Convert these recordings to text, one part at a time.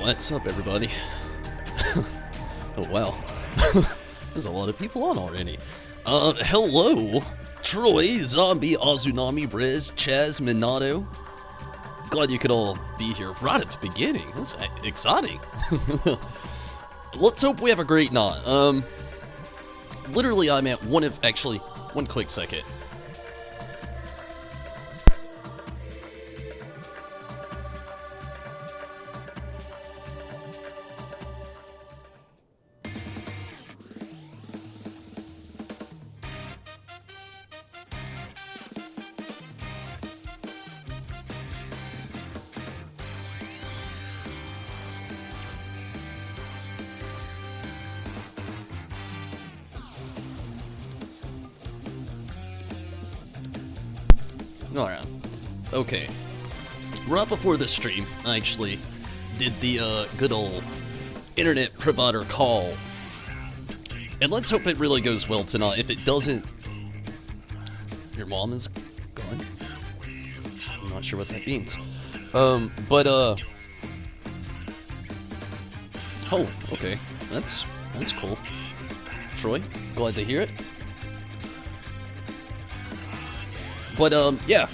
What's up, everybody? Oh, wow. There's a lot of people on already. Hello, Troy, Zombie, Azunami, Briz, Chaz, Minato. Glad you could all be here right at the beginning. That's exciting. Let's hope we have a great night. Literally, I'm at one quick second. Alright, okay. Right before the stream, I actually did the good old internet provider call. And let's hope it really goes well tonight. If it doesn't... Your mom is gone? I'm not sure what that means. Oh, okay. That's cool. Troy, glad to hear it. But, yeah,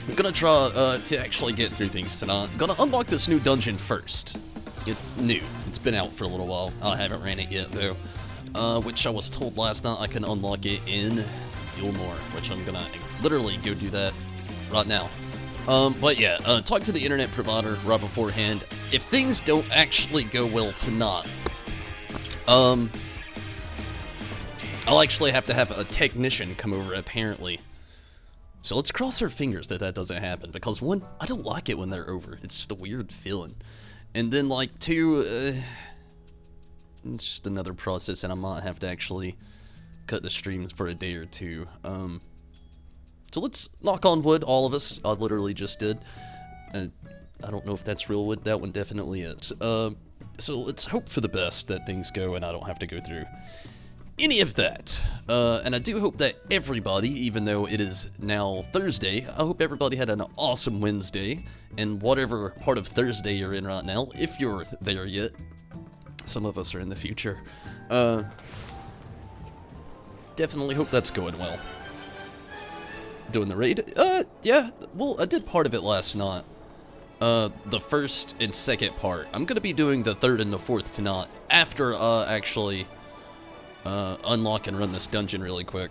I'm gonna try, to actually get through things tonight. I'm gonna unlock this new dungeon first. It's been out for a little while. I haven't ran it yet, though. Which I was told last night I can unlock it in Yulmore, which I'm gonna literally go do that right now. But yeah, talk to the internet provider right beforehand. If things don't actually go well tonight, I'll actually have to have a technician come over, apparently. So let's cross our fingers that that doesn't happen, because one, I don't like it when they're over. It's just a weird feeling. And then, like, two, it's just another process, and I might have to actually cut the streams for a day or two. So let's knock on wood, all of us. I literally just did. I don't know if that's real wood. That one definitely is. So let's hope for the best that things go and I don't have to go through any of that. And I do hope that everybody, even though it is now Thursday, I hope everybody had an awesome Wednesday, and whatever part of Thursday you're in right now, if you're there yet. Some of us are in the future. Definitely hope that's going well. Doing the raid? Yeah, well, I did part of it last night. The first and second part. I'm gonna be doing the third and the fourth tonight, after, actually... unlock and run this dungeon really quick.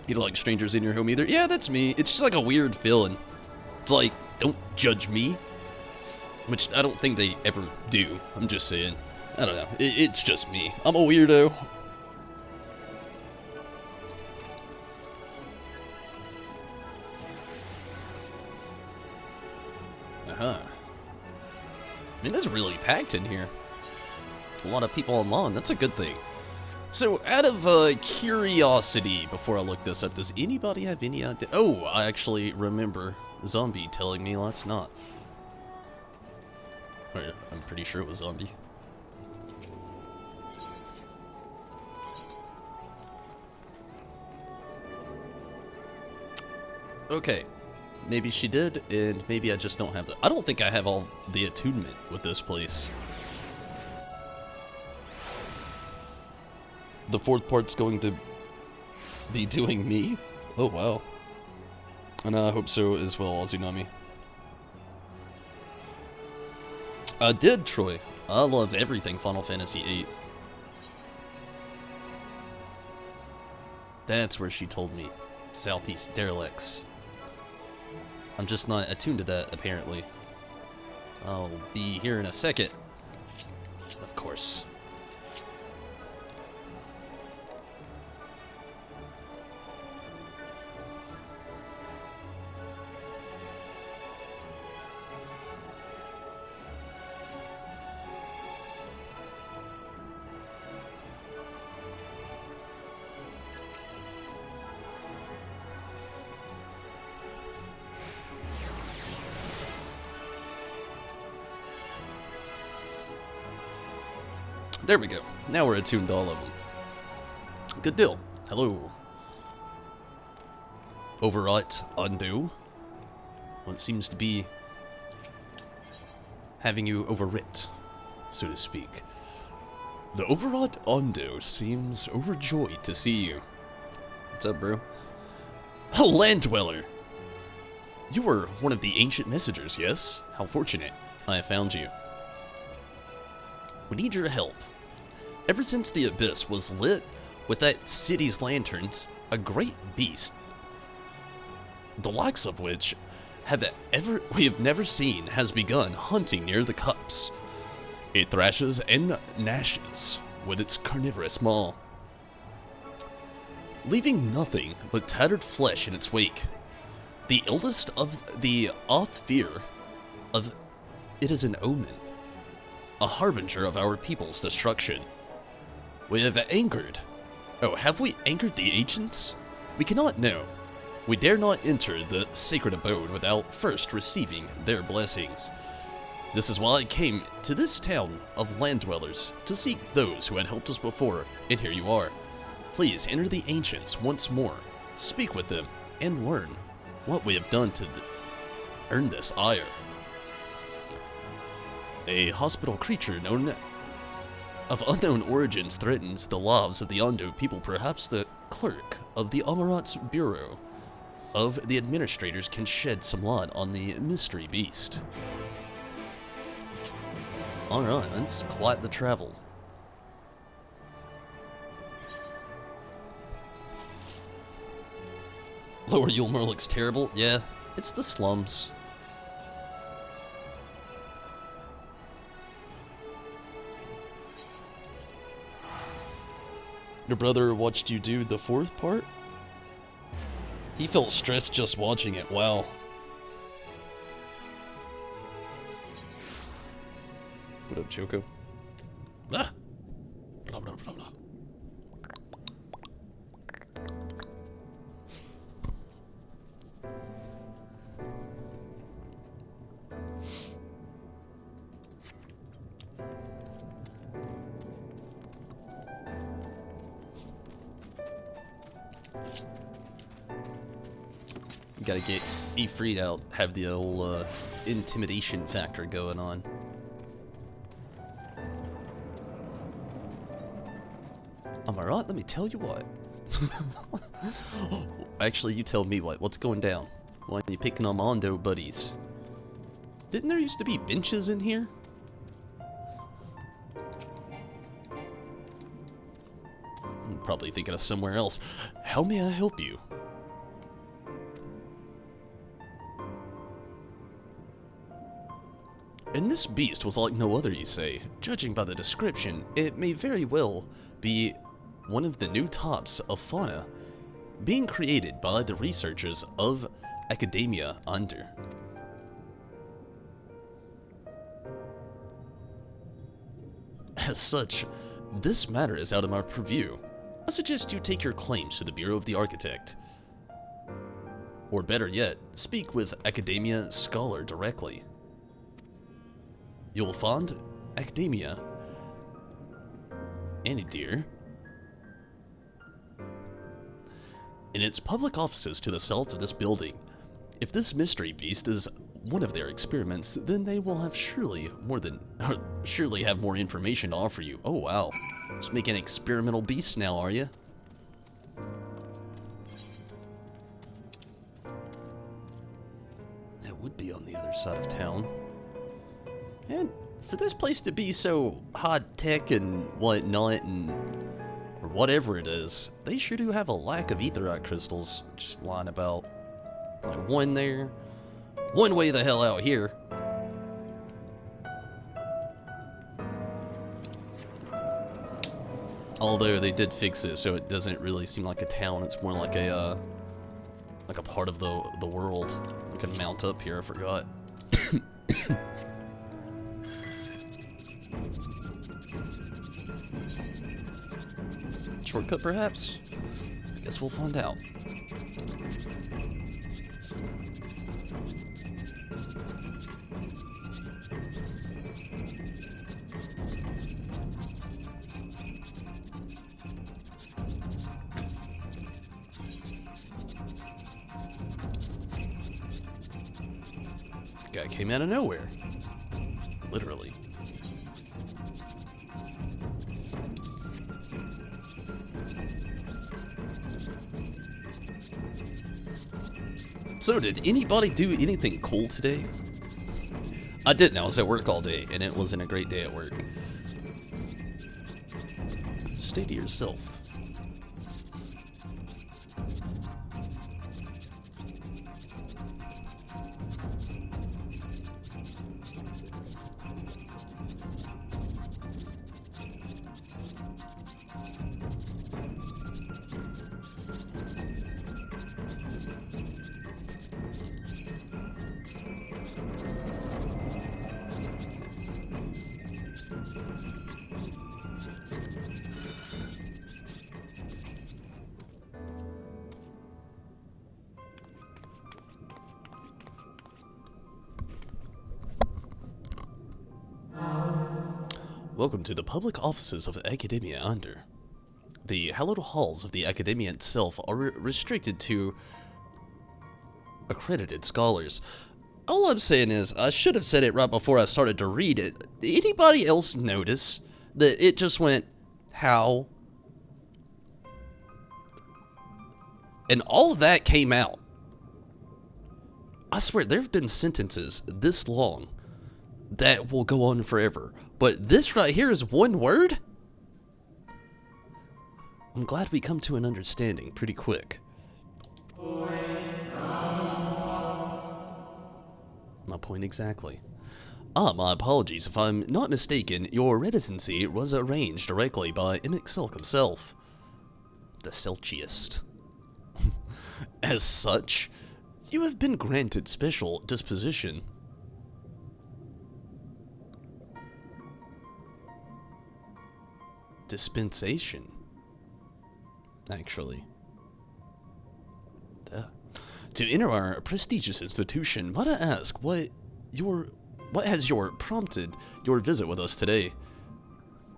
You don't like strangers in your home either? Yeah, that's me. It's just like a weird feeling. It's like, don't judge me. Which I don't think they ever do. I'm just saying. I don't know. It's just me. I'm a weirdo. Uh-huh. I mean, it's really packed in here. A lot of people online. That's a good thing. So, out of curiosity, before I look this up, does anybody have any idea? Oh, I actually remember Zombie telling me last night. I'm pretty sure it was Zombie. Okay. Maybe she did, and maybe I just don't have the... I don't think I have all the attunement with this place. The fourth part's going to be doing me? Oh, wow. And I hope so as well, Azunami. I did, Troy. I love everything Final Fantasy VIII. That's where she told me. Southeast Derelict. I'm just not attuned to that, apparently. I'll be here in a second. Of course. There we go. Now we're attuned to all of them. Good deal. Hello. Overwrite, undo. what seems to be having you overwrit, so to speak. The overwrought Ondo seems overjoyed to see you. What's up, bro? Oh, land dweller! You were one of the ancient messengers, yes? How fortunate. I have found you. We need your help. Ever since the abyss was lit with that city's lanterns, a great beast, the likes of which we have never seen, has begun hunting near the cups. It thrashes and gnashes with its carnivorous maw, leaving nothing but tattered flesh in its wake. The eldest of the Othfir of it is an omen, a harbinger of our people's destruction. We have anchored. Oh, have we anchored the ancients? We cannot know. We dare not enter the sacred abode without first receiving their blessings. This is why I came to this town of land dwellers to seek those who had helped us before, and here you are. Please enter the ancients once more, speak with them, and learn what we have done to earn this ire. A hospitable creature of unknown origins threatens the lives of the Ondo people. Perhaps the clerk of the Amarat's Bureau of the administrators can shed some light on the mystery beast. Alright, that's quite the travel. Lower Yulmer looks terrible. Yeah, it's the slums. Your brother watched you do the fourth part? He felt stressed just watching it. Wow. What up, Choco? Ah! Blah, blah, blah, blah. Gotta get Ifrit out, have the old intimidation factor going on. Am I right? Let me tell you what. Actually, you tell me what's going down. Why are you picking on Mondo buddies? Didn't there used to be benches in here? I'm probably thinking of somewhere else. How may I help you? And this beast was like no other, you say. Judging by the description, it may very well be one of the new types of fauna being created by the researchers of Academia Under. As such, this matter is out of my purview. I suggest you take your claims to the Bureau of the Architect. Or better yet, speak with Academia Scholar directly. You'll find Academia Anidir in its public offices to the south of this building. If this mystery beast is one of their experiments, then they will have surely have more information to offer you. Oh wow, just making experimental beasts now, are you? That would be on the other side of town. And for this place to be so high-tech and whatnot, or whatever it is, they sure do have a lack of aetherite crystals just lying about. Like one there, one way the hell out here. Although they did fix it, so it doesn't really seem like a town. It's more like a part of the world. We can mount up here. I forgot. Shortcut, perhaps? I guess we'll find out. guy came out of nowhere. Literally. So, did anybody do anything cool today? I didn't. I was at work all day, and it wasn't a great day at work. Stay to yourself. Welcome to the public offices of Academia Under. The hallowed halls of the Academia itself are restricted to accredited scholars. All I'm saying is, I should have said it right before I started to read it. Anybody else notice that it just went, how? And all of that came out. I swear, there have been sentences this long that will go on forever. But this right here is one word? I'm glad we come to an understanding pretty quick. My point exactly. My apologies. If I'm not mistaken, your reticency was arranged directly by Imixelk himself. The Celchiest. As such, you have been granted special disposition. Dispensation, actually. To enter our prestigious institution, might I ask what has prompted your visit with us today?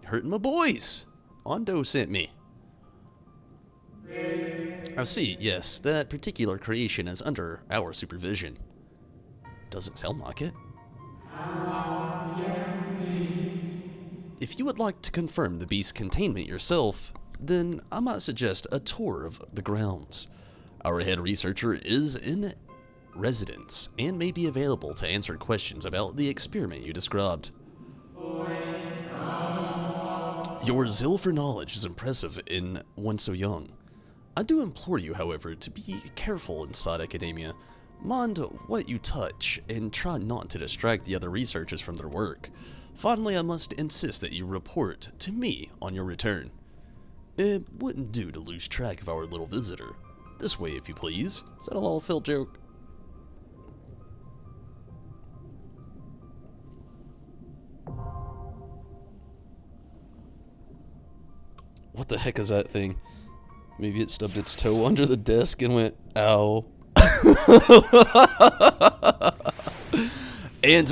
Hurting my boys. Ondo sent me. I see, yes, that particular creation is under our supervision. Doesn't sound like it. If you would like to confirm the beast's containment yourself, then I might suggest a tour of the grounds. Our head researcher is in residence and may be available to answer questions about the experiment you described. Your zeal for knowledge is impressive in one so young. I do implore you, however, to be careful inside Academia. Mind what you touch and try not to distract the other researchers from their work. Finally, I must insist that you report to me on your return. It wouldn't do to lose track of our little visitor. This way, if you please. Is that a little Phil joke? What the heck is that thing? Maybe it stubbed its toe under the desk and went, ow. And,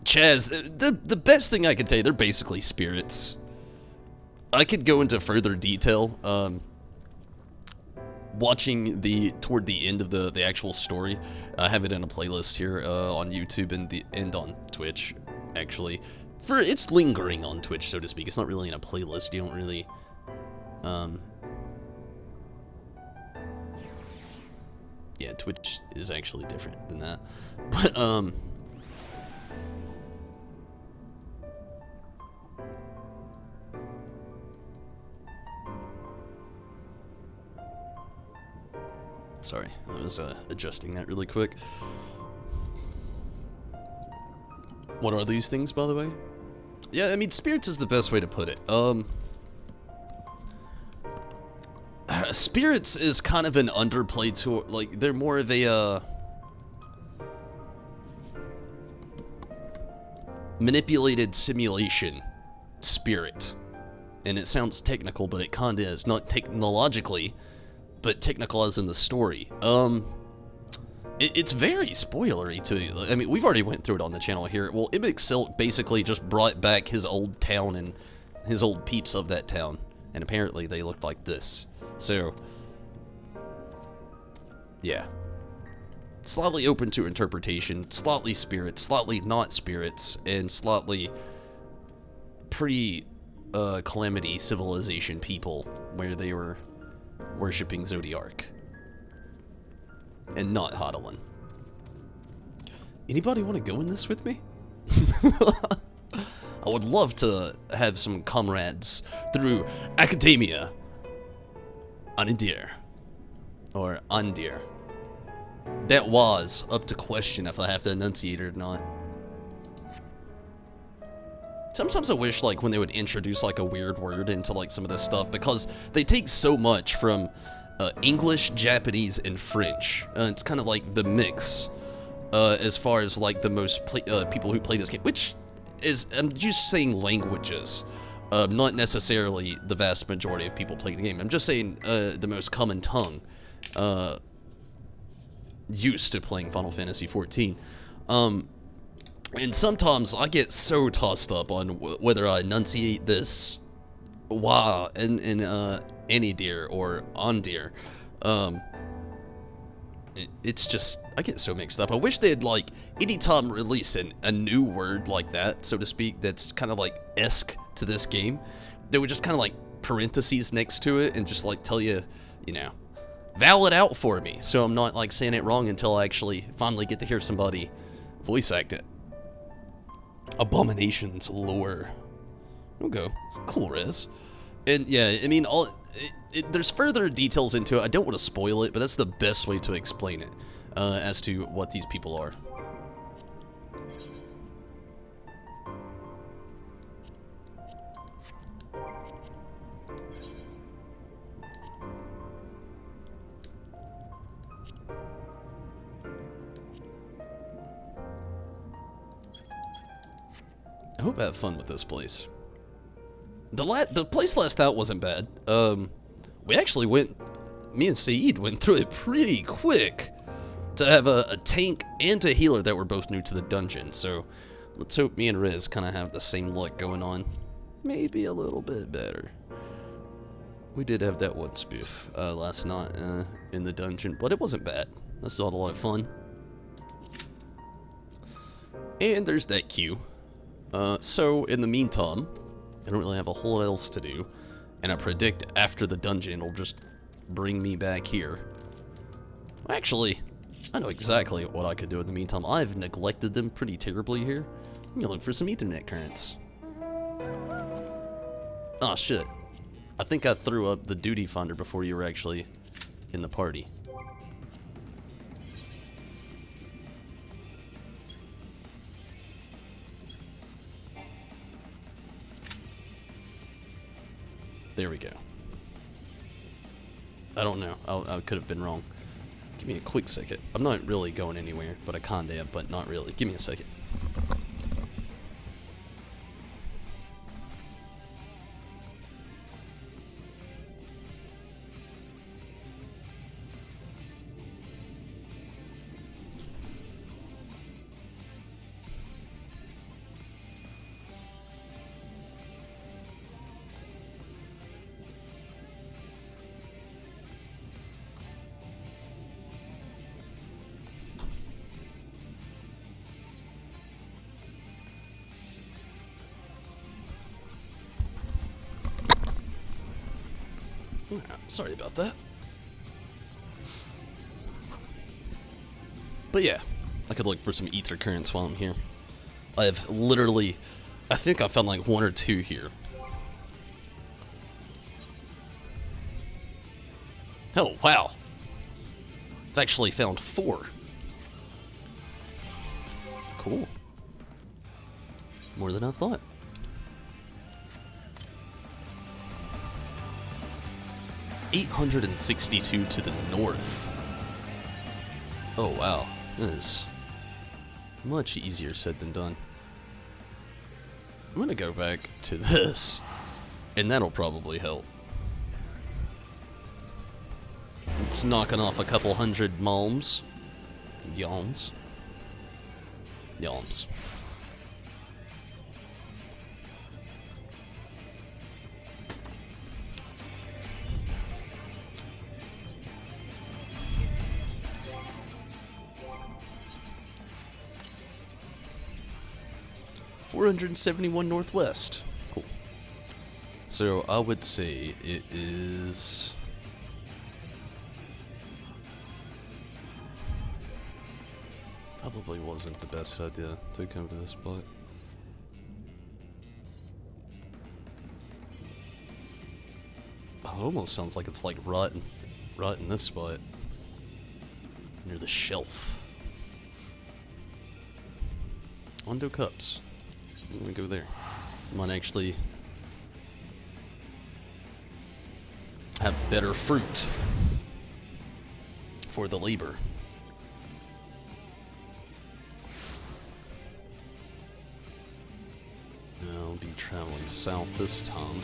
Chaz, the best thing I can tell you, they're basically spirits. I could go into further detail, watching toward the end of the actual story. I have it in a playlist here, on YouTube and on Twitch, actually. It's lingering on Twitch, so to speak. It's not really in a playlist. You don't really, yeah, Twitch is actually different than that. But, sorry, I was adjusting that really quick. What are these things, by the way? Yeah, I mean, spirits is the best way to put it. Spirits is kind of an underplayed tool. Like, they're more of a, manipulated simulation spirit. And it sounds technical, but it kinda is. Not technologically, but technical as in the story. It's very spoilery too. I mean, we've already went through it on the channel here. Well, Imixelk basically just brought back his old town and his old peeps of that town. And apparently they looked like this. So, yeah. slightly open to interpretation, slightly spirits, slightly not spirits, and slightly pre-calamity civilization people where they were worshipping Zodiark. And not Hodolin. Anybody want to go in this with me? I would love to have some comrades through academia. Anidir. Or Andir. That was up to question if I have to enunciate it or not. Sometimes I wish, like, when they would introduce, like, a weird word into, like, some of this stuff, because they take so much from English, Japanese, and French. It's kind of like the mix, as far as, like, the most people who play this game, which is, I'm just saying languages, not necessarily the vast majority of people playing the game. I'm just saying the most common tongue used to playing Final Fantasy XIV. And sometimes I get so tossed up on whether I enunciate this wa in Anidir or Andir. It's just, I get so mixed up. I wish they'd, like, anytime release a new word like that, so to speak, that's kind of like esque to this game, they would just kind of like parentheses next to it and just like tell you, you know, vowel it out for me, so I'm not like saying it wrong until I actually finally get to hear somebody voice act it. Abominations lore. Okay, it's cool, Riz. And yeah, I mean, there's further details into it. I don't want to spoil it, but that's the best way to explain it as to what these people are. I hope I have fun with this place. The place last out wasn't bad. We actually me and Saeed went through it pretty quick to have a tank and a healer that were both new to the dungeon. So let's hope me and Riz kind of have the same luck going on. Maybe a little bit better. We did have that one spoof last night in the dungeon, but it wasn't bad. That's still had a lot of fun. And there's that queue. So in the meantime, I don't really have a whole lot else to do, and I predict after the dungeon it'll just bring me back here. Actually, I know exactly what I could do in the meantime. I've neglected them pretty terribly here. I'm gonna look for some Ethernet currents. Oh shit. I think I threw up the duty finder before you were actually in the party. There we go. I don't know. I could have been wrong. Give me a quick second. I'm not really going anywhere, but I kinda am, but not really. Give me a second. Sorry about that. But yeah, I could look for some ether currents while I'm here. I have literally, I think I found like one or two here. Oh, wow. I've actually found 4. Cool. More than I thought. $862 to the north. Oh wow, that is much easier said than done. I'm gonna go back to this, and that'll probably help. It's knocking off a couple hundred malms. Yalms. Yalms. 471 northwest. Cool. So I would say it is... Probably wasn't the best idea to come to this spot. Oh, it almost sounds like it's like right in this spot. Near the shelf. Ondo Cups. I'm gonna go there. Might actually have better fruit for the labor. I'll be traveling south this time.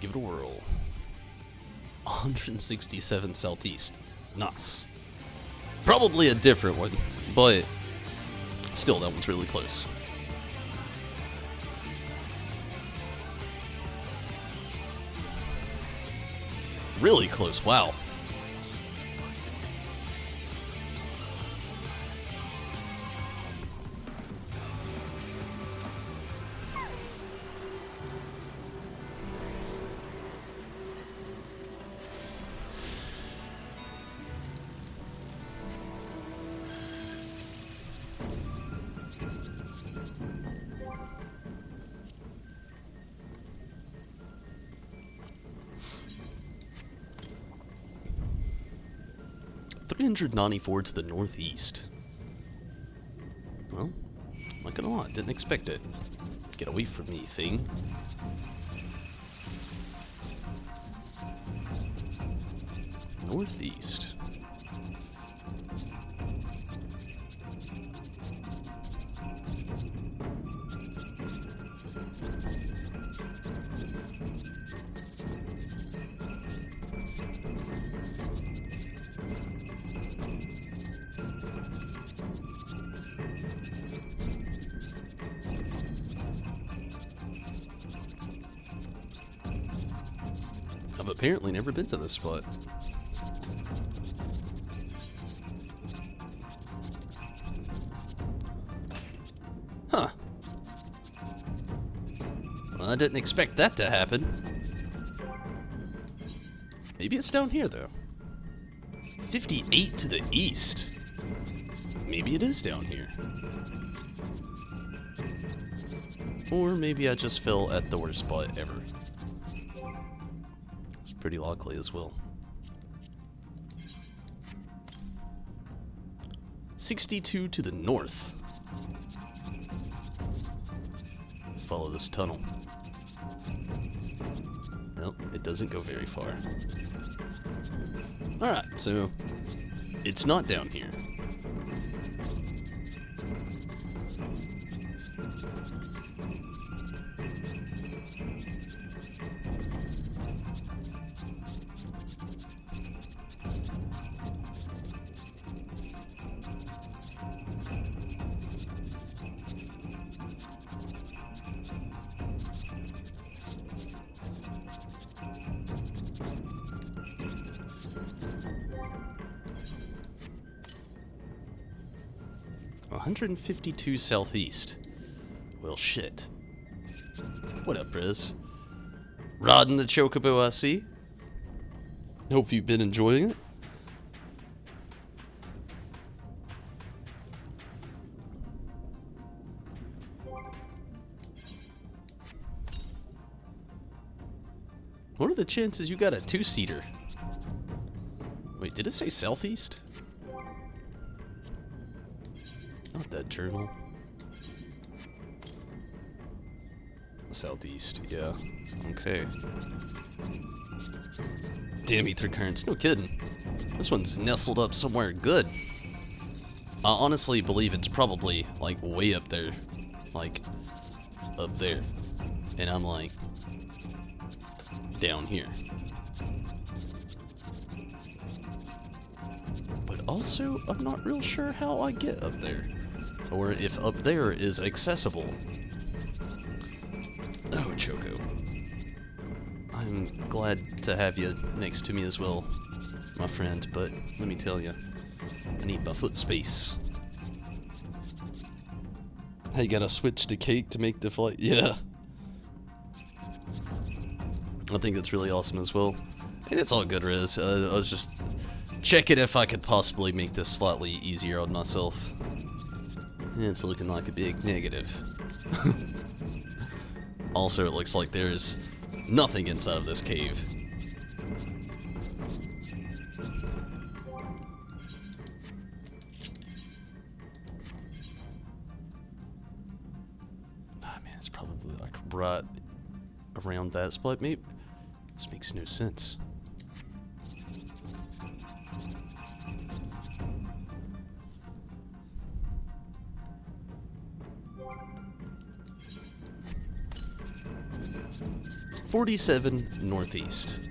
Give it a whirl. 167 southeast. Nice. Probably a different one, but still, that one's really close. Really close, wow. $394 to the northeast. Well, not gonna lie, didn't expect it. Get away from me, thing. Northeast. I've apparently never been to this spot. Huh. Well, I didn't expect that to happen. Maybe it's down here, though. 58 to the east. Maybe it is down here. Or maybe I just fell at the worst spot ever. It's pretty likely as well. 62 to the north. Follow this tunnel. Well, it doesn't go very far. Alright, so it's not down here. $152 southeast. Well, shit. What up, Briz? Riding the chocobo, I see. Hope you've been enjoying it. What are the chances you got a two-seater? Wait, did it say southeast? Not that journal. Southeast, yeah. Okay. Damn ether currents, no kidding. This one's nestled up somewhere good. I honestly believe it's probably, like, way up there. Like, up there. And I'm, like, down here. also, I'm not real sure how I get up there. Or if up there is accessible. Oh, Choco. I'm glad to have you next to me as well, my friend, but let me tell you, I need my foot space. Hey, gotta switch to cake to make the flight. Yeah. I think that's really awesome as well. And it's all good, Riz. I was just checking if I could possibly make this slightly easier on myself. It's looking like a big negative. Also, it looks like there's nothing inside of this cave. Ah, man, it's probably like right around that spot. Maybe this makes no sense. .47 northeast.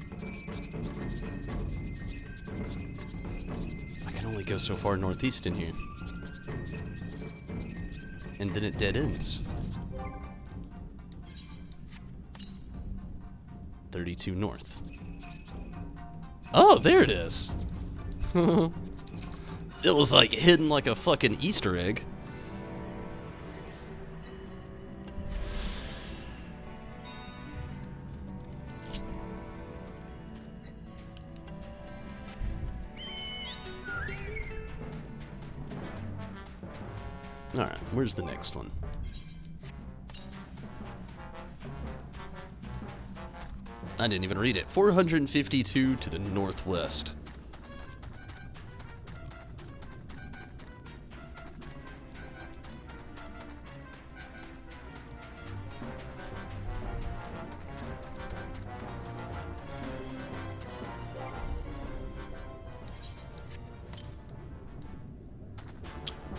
I can only go so far northeast in here. And then it dead ends. 32 north. Oh, there it is. It was like hidden like a fucking Easter egg. Alright, where's the next one? I didn't even read it. 452 to the northwest.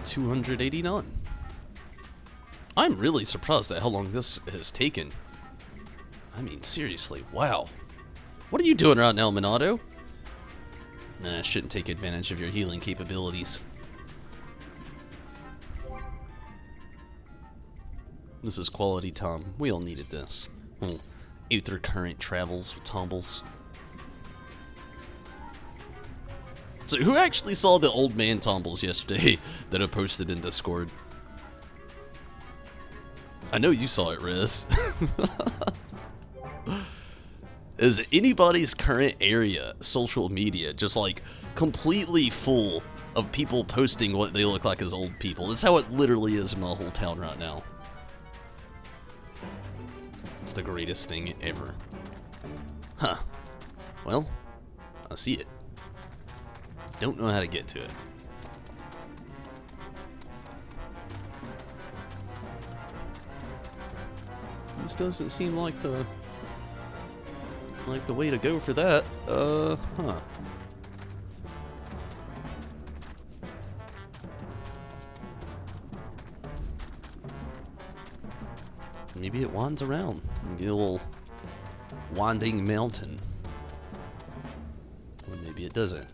$289. I'm really surprised at how long this has taken. I mean, seriously, wow. What are you doing right now, Minato? Nah, I shouldn't take advantage of your healing capabilities. This is quality time. We all needed this. Little ether current travels with tumbles. So who actually saw the old man tumbles yesterday that I posted in Discord? I know you saw it, Riz. Is anybody's current area, social media, just like completely full of people posting what they look like as old people? That's how it literally is in my whole town right now. It's the greatest thing ever. Huh. Well, I see it. Don't know how to get to it. This doesn't seem like the way to go for that. Huh. Maybe it winds around. Get a little winding mountain. Or maybe it doesn't.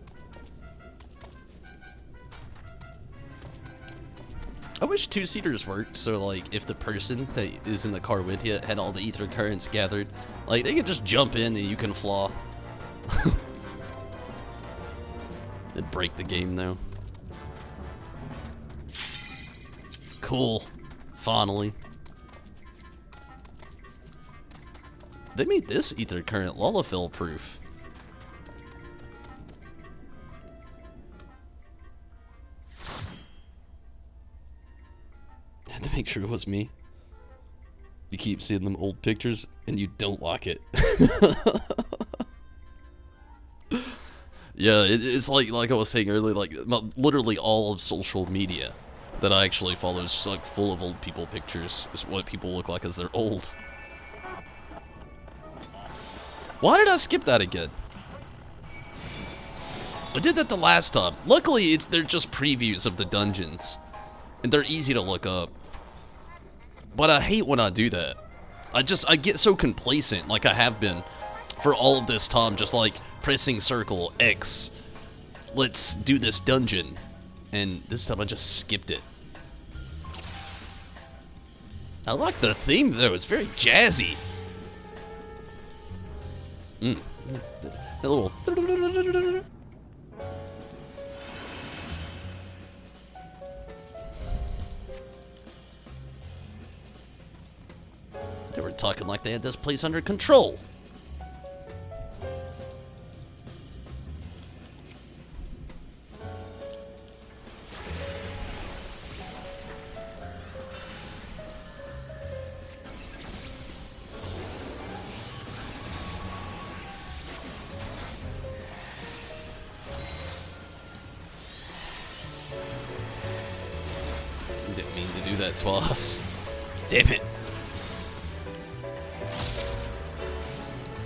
I wish two-seaters worked, so like if the person that is in the car with you had all the ether currents gathered, like they could just jump in and you can fly. It'd break the game though. Cool. Finally. They made this ether current Lullafill proof. Had to make sure it was me. You keep seeing them old pictures and you don't like it. Yeah, it's like I was saying earlier, like literally all of social media that I actually follow is like full of old people pictures. It's what people look like as they're old. Why did I skip that again? I did that the last time. Luckily, they're just previews of the dungeons. And they're easy to look up. But I hate when I do that. I get so complacent, like I have been for all of this time, just like pressing circle, X, let's do this dungeon. And this time I just skipped it. I like the theme though, it's very jazzy. The little... They were talking like they had this place under control. Didn't mean to do that to us. Damn it.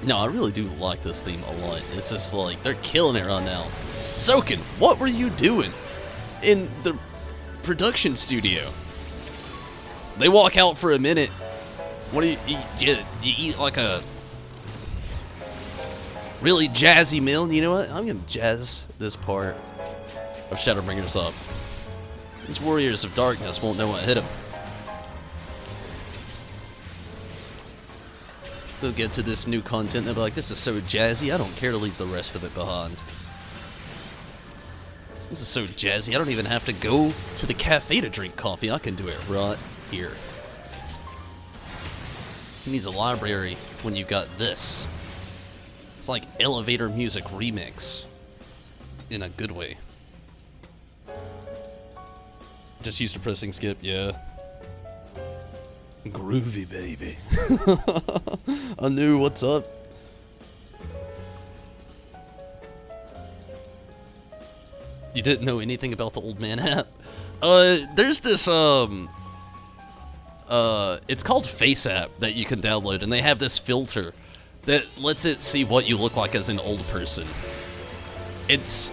No, I really do like this theme a lot. It's just like, they're killing it right now. Soken, what were you doing in the production studio? They walk out for a minute. What do you eat? You eat like a really jazzy meal? You know what? I'm gonna jazz this part of Shadowbringers up. These warriors of darkness won't know what hit them. They'll get to this new content, they'll be like, this is so jazzy, I don't care to leave the rest of it behind. This is so jazzy, I don't even have to go to the cafe to drink coffee, I can do it right here. Who needs a library when you've got this? It's like elevator music remix. In a good way. Just used to pressing skip, yeah. Groovy, baby. I knew, what's up? You didn't know anything about the Old Man app? There's this, it's called Face App that you can download, and they have this filter that lets it see what you look like as an old person. It's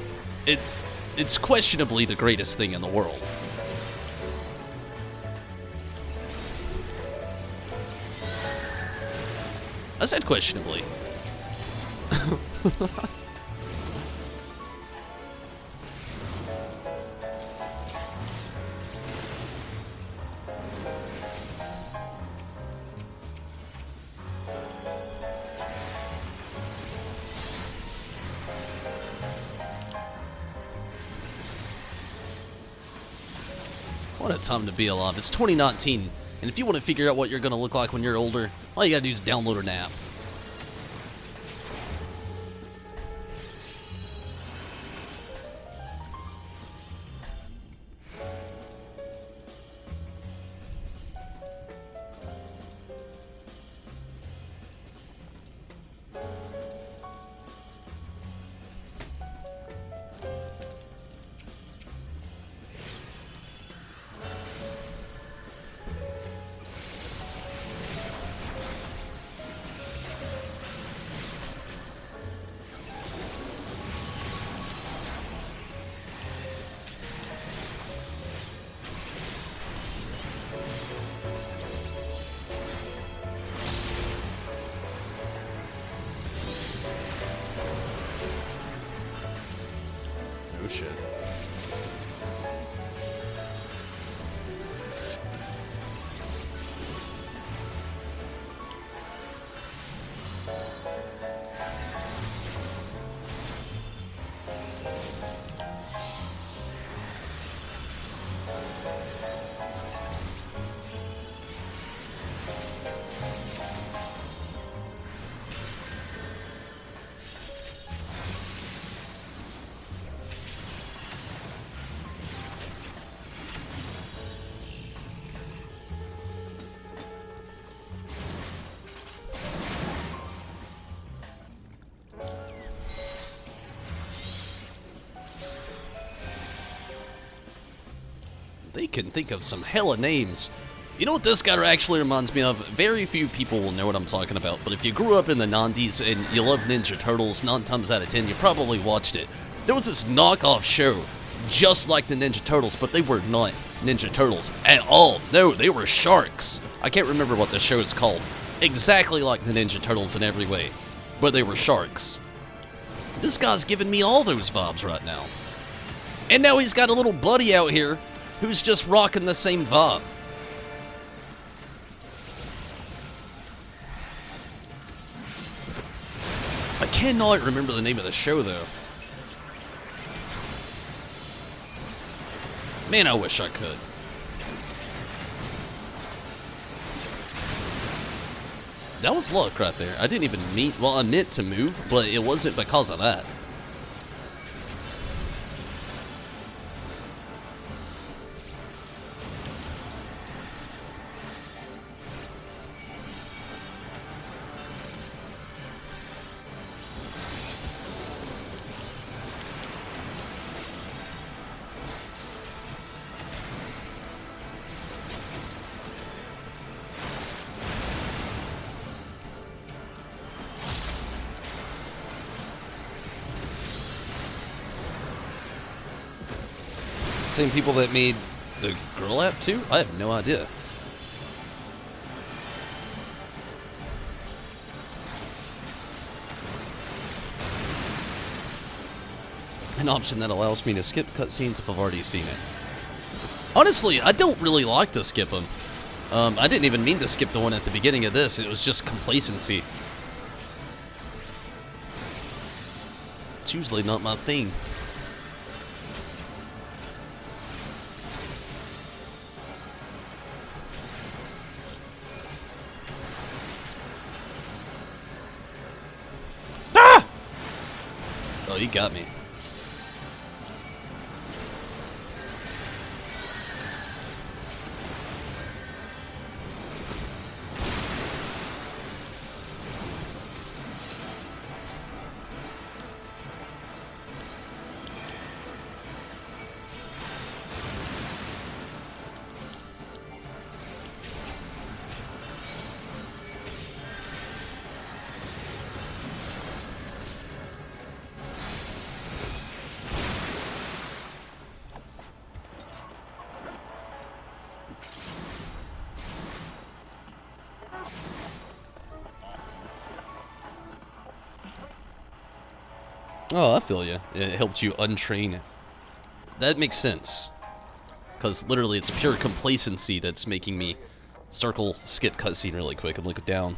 questionably the greatest thing in the world. I said questionably. What a time to be alive. It's 2019. And if you want to figure out what you're going to look like when you're older, all you got to do is download an app. Oh shit. They can think of some hella names. You know what this guy actually reminds me of? Very few people will know what I'm talking about, but if you grew up in the 90s and you love Ninja Turtles, 9 times out of 10 you probably watched it. There was this knockoff show just like the Ninja Turtles, but they were not Ninja Turtles at all. No, they were sharks. I can't remember what the show is called. Exactly like the Ninja Turtles in every way, but they were sharks. This guy's giving me all those vibes right now. And now he's got a little buddy out here who's just rocking the same vibe. I cannot remember the name of the show, though. Man, I wish I could. That was luck right there. I didn't even mean... Well, I meant to move, but it wasn't because of that. Same people that made the Girl app too? I have no idea. An option that allows me to skip cutscenes if I've already seen it. Honestly, I don't really like to skip them. I didn't even mean to skip the one at the beginning of this. It was just complacency. It's usually not my thing. Oh, you got me. Oh, I feel you. It helped you untrain. That makes sense. Because literally it's pure complacency that's making me circle skip cutscene really quick and look down.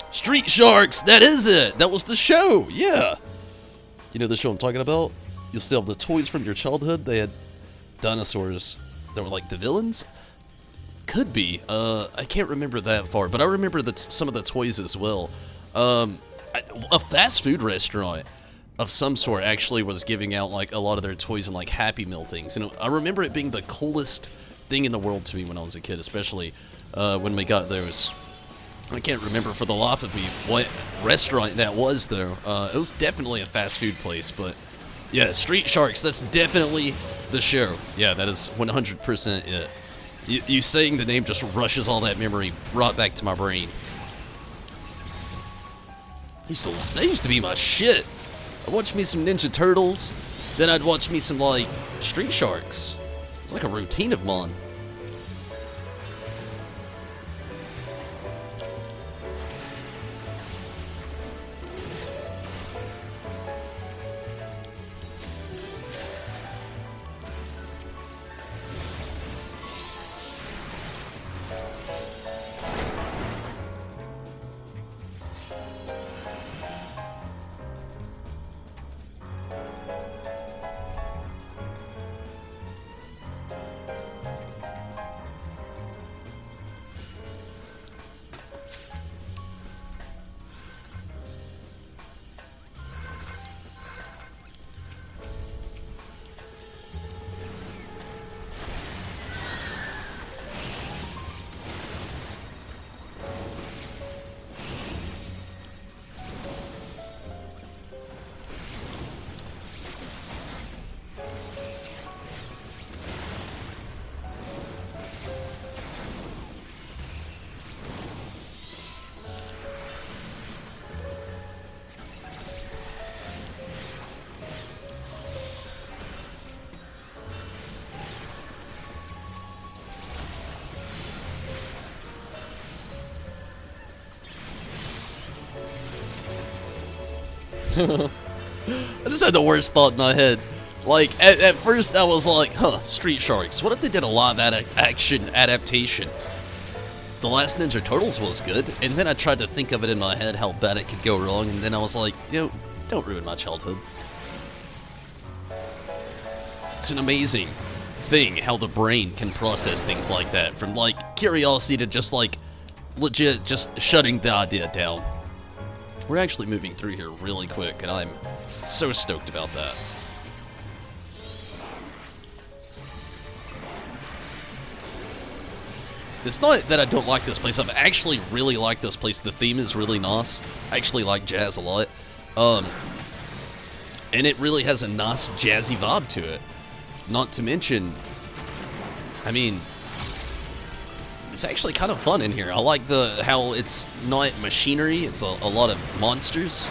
Street Sharks! That is it! That was the show! Yeah! You know the show I'm talking about? You still have the toys from your childhood? They had dinosaurs that were like the villains? Could be. I can't remember that far, but I remember that some of the toys as well. A fast food restaurant of some sort actually was giving out like a lot of their toys and like Happy Meal things, and I remember it being the coolest thing in the world to me when I was a kid, especially when we got those. I can't remember for the life of me what restaurant that was though. It was definitely a fast food place, but yeah, Street Sharks, that's definitely the show. Yeah, that is 100% it. You saying the name just rushes all that memory right back to my brain. That used to be my shit. I'd watch me some Ninja Turtles, then I'd watch me some, like, Street Sharks. It's like a routine of mine. I just had the worst thought in my head. Like, at first I was like, huh, Street Sharks. What if they did a live action adaptation? The last Ninja Turtles was good, and then I tried to think of it in my head how bad it could go wrong, and then I was like, you know, don't ruin my childhood. It's an amazing thing how the brain can process things like that, from like curiosity to just like legit just shutting the idea down. We're actually moving through here really quick, and I'm so stoked about that. It's not that I don't like this place. I've actually really liked this place. The theme is really nice. I actually like jazz a lot. And it really has a nice jazzy vibe to it. Not to mention, I mean, it's actually kind of fun in here. I like how it's not machinery. It's a lot of monsters,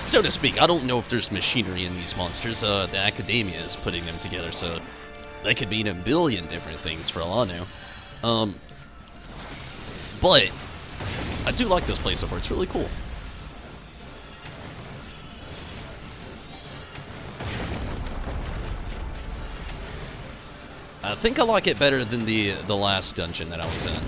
so to speak. I don't know if there's machinery in these monsters. The academia is putting them together, so they could mean a billion different things for all I know. But I do like this place so far. It's really cool. I think I like it better than the last dungeon that I was in.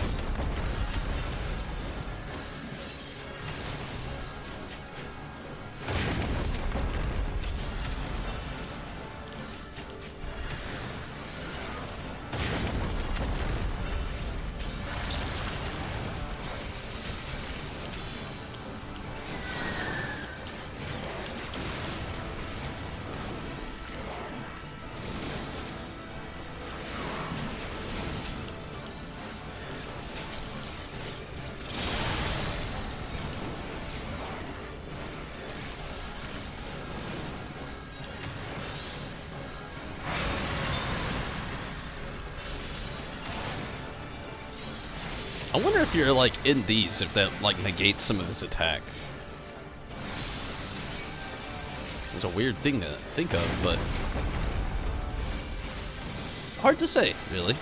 I wonder if you're, like, in these, if that, like, negates some of his attack. It's a weird thing to think of, but hard to say, really.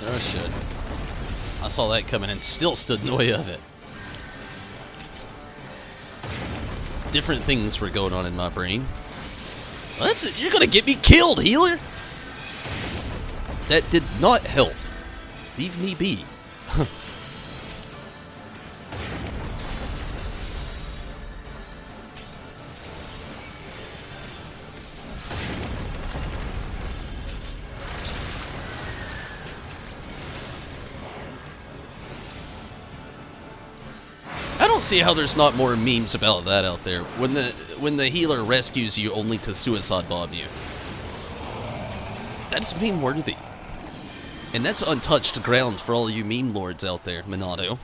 Oh shit. I saw that coming and still stood in the way of it. Different things were going on in my brain. Listen, you're gonna get me killed, healer! That did not help. Leave me be. I don't see how there's not more memes about that out there. When the healer rescues you only to suicide bomb you. That's meme worthy. And that's untouched ground for all you meme lords out there, Minato.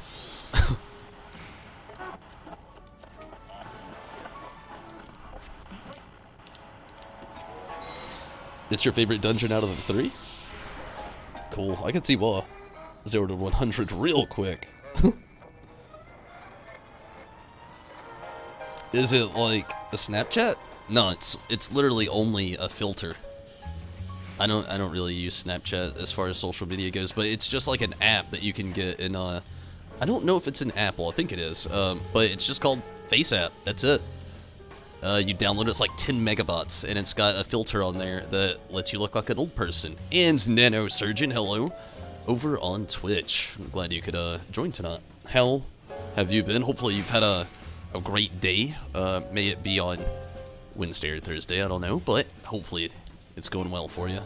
It's your favorite dungeon out of the 3? Cool. I can see why. 0 to 100 real quick. Is it like a Snapchat? No, it's literally only a filter. I don't really use Snapchat as far as social media goes, but it's just like an app that you can get in I don't know if it's an Apple, I think it is. But it's just called Face App. That's it. You download it, it's like 10 megabytes, and it's got a filter on there that lets you look like an old person. And Nano Surgeon, hello, over on Twitch. I'm glad you could join tonight. How have you been? Hopefully you've had a great day. May it be on Wednesday or Thursday, I don't know, but hopefully it's going well for you.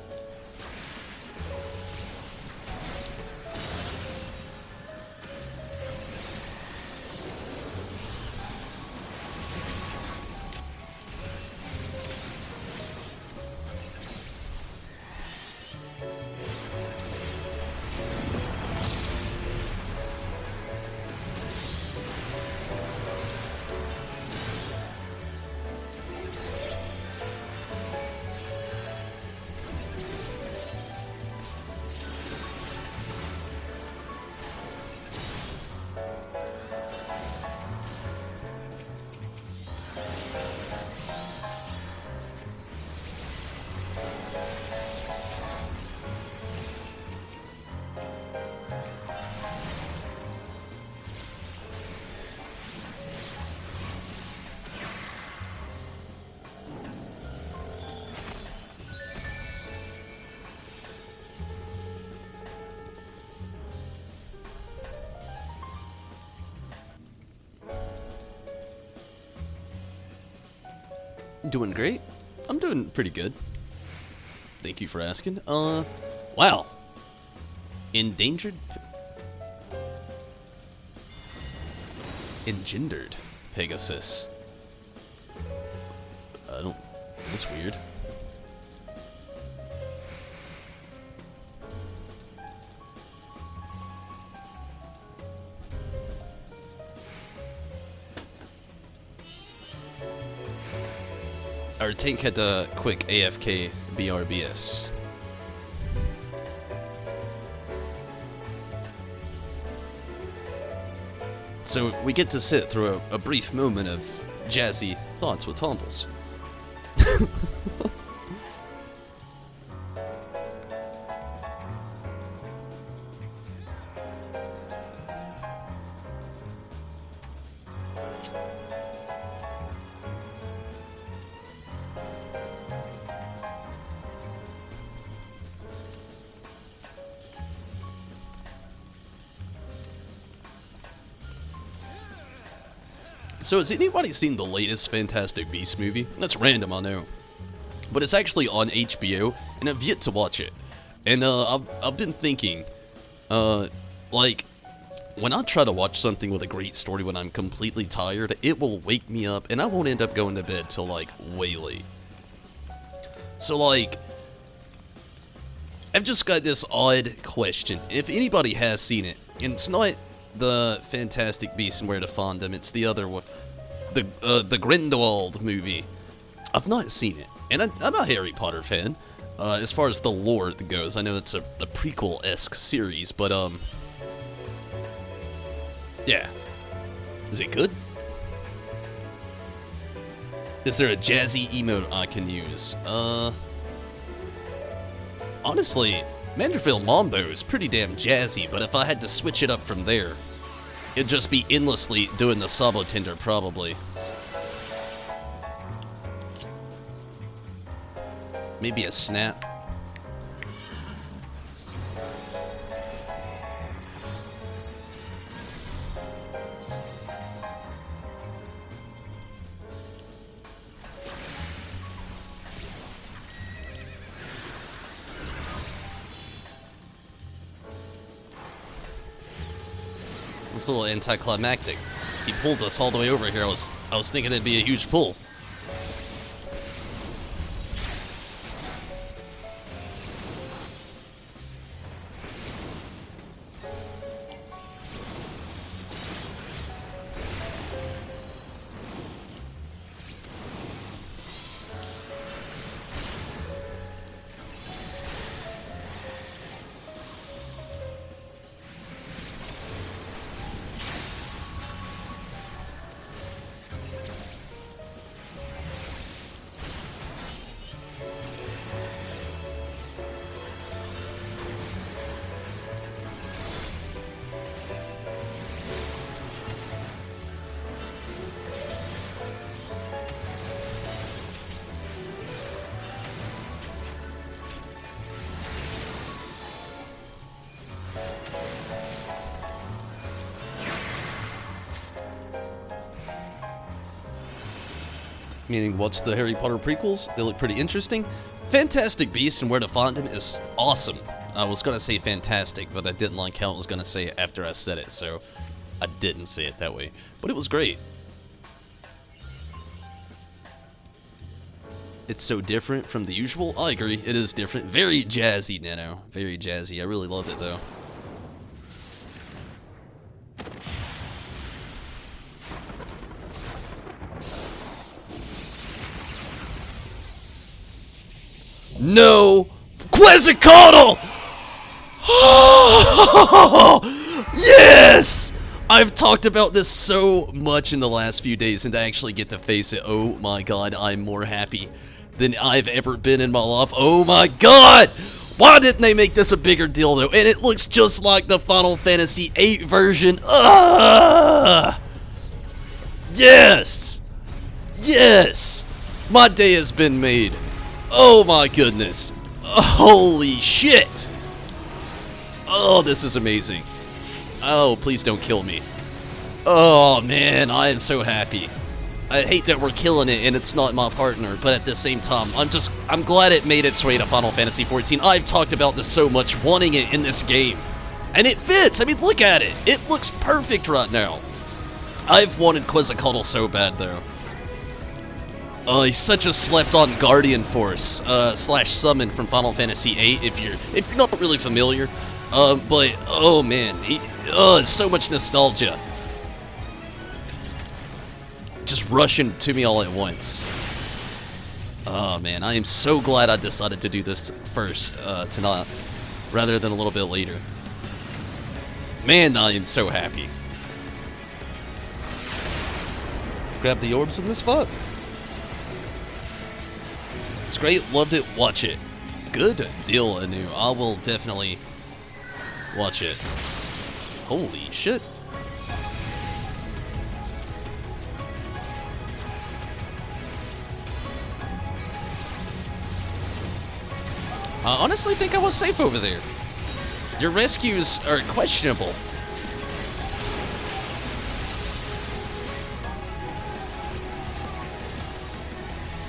Doing great. I'm doing pretty good. Thank you for asking. Wow. Endangered? Engendered Pegasus. I don't... That's weird. Our tank had a quick AFK BRBS. So we get to sit through a brief moment of jazzy thoughts with Tumbles. So has anybody seen the latest Fantastic Beasts movie? That's random, I know. But it's actually on HBO, and I've yet to watch it. And I've been thinking, like, when I try to watch something with a great story when I'm completely tired, it will wake me up, and I won't end up going to bed till, like, way late. So, like, I've just got this odd question. If anybody has seen it, and it's not the Fantastic Beasts and Where to Find Them, it's the other one, the Grindelwald movie. I've not seen it, and I'm a Harry Potter fan. As far as the lore goes, I know it's a prequel-esque series, but yeah. Is it good? Is there a jazzy emote I can use? Honestly, Manderville Mambo is pretty damn jazzy, but if I had to switch it up from there, it'd just be endlessly doing the Sabo Tender, probably. Maybe a snap. It's a little anticlimactic. He pulled us all the way over here. I was thinking it'd be a huge pull. Meaning, watch the Harry Potter prequels. They look pretty interesting. Fantastic Beasts and Where to Find Them is awesome. I was going to say fantastic, but I didn't like how I was going to say it after I said it, so I didn't say it that way. But it was great. It's so different from the usual. I agree, it is different. Very jazzy, Nano. Very jazzy. I really loved it, though. No! Quetzalcoatl! Yes! I've talked about this so much in the last few days, and to actually get to face it, oh my god, I'm more happy than I've ever been in my life. Oh my god! Why didn't they make this a bigger deal, though? And it looks just like the Final Fantasy VIII version. Yes! Yes! My day has been made. Oh my goodness. Holy shit. Oh, this is amazing. Oh, please don't kill me. Oh man, I am so happy. I hate that we're killing it and it's not my partner, but at the same time, I'm glad it made its way to Final Fantasy XIV. I've talked about this so much, wanting it in this game. And it fits! I mean, look at it! It looks perfect right now. I've wanted Quetzalcoatl so bad, though. He's such a slept-on Guardian Force, slash summon from Final Fantasy VIII, if you're not really familiar. But, oh man, so much nostalgia. Just rushing to me all at once. Oh man, I am so glad I decided to do this first, tonight, rather than a little bit later. Man, I am so happy. Grab the orbs in this spot. It's great, loved it, watch it. Good deal, Anu. I will definitely watch it. Holy shit. I honestly think I was safe over there. Your rescues are questionable.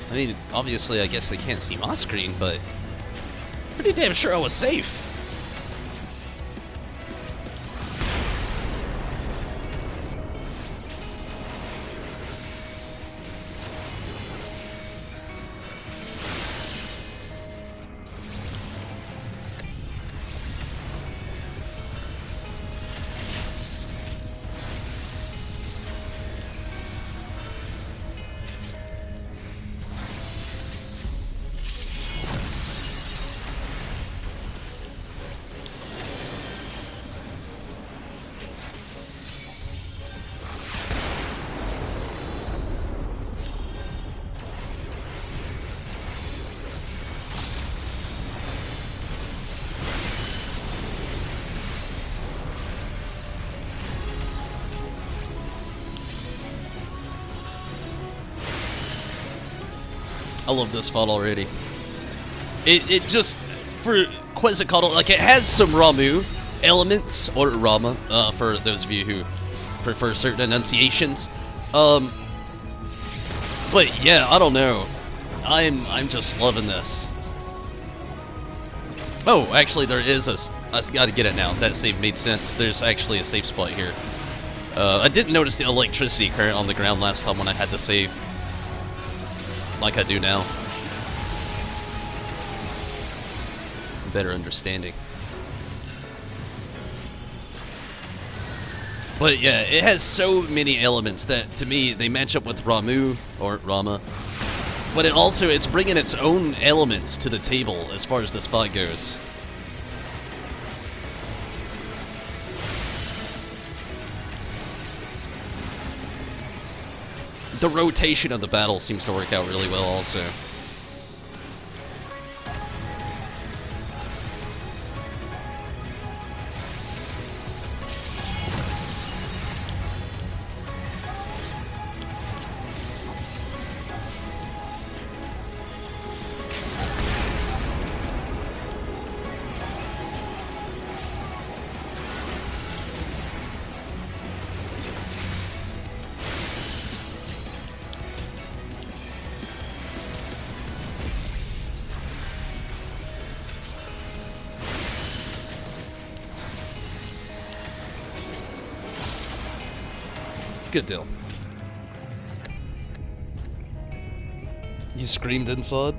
I mean, obviously, I guess they can't see my screen, but pretty damn sure I was safe. I love this fight already. It just, for Quetzalcoatl, like, it has some Ramu elements, or Rama, for those of you who prefer certain enunciations. But yeah, I don't know. I'm just loving this. Oh, actually there is I gotta get it now. That save made sense. There's actually a safe spot here. I didn't notice the electricity current on the ground last time when I had to save. Like I do now. Better understanding. But yeah, it has so many elements that, to me, they match up with Ramu, or Rama. But it's bringing its own elements to the table as far as this fight goes. The rotation of the battle seems to work out really well also. Good deal. You screamed inside?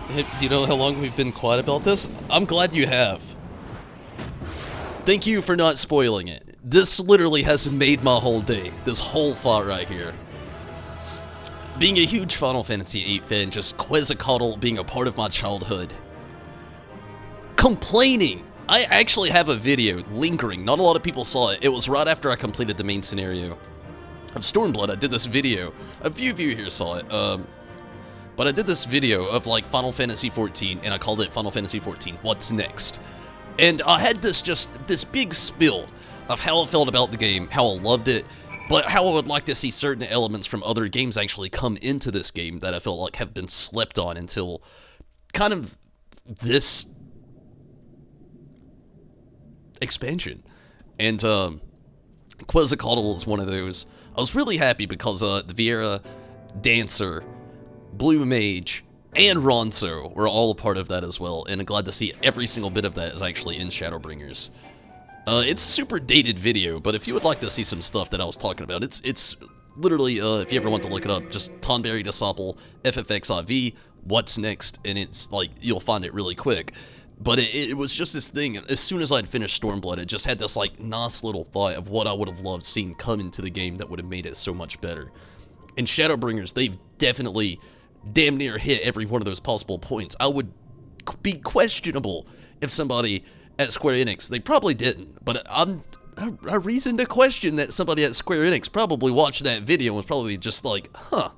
Do you know how long we've been quiet about this? I'm glad you have. Thank you for not spoiling it. This literally has made my whole day. This whole fight right here. Being a huge Final Fantasy VIII fan, just Quetzalcoatl being a part of my childhood. Complaining! I actually have a video lingering. Not a lot of people saw it. It was right after I completed the main scenario of Stormblood. I did this video. A few of you here saw it. But I did this video of like Final Fantasy XIV, and I called it Final Fantasy XIV, What's Next? And I had this big spill of how I felt about the game, how I loved it, but how I would like to see certain elements from other games actually come into this game that I felt like have been slept on until kind of this expansion. And Quetzalcoatl is one of those. I was really happy because the Viera, Dancer, Blue Mage, and Ronso were all a part of that as well, and I'm glad to see every single bit of that is actually in Shadowbringers. It's a super dated video, but if you would like to see some stuff that I was talking about, it's literally, if you ever want to look it up, just Tonberry Disciple, XIV, what's next, and it's like, you'll find it really quick. But it was just this thing, as soon as I'd finished Stormblood, it just had this like nice little thought of what I would have loved seeing come into the game that would have made it so much better. In Shadowbringers, they've definitely damn near hit every one of those possible points. I would be questionable if somebody at Square Enix, they probably didn't, but I'm a reason to question that somebody at Square Enix probably watched that video and was probably just like, huh,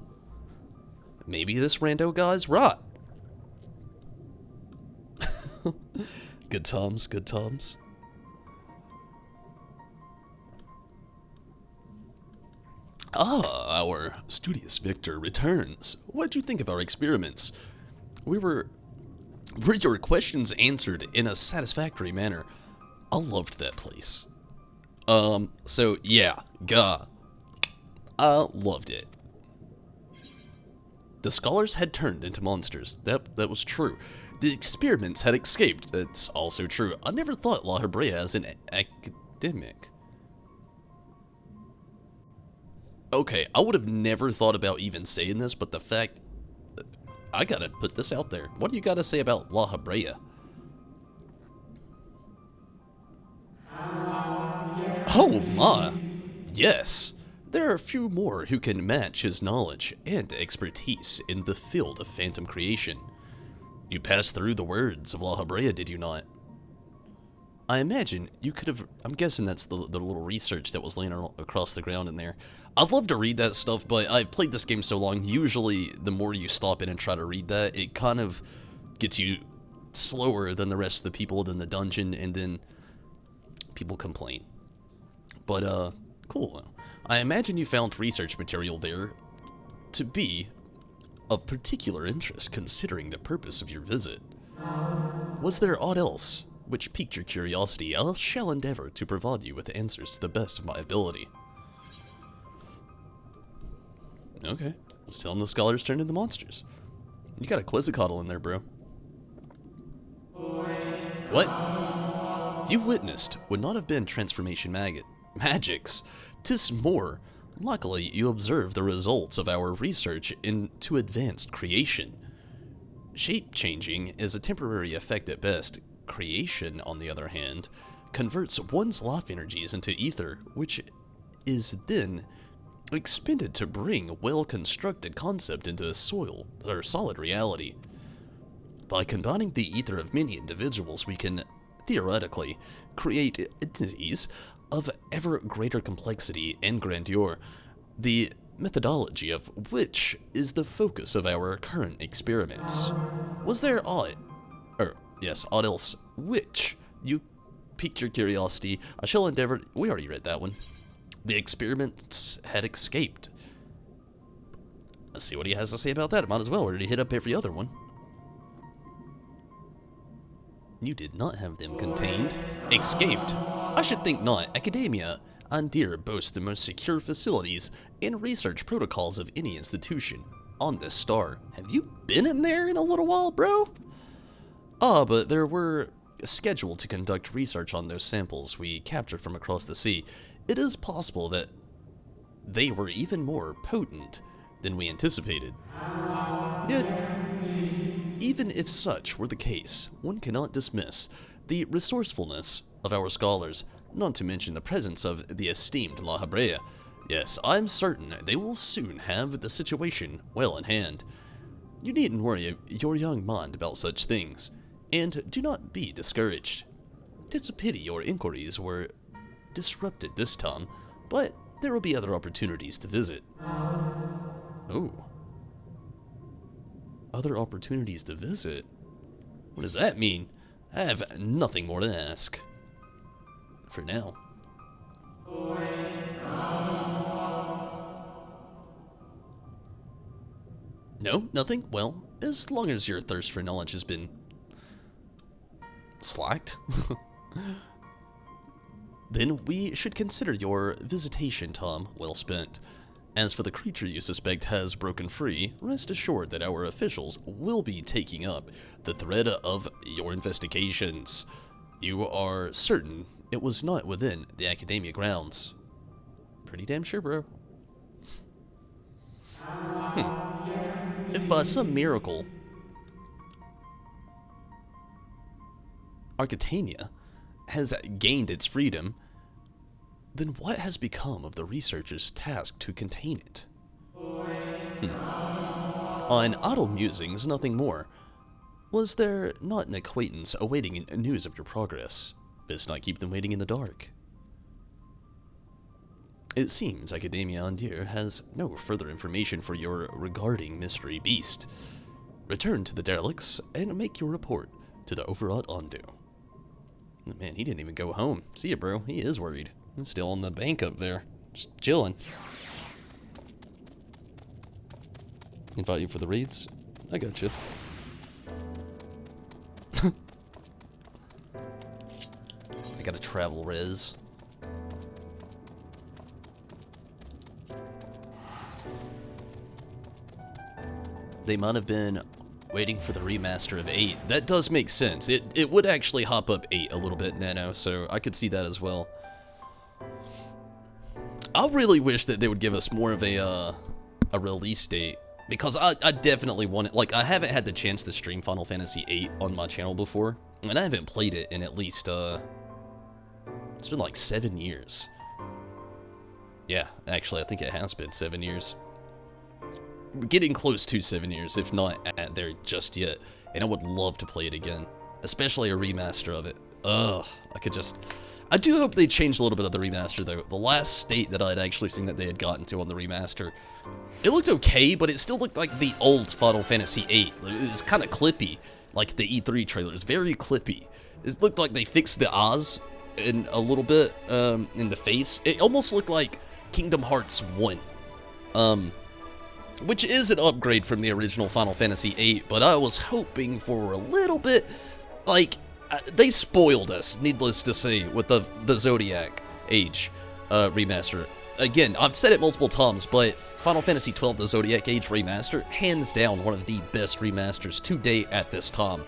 maybe this rando guy's right. Good times, good times. Ah, our studious Victor returns. What did you think of our experiments? Were your questions answered in a satisfactory manner? I loved that place. So yeah, I loved it. The scholars had turned into monsters. That was true. The experiments had escaped. That's also true. I never thought La Habrea as an academic. Okay, I would have never thought about even saying this, but the fact... I gotta put this out there. What do you gotta say about La Habrea? Oh my! Yes! There are few more who can match his knowledge and expertise in the field of phantom creation. You passed through the words of La Habrea, did you not? I imagine you could have... I'm guessing that's the little research that was laying across the ground in there. I'd love to read that stuff, but I've played this game so long, usually the more you stop in and try to read that, it kind of gets you slower than the rest of the people in the dungeon, and then people complain. But, cool. I imagine you found research material there to be of particular interest considering the purpose of your visit. Was there aught else which piqued your curiosity? I shall endeavor to provide you with answers to the best of my ability. Okay. Just tell them the scholars turned into monsters. You got a Quetzalcoatl in there, bro. What you witnessed would not have been transformation magics. 'Tis more. Luckily, you observed the results of our research into advanced creation. Shape-changing is a temporary effect at best. Creation, on the other hand, converts one's life energies into ether, which is then expended to bring a well-constructed concept into a solid reality. By combining the ether of many individuals, we can, theoretically, create entities of ever greater complexity and grandeur, the methodology of which is the focus of our current experiments. Was there aught else which you piqued your curiosity? I shall endeavor... We already read that one. The experiments had escaped. Let's see what he has to say about that. Might as well already hit up every other one. You did not have them contained. Escaped? I should think not. Academia and Deer boast the most secure facilities and research protocols of any institution on this star. Have you been in there in a little while, bro? Ah, but there were scheduled to conduct research on those samples we captured from across the sea. It is possible that they were even more potent than we anticipated. Yet, even if such were the case, one cannot dismiss the resourcefulness of our scholars, not to mention the presence of the esteemed La Habrea. Yes, I'm certain they will soon have the situation well in hand. You needn't worry your young mind about such things, and do not be discouraged. It's a pity your inquiries were disrupted this time, but there will be other opportunities to visit. Oh. Other opportunities to visit? What does that mean? I have nothing more to ask. For now. No, nothing? Well, as long as your thirst for knowledge has been slacked. Then we should consider your visitation, Tom, well spent. As for the creature you suspect has broken free, rest assured that our officials will be taking up the thread of your investigations. You are certain it was not within the academia grounds? Pretty damn sure, bro. If by some miracle Arcatania has gained its freedom, then what has become of the researchers tasked to contain it? On idle musings, nothing more. Was there not an acquaintance awaiting news of your progress? Best not keep them waiting in the dark. It seems Academia Andir has no further information for you regarding Mystery Beast. Return to the derelicts and make your report to the Overwrought Ondu. Man, he didn't even go home. See ya, bro. He is worried. He's still on the bank up there. Just chilling. Invite you for the raids? I got you. I got a travel res. They might have been waiting for the remaster of 8. That does make sense. It would actually hop up 8 a little bit, Nano, so I could see that as well. I really wish that they would give us more of a release date, because I definitely want it. Like, I haven't had the chance to stream Final Fantasy 8 on my channel before, and I haven't played it in at least, it's been like 7 years. Yeah, actually, I think it has been 7 years. We're getting close to 7 years, if not at there just yet, and I would love to play it again, especially a remaster of it. Ugh, I do hope they changed a little bit of the remaster, though. The last state that I'd actually seen that they had gotten to on the remaster, it looked okay, but it still looked like the old Final Fantasy VIII. It was kind of clippy, like the E3 trailers, very clippy. It looked like they fixed the Oz in a little bit in the face. It almost looked like Kingdom Hearts 1. Which is an upgrade from the original Final Fantasy VIII, but I was hoping for a little bit, like, they spoiled us, needless to say, with the Zodiac Age remaster. Again, I've said it multiple times, but Final Fantasy XII, the Zodiac Age remaster, hands down one of the best remasters to date at this time.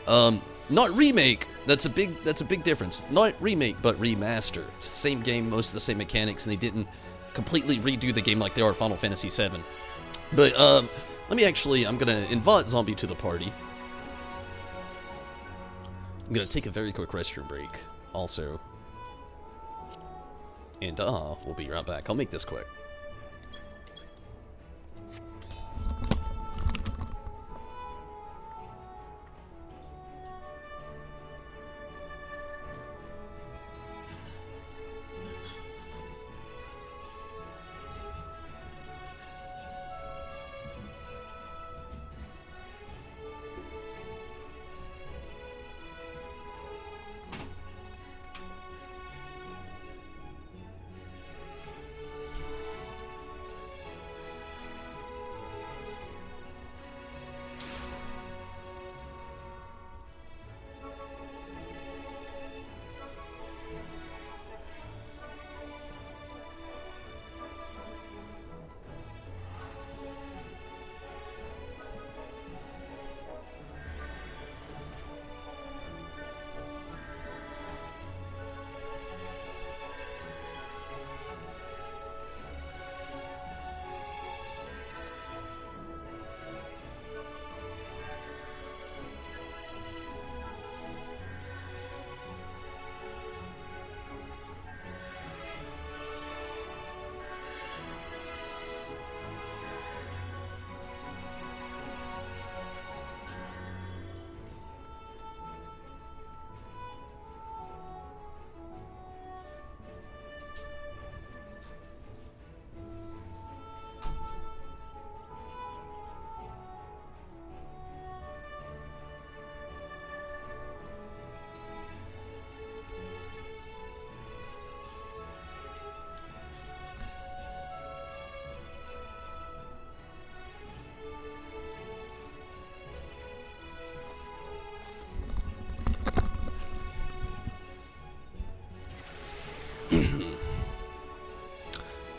Not remake, that's a big difference. Not remake, but remaster. It's the same game, most of the same mechanics, and they didn't completely redo the game like they are Final Fantasy VII. But, I'm gonna invite Zombie to the party. I'm gonna take a very quick restroom break, also. And, we'll be right back. I'll make this quick.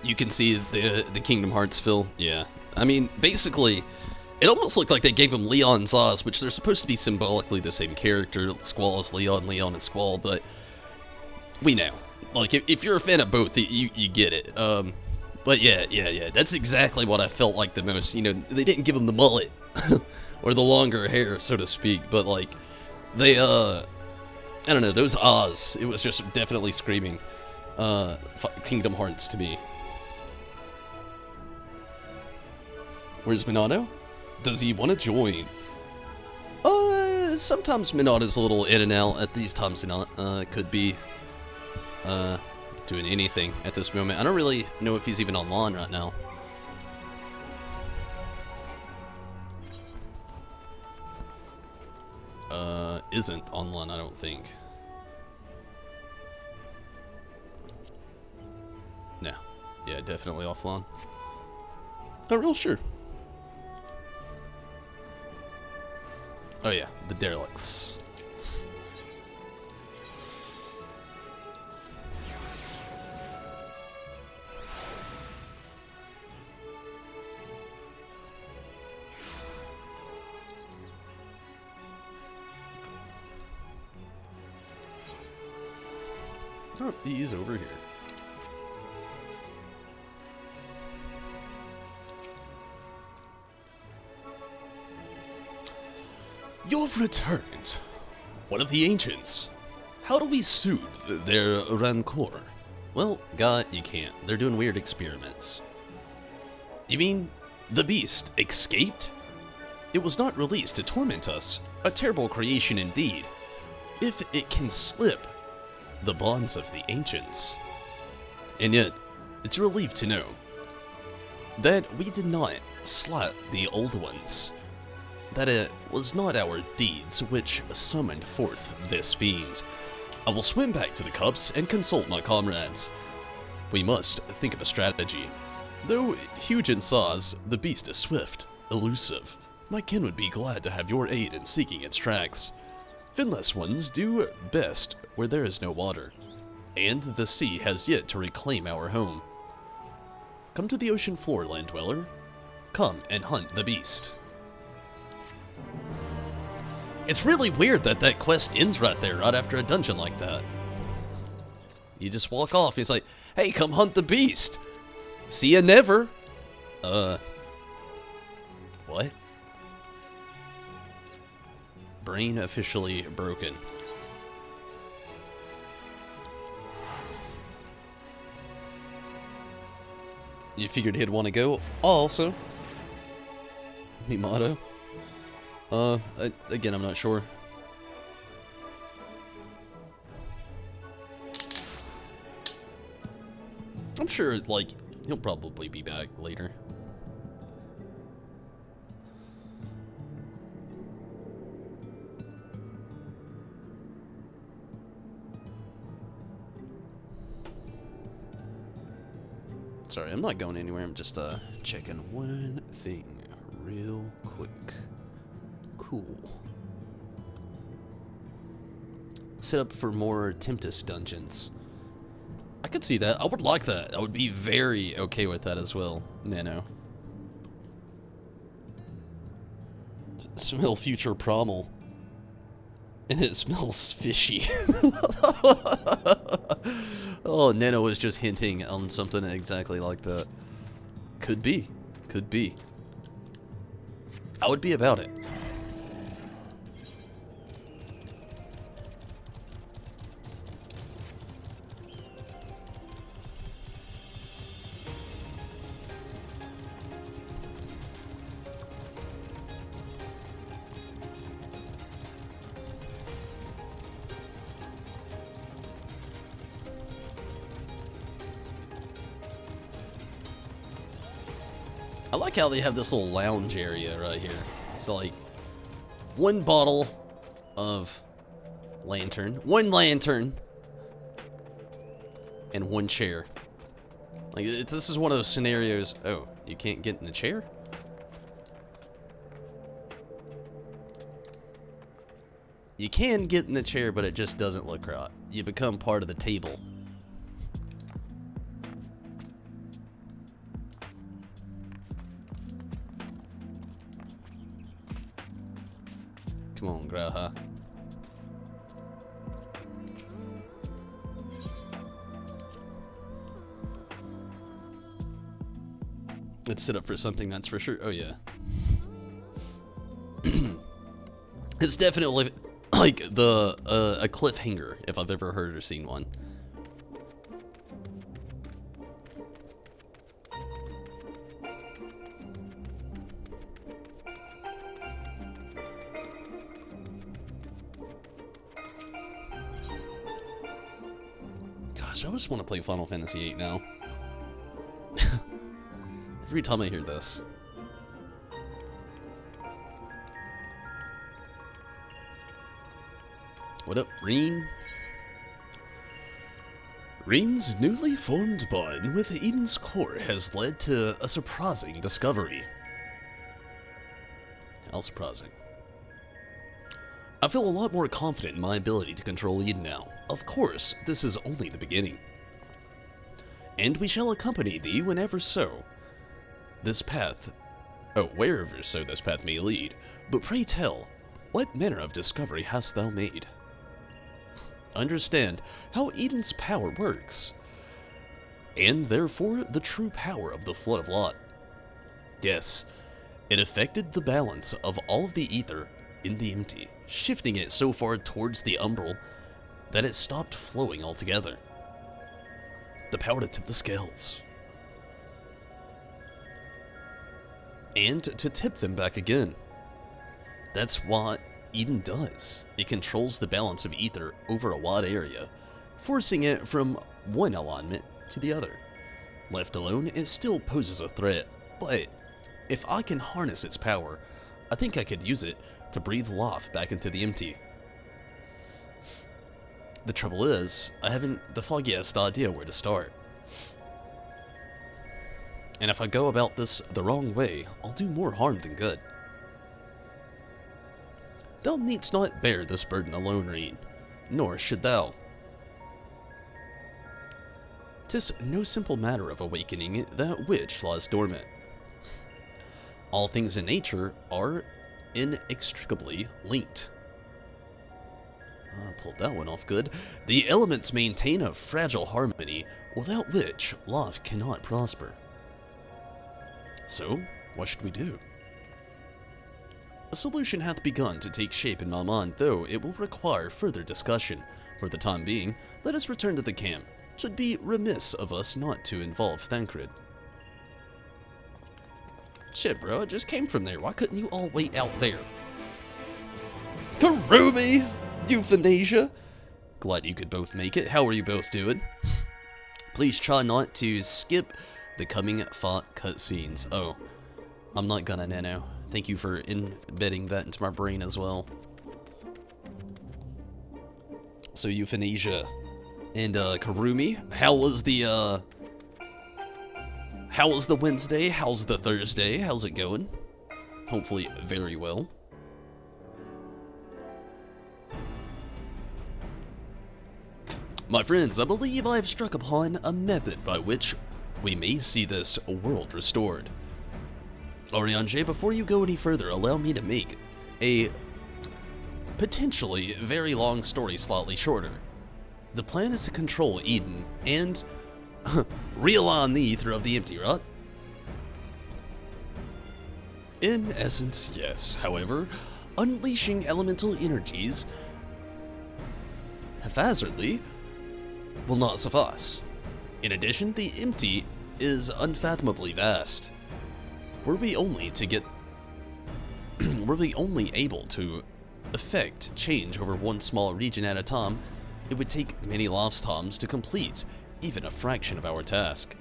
You can see the Kingdom Hearts feel. Yeah. I mean, basically, it almost looked like they gave him Leon Zaz, which they're supposed to be symbolically the same character. Squall is Leon, Leon is Squall, but we know. Like, if you're a fan of both, you get it. But yeah, that's exactly what I felt like the most. You know, they didn't give him the mullet, or the longer hair, so to speak, but like, they, I don't know, those ahs, it was just definitely screaming, Kingdom Hearts to me. Where's Minato? Does he want to join? Sometimes Minato's a little in and out. At these times, not. Could be, doing anything at this moment. I don't really know if he's even online right now. Isn't online, I don't think. No. Yeah, definitely offline. Not real sure. Oh yeah, the derelicts. Oh, he's over here. You've returned. One of the ancients. How do we soothe their rancor? Well, God, you can't. They're doing weird experiments. You mean the beast escaped? It was not released to torment us. A terrible creation indeed. If it can slip the bonds of the ancients. And yet, it's a relief to know that we did not slap the old ones. That it was not our deeds which summoned forth this fiend. I will swim back to the cups and consult my comrades. We must think of a strategy. Though huge in size, the beast is swift, elusive. My kin would be glad to have your aid in seeking its tracks. Finless ones do best where there is no water, and the sea has yet to reclaim our home. Come to the ocean floor, land dweller. Come and hunt the beast. It's really weird that that quest ends right there, right after a dungeon like that. You just walk off, he's like, hey, come hunt the beast. See ya never. What? Brain officially broken. You figured he'd want to go? Also, Mimato. Again, I'm not sure. I'm sure, like, he'll probably be back later. Sorry, I'm not going anywhere. I'm just, checking one thing real quick. Cool. Set up for more Tempest dungeons. I could see that. I would like that. I would be very okay with that as well, Nano. Smell future promal. And it smells fishy. Oh, Nano was just hinting on something exactly like that. Could be. Could be. I would be about it. I like how they have this little lounge area right here. So like, one bottle of lantern, and one chair. Like, this is one of those scenarios. Oh, you can't get in the chair? You can get in the chair, but it just doesn't look right. You become part of the table. Come on, Graha. Let's set up for something, that's for sure. Oh, yeah. It's definitely like a cliffhanger, if I've ever heard or seen one. Gosh, I just want to play Final Fantasy VIII now. Every time I hear this. What up, Reen? Reen's newly formed bond with Eden's core has led to a surprising discovery. How surprising. I feel a lot more confident in my ability to control Eden now. Of course, this is only the beginning. And we shall accompany thee whenever so. This path, wherever so this path may lead. But pray tell, what manner of discovery hast thou made? Understand how Eden's power works, and therefore the true power of the Flood of Lot. Yes, it affected the balance of all of the ether in the empty, shifting it so far towards the umbral that it stopped flowing altogether. The power to tip the scales. And to tip them back again. That's what Eden does. It controls the balance of ether over a wide area, forcing it from one alignment to the other. Left alone, it still poses a threat, but if I can harness its power, I think I could use it to breathe life back into the empty. The trouble is, I haven't the foggiest idea where to start. And if I go about this the wrong way, I'll do more harm than good. Thou needst not bear this burden alone, Reen, nor should thou. 'Tis no simple matter of awakening that which lies dormant. All things in nature are inextricably linked. I pulled that one off good. The elements maintain a fragile harmony, without which life cannot prosper. So, what should we do? A solution hath begun to take shape in my mind, though it will require further discussion. For the time being, let us return to the camp. 'Twould be remiss of us not to involve Thancred. Shit, bro, I just came from there. Why couldn't you all wait out there? Karumi! Euthanasia! Glad you could both make it. How are you both doing? Please try not to skip the coming fight cutscenes. Oh, I'm not gonna, Nano. Thank you for embedding that into my brain as well. So, Euthanasia and Karumi, how was the Wednesday? How's the Thursday? How's it going? Hopefully very well. My friends, I believe I have struck upon a method by which we may see this world restored. Oriange, before you go any further, allow me to make a potentially very long story slightly shorter. The plan is to control Eden and realign the ether of the empty, right? In essence, yes. However, unleashing elemental energies haphazardly will not suffice. In addition, the empty is unfathomably vast. Were we only able to effect change over one small region at a time, it would take many lifetimes to complete even a fraction of our task.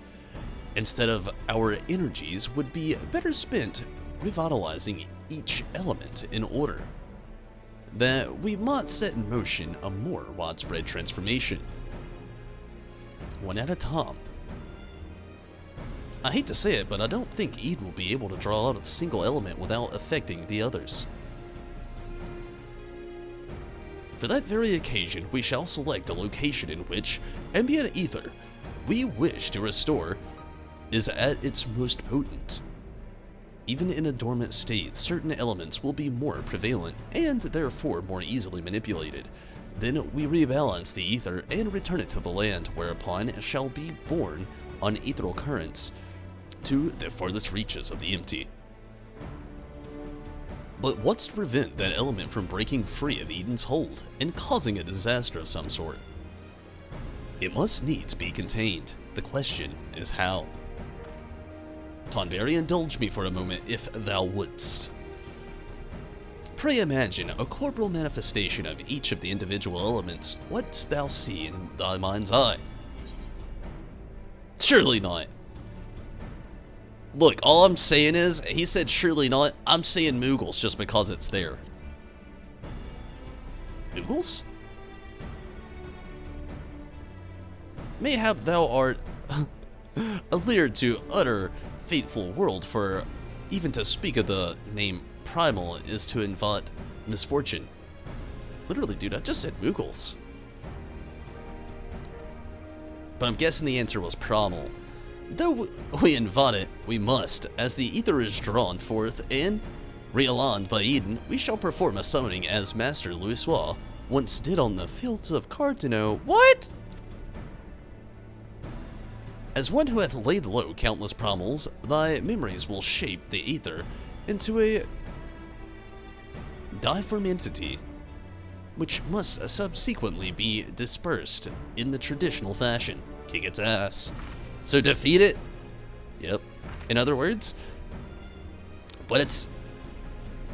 Instead of, our energies would be better spent revitalizing each element in order that we might set in motion a more widespread transformation. One at a time. I hate to say it, but I don't think Eden will be able to draw out a single element without affecting the others. For that very occasion, we shall select a location in which ambient ether we wish to restore is at its most potent. even in a dormant state, certain elements will be more prevalent and therefore more easily manipulated. Then we rebalance the ether and return it to the land, whereupon it shall be borne on ethereal currents to the farthest reaches of the empty. But what's to prevent that element from breaking free of Eden's hold and causing a disaster of some sort? It must needs be contained. The question is how. Tonberry, indulge me for a moment, if thou wouldst. Pray imagine a corporal manifestation of each of the individual elements. What'st thou see in thy mind's eye? Surely not. Look, all I'm saying is, he said surely not. I'm saying Moogles just because it's there. Moogles? Mayhap thou art allured to utter fateful world, for even to speak of the name primal is to invite misfortune. Literally, dude, I just said Moogles. But I'm guessing the answer was primal. Though we invite it, we must, as the ether is drawn forth and realigned by Eden, we shall perform a summoning as Master Louisoix once did on the fields of Cardino. What? As one who hath laid low countless primals, thy memories will shape the ether into a difform entity, which must subsequently be dispersed in the traditional fashion. Kick its ass. So defeat it? Yep. In other words, but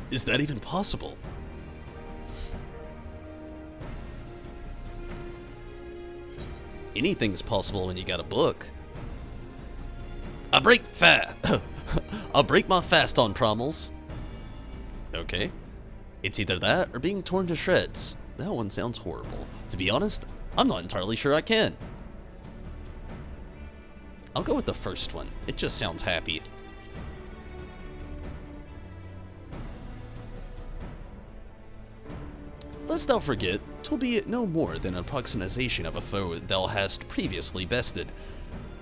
is that even possible? Anything's possible when you got a book. I'll break my fast on primals. Okay. It's either that or being torn to shreds. That one sounds horrible. To be honest, I'm not entirely sure I can. I'll go with the first one. It just sounds happy. Lest thou forget, 'twill be no more than an approximation of a foe thou hast previously bested.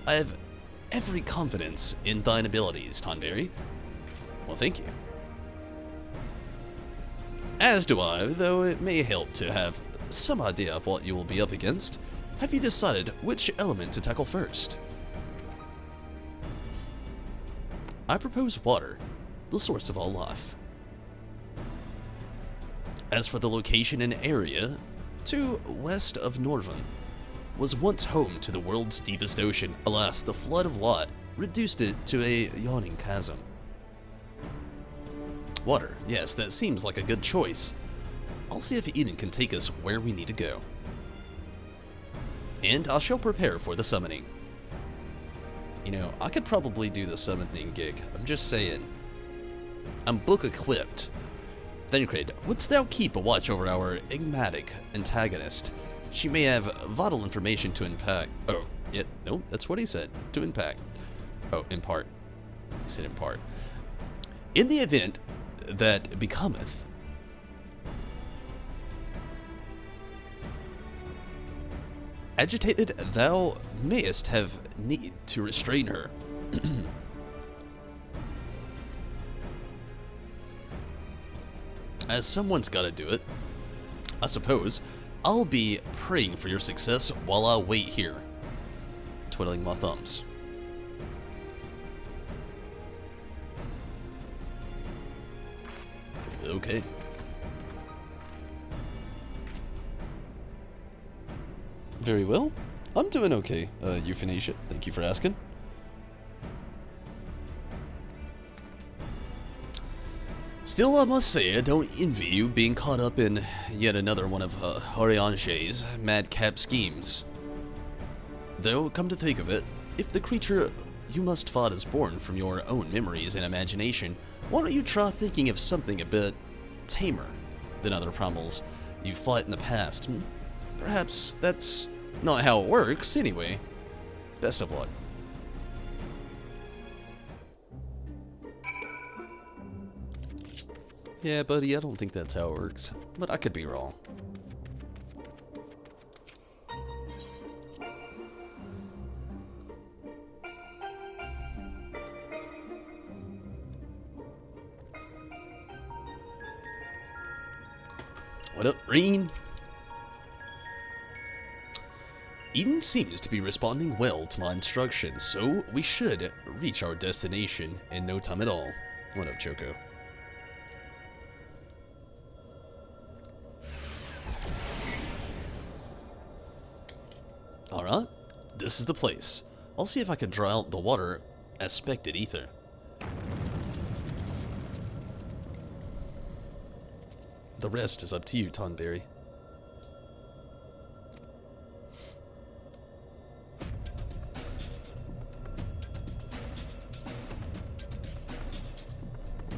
I have every confidence in thine abilities, Tonberry. Well, thank you. As do I, though it may help to have some idea of what you will be up against. Have you decided which element to tackle first? I propose water, the source of all life. As for the location and area, to west of Norvin was once home to the world's deepest ocean. Alas, the flood of Lot reduced it to a yawning chasm. Water, yes, that seems like a good choice. I'll see if Eden can take us where we need to go. And I shall prepare for the summoning. You know, I could probably do the summoning gig. I'm just saying. I'm book equipped. Thancred, wouldst thou keep a watch over our enigmatic antagonist? She may have vital information to impact. Oh, yeah, no, that's what he said. To impact. Oh, impart. He said impart. In the event that becometh, agitated, thou mayest have need to restrain her. As someone's gotta do it, I suppose. I'll be praying for your success while I wait here, twiddling my thumbs. Okay. Very well. I'm doing okay, Euthanasia. Thank you for asking. Still, I must say, I don't envy you being caught up in yet another one of Oriange's madcap schemes. Though, come to think of it, if the creature you must fight is born from your own memories and imagination, why don't you try thinking of something a bit tamer than other primals you fought in the past? Perhaps that's not how it works, anyway. Best of luck. Yeah, buddy, I don't think that's how it works, but I could be wrong. What up, Reen? Eden seems to be responding well to my instructions, so we should reach our destination in no time at all. What up, Choco? Alright, this is the place. I'll see if I can draw out the water aspected ether. The rest is up to you, Tonberry.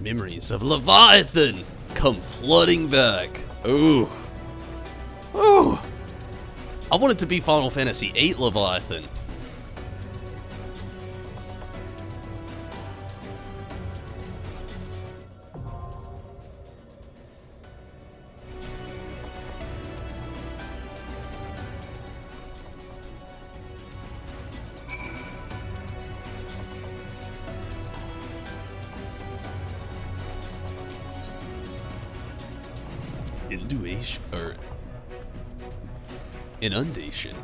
Memories of Leviathan come flooding back. Ooh. Ooh. I want it to be Final Fantasy VIII Leviathan. Induation, or inundation.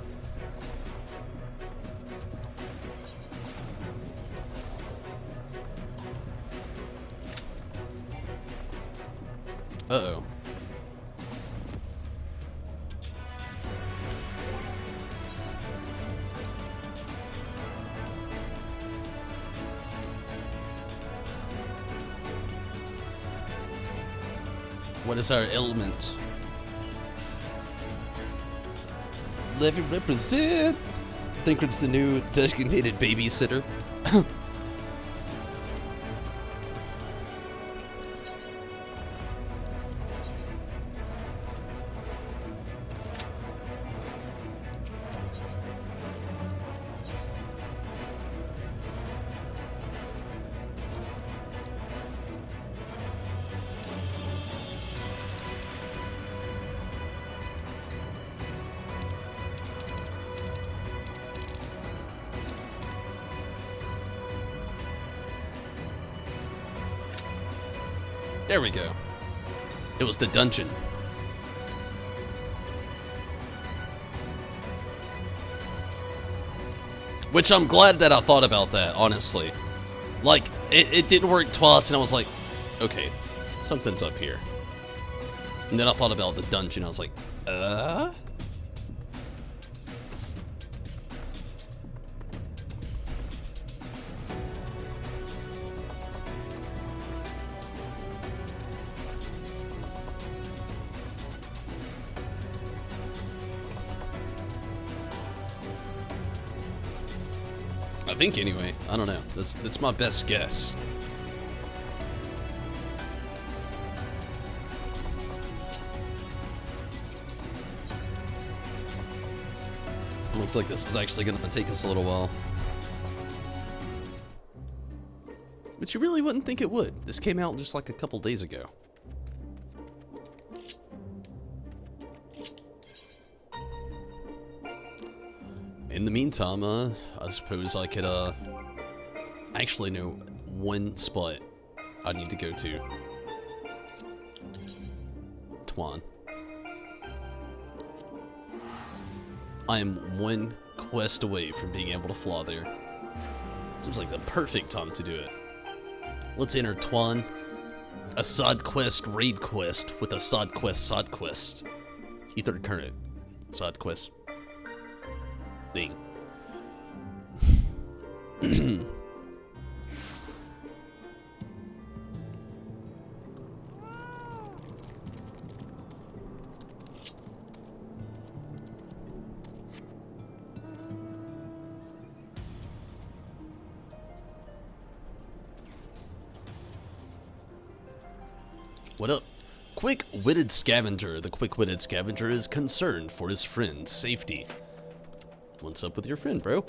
Uh-oh. What is our element? Let it represent. Think it's the new designated babysitter. There we go. It was the dungeon. Which I'm glad that I thought about that, honestly. Like, it didn't work twice, and I was like, okay, something's up here. And then I thought about the dungeon, I was like, I think anyway. I don't know. That's my best guess. Looks like this is actually going to take us a little while. But you really wouldn't think it would. This came out just like a couple days ago. In the meantime, I suppose I could, actually know one spot I need to go to. Tuan. I am one quest away from being able to fly there. Seems like the perfect time to do it. Let's enter Tuan. A side quest raid quest with a side quest. Ether current. Side quest thing. What up? Quick-witted scavenger. The quick-witted scavenger is concerned for his friend's safety. What's up with your friend, bro?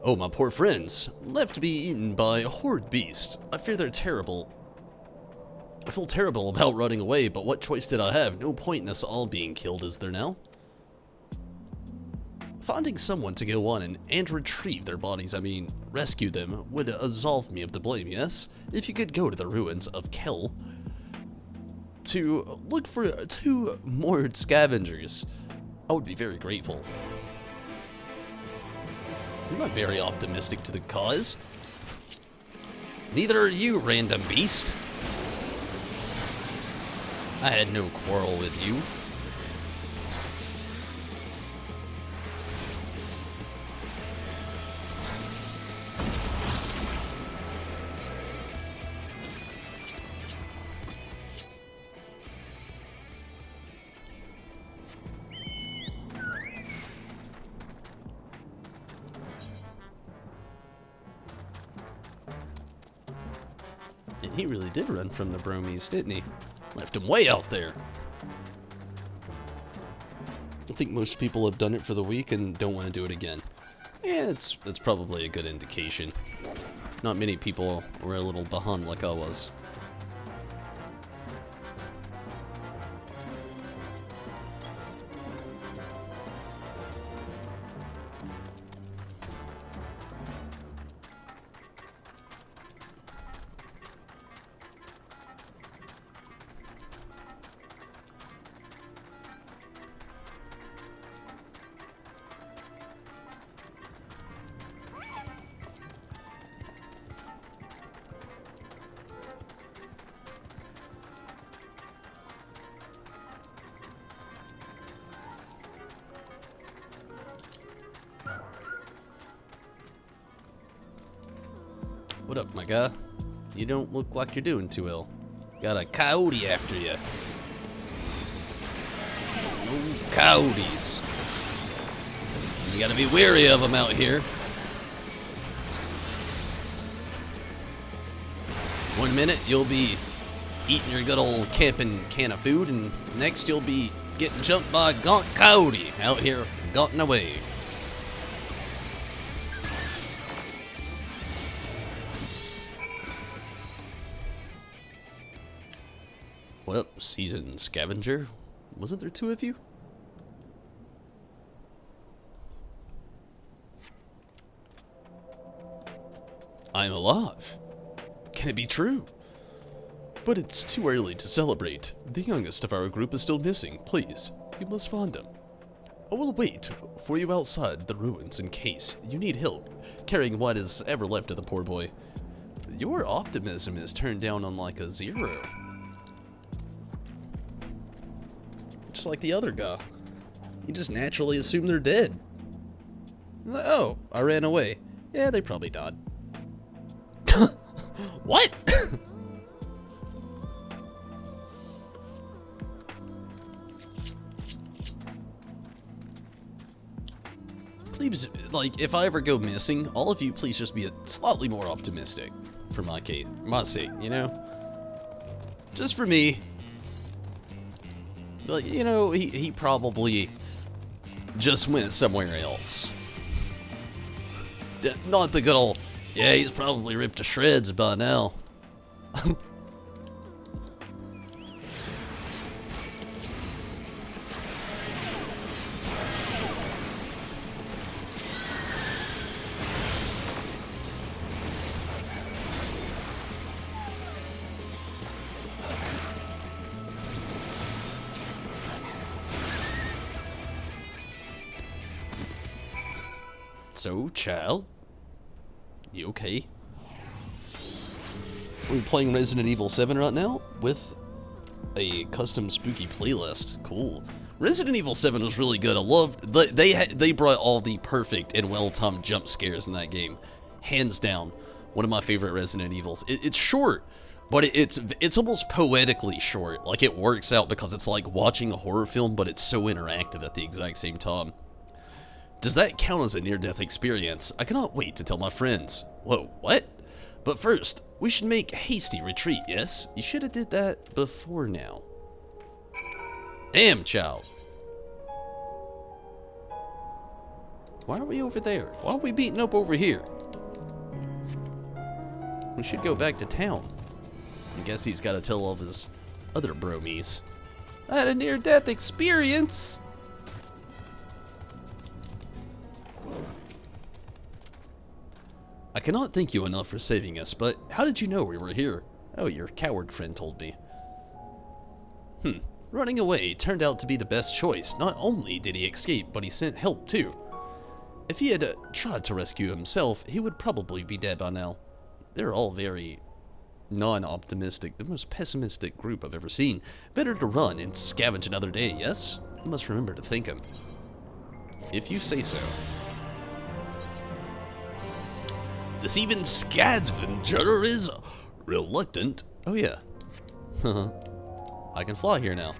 Oh, my poor friends. Left to be eaten by a horde beast. I fear they're terrible. I feel terrible about running away, but what choice did I have? No point in us all being killed, is there now? Finding someone to go on and retrieve their bodies, I mean, rescue them, would absolve me of the blame, yes? If you could go to the ruins of Kel to look for 2 more scavengers, I would be very grateful. You're not very optimistic to the cause. Neither are you, random beast. I had no quarrel with you. And he really did run from the bromies, didn't he? Left him way out there. I think most people have done it for the week and don't want to do it again. Yeah, that's probably a good indication. Not many people were a little behind like I was. What up, my guy? You don't look like you're doing too well. Got a coyote after you. No coyotes. You gotta be wary of them out here. 1 minute you'll be eating your good old camping can of food, and next you'll be getting jumped by a gaunt coyote out here gaunting away. What up, seasoned scavenger? Wasn't there 2 of you? I'm alive. Can it be true? But it's too early to celebrate. The youngest of our group is still missing. Please, you must find him. I will wait for you outside the ruins in case you need help carrying what is ever left of the poor boy. Your optimism is turned down on like a 0. Just like the other guy. You just naturally assume they're dead. Oh, I ran away. Yeah, they probably died. What? Please, like, if I ever go missing, all of you please just be slightly more optimistic. For my sake, you know? Just for me. Like, you know, he probably just went somewhere else. Not the good old, yeah, he's probably ripped to shreds by now. So, child, you okay? We're playing Resident Evil 7 right now with a custom spooky playlist. Cool. Resident Evil 7 was really good. I loved they brought all the perfect and well-timed jump scares in that game. Hands down, one of my favorite Resident Evils. It's short, but it's almost poetically short. Like, it works out because it's like watching a horror film, but it's so interactive at the exact same time. Does that count as a near-death experience? I cannot wait to tell my friends. Whoa, what? But first, we should make a hasty retreat, yes? You should have did that before now. Damn, child. Why are we over there? Why are we beating up over here? We should go back to town. I guess he's got to tell all of his other bromies. I had a near-death experience! I cannot thank you enough for saving us, but how did you know we were here? Oh, your coward friend told me. Running away turned out to be the best choice. Not only did he escape, but he sent help too. If he had tried to rescue himself, he would probably be dead by now. They're all very non-optimistic, the most pessimistic group I've ever seen. Better to run and scavenge another day, yes? I must remember to thank him. If you say so. This even Scavenger is reluctant. Oh yeah. I can fly here now.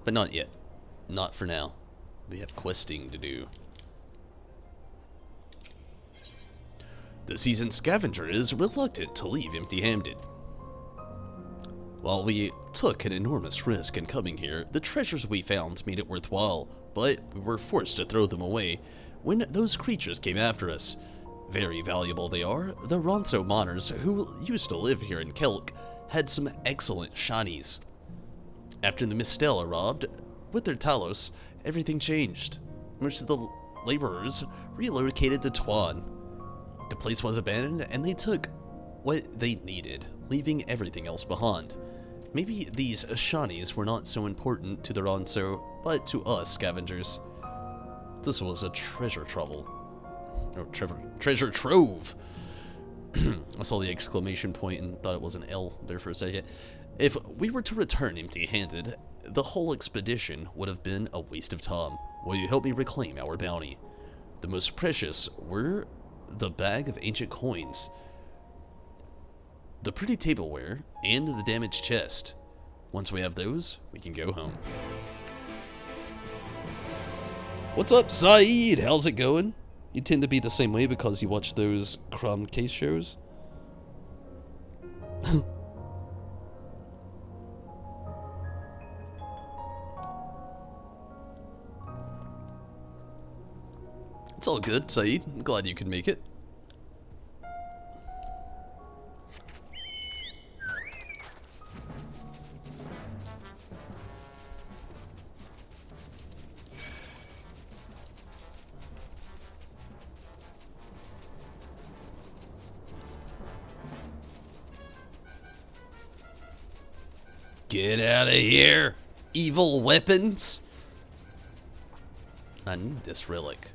But not yet. Not for now. We have questing to do. The seasoned scavenger is reluctant to leave empty-handed. While we took an enormous risk in coming here, the treasures we found made it worthwhile, but we were forced to throw them away when those creatures came after us. Very valuable they are. The Ronso moners, who used to live here in Kelk, had some excellent shinies. After the Mistel arrived, with their Talos, everything changed. Most of the laborers relocated to Tuan. The place was abandoned, and they took what they needed, leaving everything else behind. Maybe these shinies were not so important to the Ronso, but to us scavengers. This was a treasure trove. I saw the exclamation point and thought it was an L there for a second. If we were to return empty-handed, the whole expedition would have been a waste of time. Will you help me reclaim our bounty? The most precious were the bag of ancient coins, the pretty tableware, and the damaged chest. Once we have those, we can go home. What's up, Saeed? How's it going? You tend to be the same way because you watch those crime case shows? It's all good, Saeed. I'm glad you could make it. Get out of here, evil weapons! I need this relic.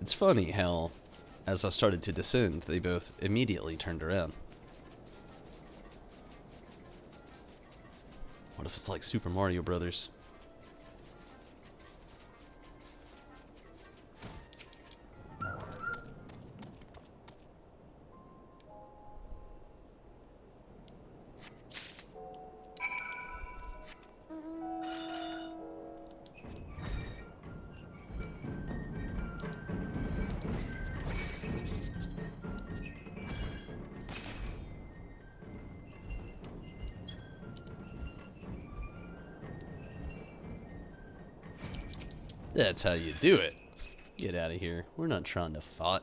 It's funny how, as I started to descend, they both immediately turned around. What if it's like Super Mario Brothers? That's how you do it. Get out of here. We're not trying to fight.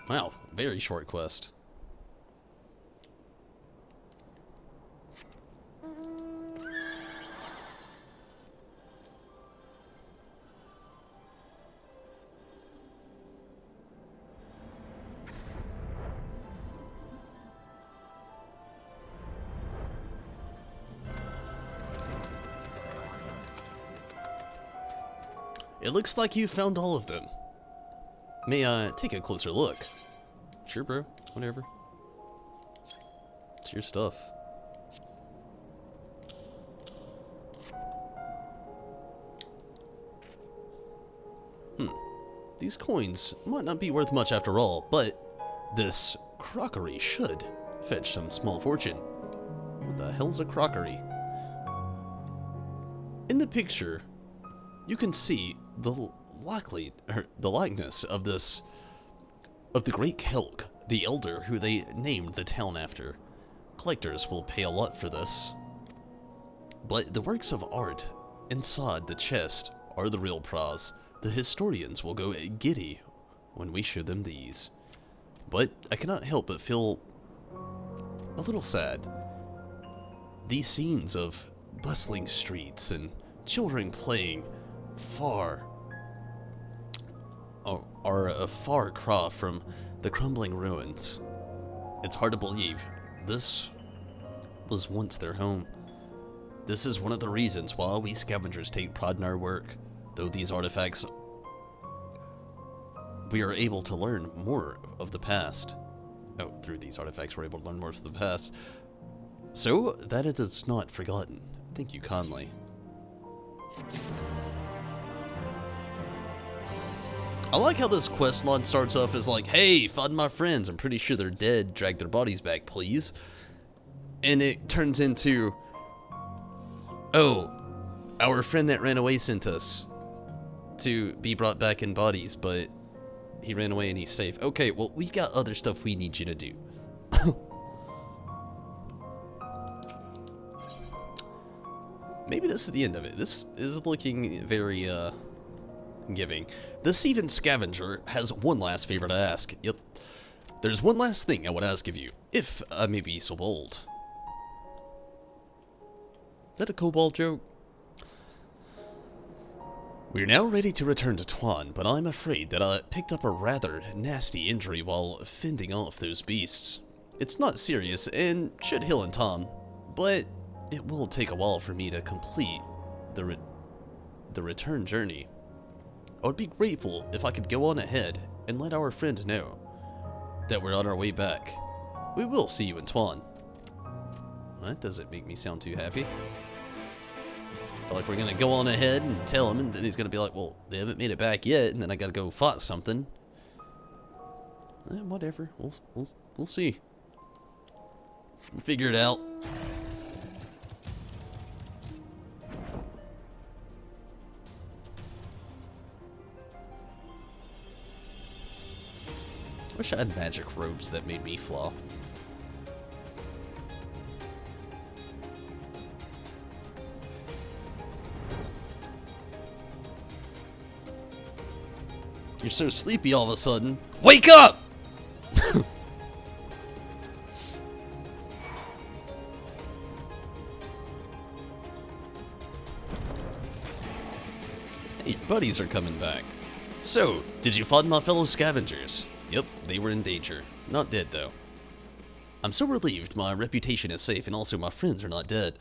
Wow, very short quest. It looks like you found all of them. May I take a closer look? Sure, bro. Whatever. It's your stuff. These coins might not be worth much after all, but this crockery should fetch some small fortune. What the hell's a crockery? In the picture, you can see the likeness of the Great Kelk, the elder who they named the town after. Collectors will pay a lot for this. But the works of art inside the chest are the real prize. The historians will go giddy when we show them these. But I cannot help but feel a little sad. These scenes of bustling streets and children playing are a far cry from the crumbling ruins. It's hard to believe this was once their home. This is one of the reasons why we scavengers take pride in our work. Though these artifacts, we are able to learn more of the past. Oh, through these artifacts we're able to learn more of the past. So that it is not forgotten. Thank you kindly. I like how this quest line starts off as like, hey, find my friends, I'm pretty sure they're dead, drag their bodies back, please. And it turns into, oh, our friend that ran away sent us to be brought back in bodies, but he ran away and he's safe. Okay, well, we got other stuff we need you to do. Maybe this is the end of it. This is looking very, giving. This even scavenger has one last favor to ask. Yep. There's one last thing I would ask of you, if I may be so bold. Is that a kobold joke? We're now ready to return to Tuan, but I'm afraid that I picked up a rather nasty injury while fending off those beasts. It's not serious and should heal in time, but it will take a while for me to complete the return journey. I would be grateful if I could go on ahead and let our friend know that we're on our way back. We will see you in Tuan. That doesn't make me sound too happy. I feel like we're gonna go on ahead and tell him, and then he's gonna be like, well, they haven't made it back yet, and then I gotta go fight something. Whatever, we'll see. We'll figure it out. Wish I had magic robes that made me fly. You're so sleepy all of a sudden. Wake up! Hey, your buddies are coming back. So, did you find my fellow scavengers? Yep, they were in danger. Not dead, though. I'm so relieved my reputation is safe, and also my friends are not dead.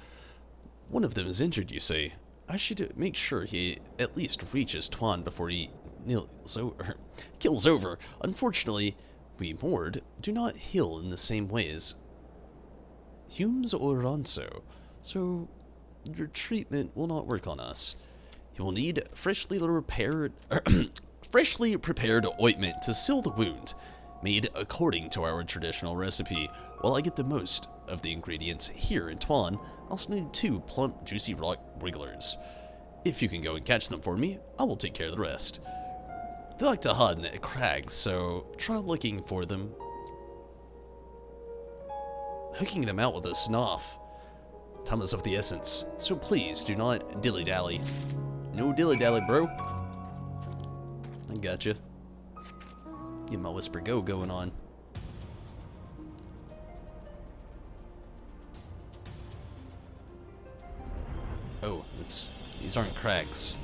One of them is injured, you say. I should make sure he at least reaches Tuan before he kills over. Unfortunately, we Mord do not heal in the same way as Humes or Ronso, so your treatment will not work on us. You will need freshly prepared ointment to seal the wound, made according to our traditional recipe. While I get the most of the ingredients here in Tuan, I also need 2 plump, juicy rock wrigglers. If you can go and catch them for me, I will take care of the rest. They like to hide in the crags, so try looking for them. Hooking them out with a snuff. Time is of the essence, so please do not dilly-dally. No dilly-dally, bro. I gotcha. Get my whisper go going on. Oh, these aren't crags.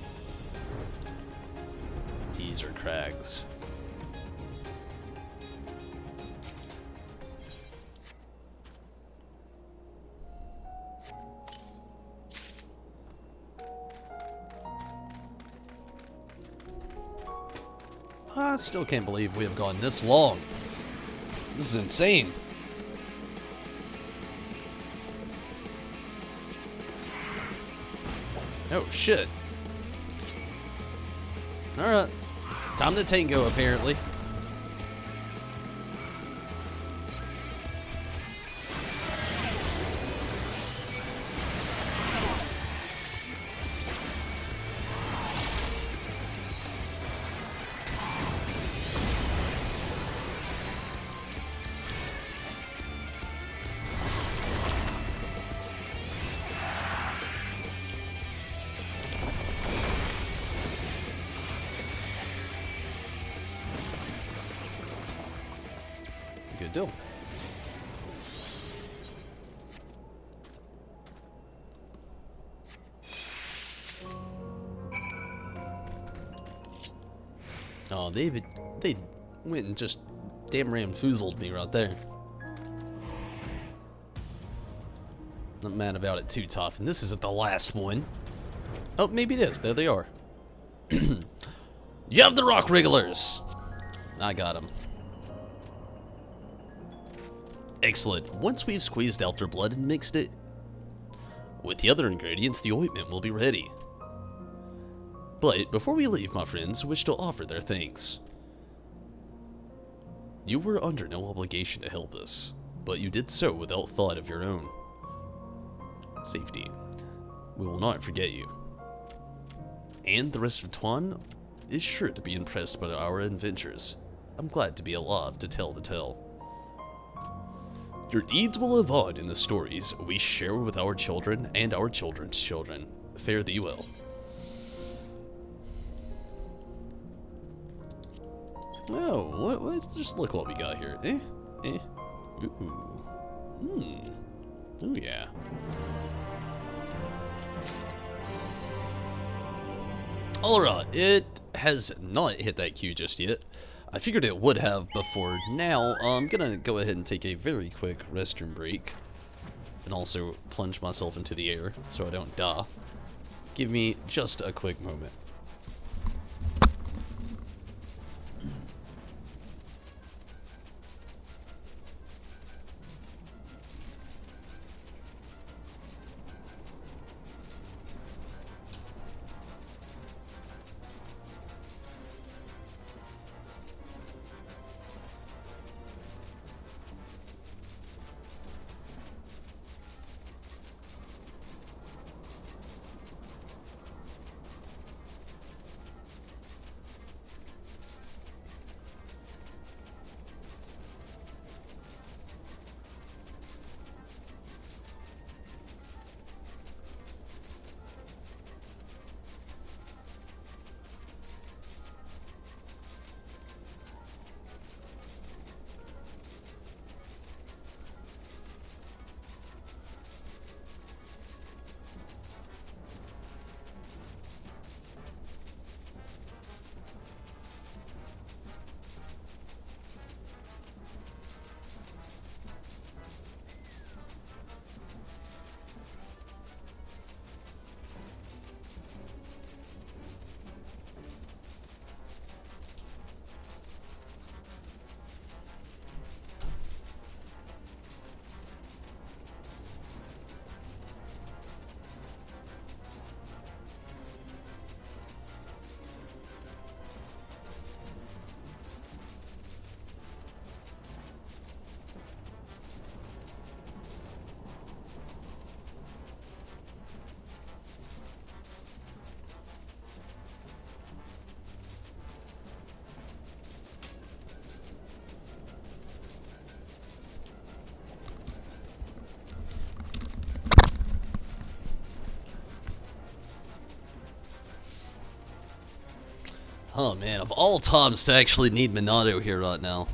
These are crags. I still can't believe we have gone this long. This is insane. Oh, shit. Alright. Time to tango, apparently. good deal. Oh, they went and just damn ramfoozled me right there. Not mad about it too tough, and this isn't the last one. Oh, maybe it is. There they are. You have the rock wrigglers. I got them. Excellent. Once we've squeezed out their blood and mixed it with the other ingredients, the ointment will be ready. But before we leave, my friends wish to offer their thanks. You were under no obligation to help us, but you did so without thought of your own safety. We will not forget you. And the rest of Tuan is sure to be impressed by our adventures. I'm glad to be alive to tell the tale. Your deeds will live on in the stories we share with our children and our children's children. Fare thee well. Oh, let's just look what we got here. Ooh. Ooh, yeah. Alright, it has not hit that queue just yet. I figured it would have before now. I'm gonna go ahead and take a very quick restroom break. And also plunge myself into the air so I don't die. Give me just a quick moment. Oh man, of all times to actually need Minato here right now.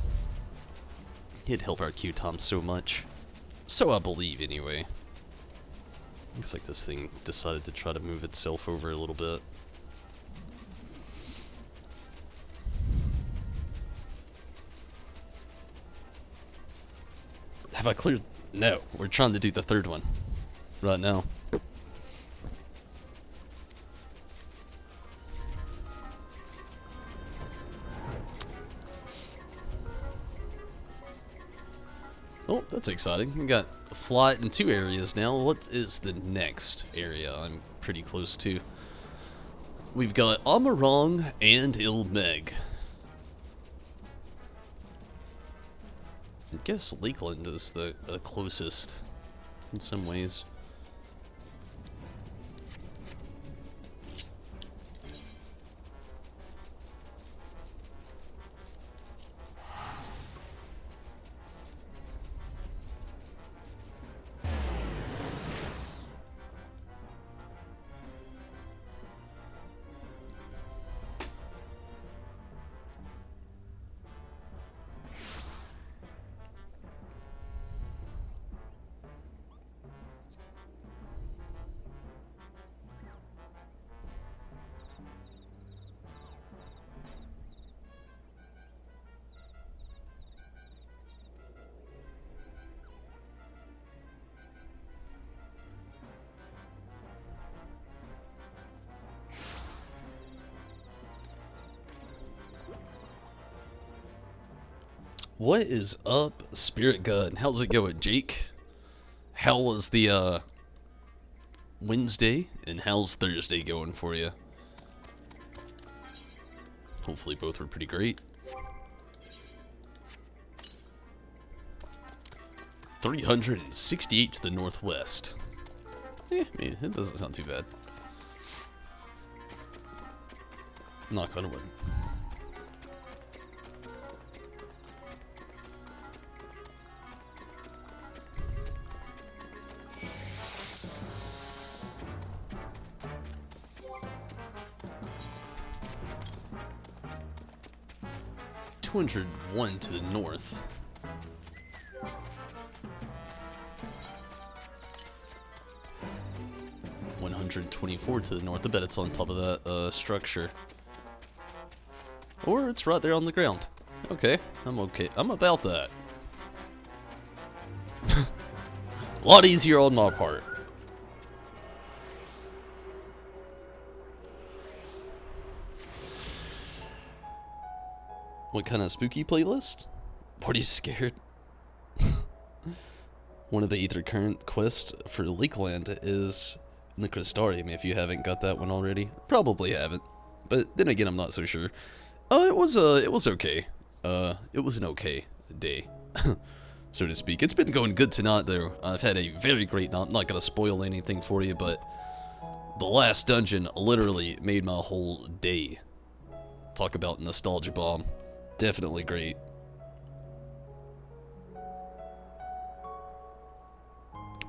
He'd help our queue time so much. So I believe, anyway. Looks like this thing decided to try to move itself over a little bit. Have I cleared? No, we're trying to do the third one right now. Oh, that's exciting. We got a flight in 2 areas now. What is the next area I'm pretty close to? We've got Amarong and Ilmeg. I guess Lakeland is the closest in some ways. What is up, Spirit Gun? How's it going, Jake? How was the Wednesday, and how's Thursday going for you? Hopefully both were pretty great. 368 to the northwest. Man, it doesn't sound too bad. Knock on wood. $201 to the north. $124 to the north. I bet it's on top of that structure. Or it's right there on the ground. Okay, I'm okay. I'm about that. A lot easier on my part. What kind of spooky playlist? Party scared? One of the Ether Current quests for Lakeland is in the Crystarium, if you haven't got that one already. Probably haven't. But then again, I'm not so sure. It was okay. It was an okay day, so to speak. It's been going good tonight, though. I've had a very great night. I'm not gonna spoil anything for you, but the last dungeon literally made my whole day. Talk about nostalgia bomb. Definitely great.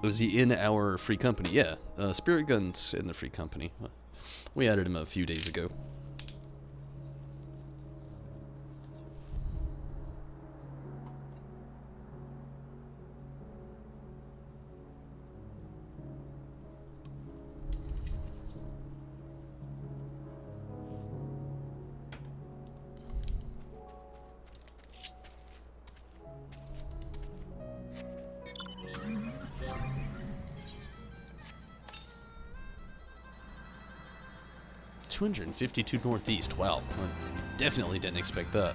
Was he in our free company? Yeah, Spirit Gun's in the free company. We added him a few days ago. $252 northeast. Wow, I definitely didn't expect that.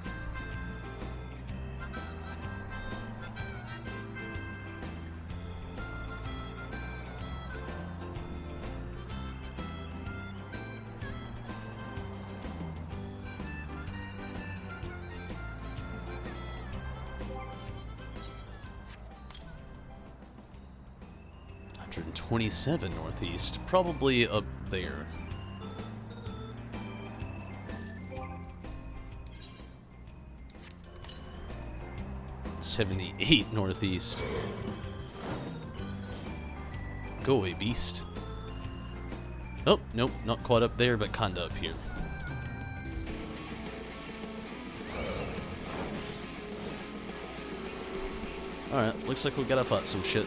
$127 northeast, probably up there. $78 northeast. Go away, beast. Oh, nope, not quite up there, but kinda up here. Alright, looks like we gotta fight some shit.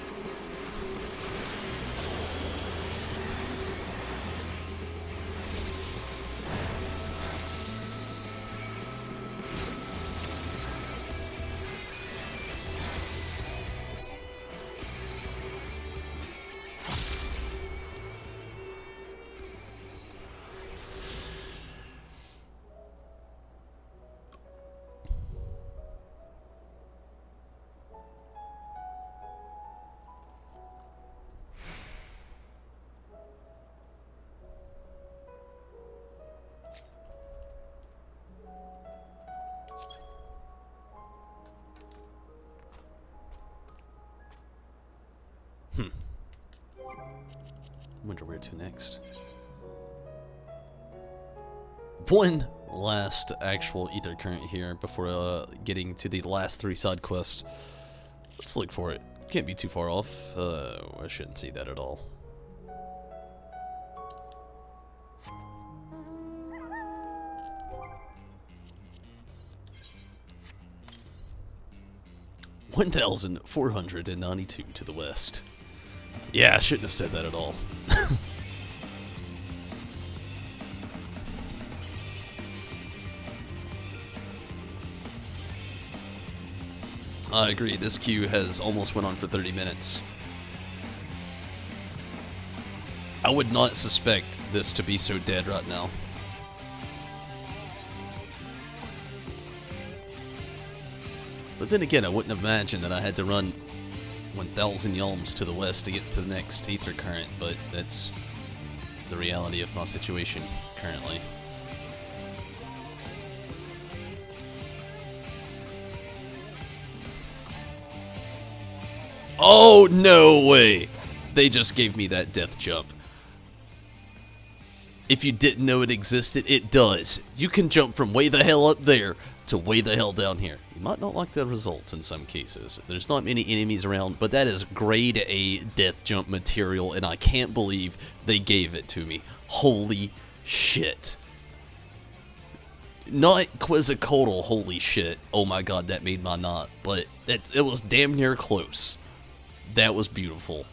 Wonder where to next. One last actual Ether Current here before getting to the last 3 side quests. Let's look for it. Can't be too far off. I shouldn't say that at all. $1,492 to the west. Yeah, I shouldn't have said that at all. I agree, this queue has almost went on for 30 minutes. I would not suspect this to be so dead right now. But then again, I wouldn't imagine that I had to run 1,000 yalms to the west to get to the next ether current, but that's the reality of my situation currently. Oh, no way! They just gave me that death jump. If you didn't know it existed, it does. You can jump from way the hell up there to way the hell down here. You might not like the results in some cases. There's not many enemies around, but that is grade A death jump material, and I can't believe they gave it to me. Holy shit. Not quizzicotal holy shit. Oh my god, that made my knot. But it was damn near close. That was beautiful.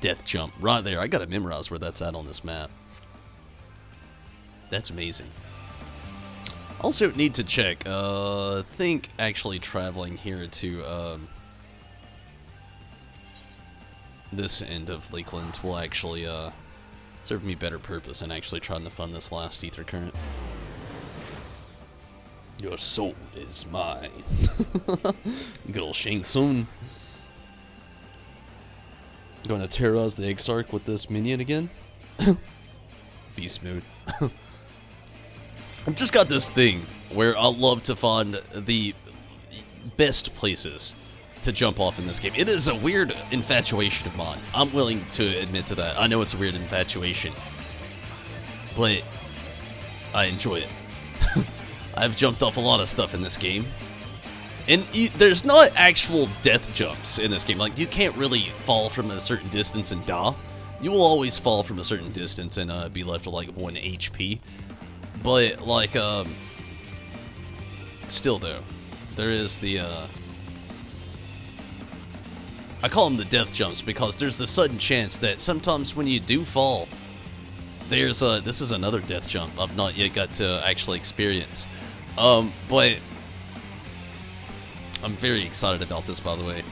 Death jump. Right there. I gotta memorize where that's at on this map. That's amazing. Also need to check. Think actually traveling here to this end of Lakeland will actually serve me better purpose than actually trying to fund this last ether current. Your soul is mine. Good old Shang Tsung. Going to terrorize the Exarch with this minion again? Beast mode. I've just got this thing where I love to find the best places to jump off in this game. It is a weird infatuation of mine. I'm willing to admit to that. I know it's a weird infatuation, but I enjoy it. I've jumped off a lot of stuff in this game. And there's not actual death jumps in this game. Like, you can't really fall from a certain distance and die. You will always fall from a certain distance and be left with, like, 1 HP. But, like, still, though, there is the, I call them the death jumps because there's the sudden chance that sometimes when you do fall, there's, this is another death jump I've not yet got to actually experience. But I'm very excited about this, by the way.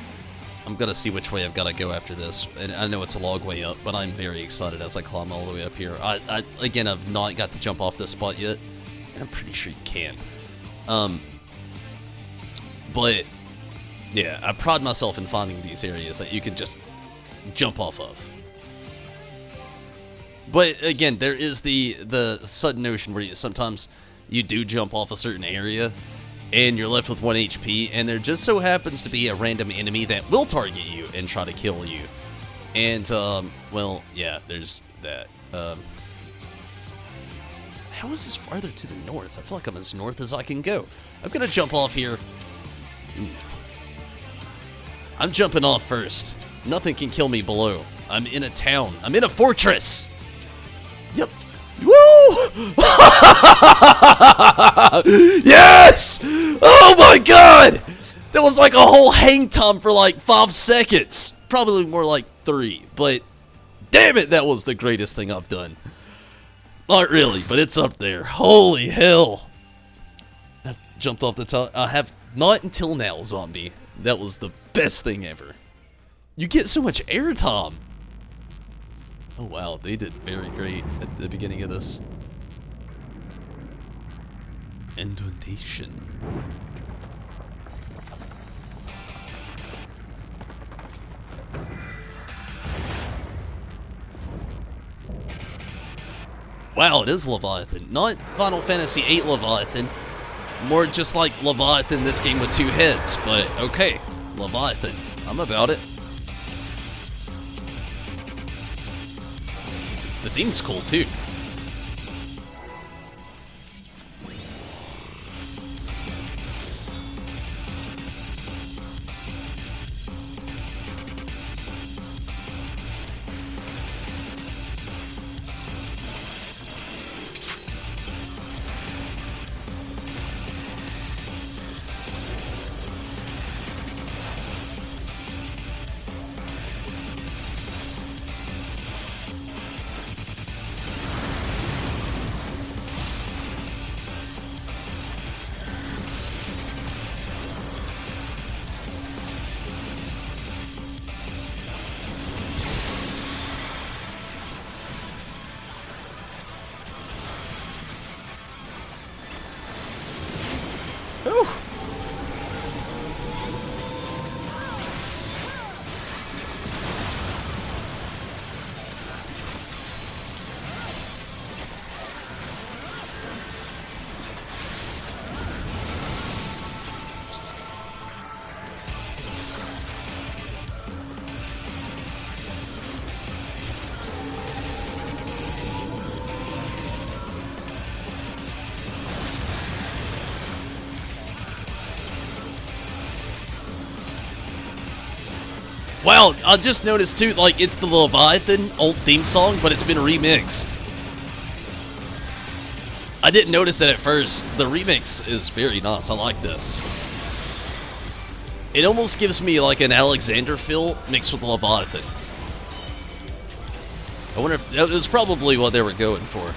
I'm gonna see which way I've got to go after this, and I know it's a long way up, but I'm very excited as I climb all the way up here. Again, I've not got to jump off this spot yet, and I'm pretty sure you can. But yeah, I pride myself in finding these areas that you can just jump off of. But again, there is the sudden notion where sometimes you do jump off a certain area, and you're left with 1 HP, and there just so happens to be a random enemy that will target you and try to kill you. And, well, yeah, there's that. How is this farther to the north? I feel like I'm as north as I can go. I'm gonna jump off here. Ooh. I'm jumping off first. Nothing can kill me below. I'm in a town. I'm in a fortress! Yep. Woo! Yes! Oh my god! That was like a whole hang time for like 5 seconds. Probably more like 3, but damn it, that was the greatest thing I've done. Not really, but it's up there. Holy hell. I've jumped off the top. I have not until now, zombie. That was the best thing ever. You get so much airtime. Oh wow, they did very great at the beginning of this. Intonation. Wow, it is Leviathan. Not Final Fantasy VIII Leviathan. More just like Leviathan, this game with 2 heads. But okay, Leviathan. I'm about it. The theme's cool too. Wow, I just noticed too, like, it's the Leviathan old theme song, but it's been remixed. I didn't notice it at first. The remix is very nice. I like this. It almost gives me like an Alexander feel mixed with Leviathan. I wonder if that was probably what they were going for.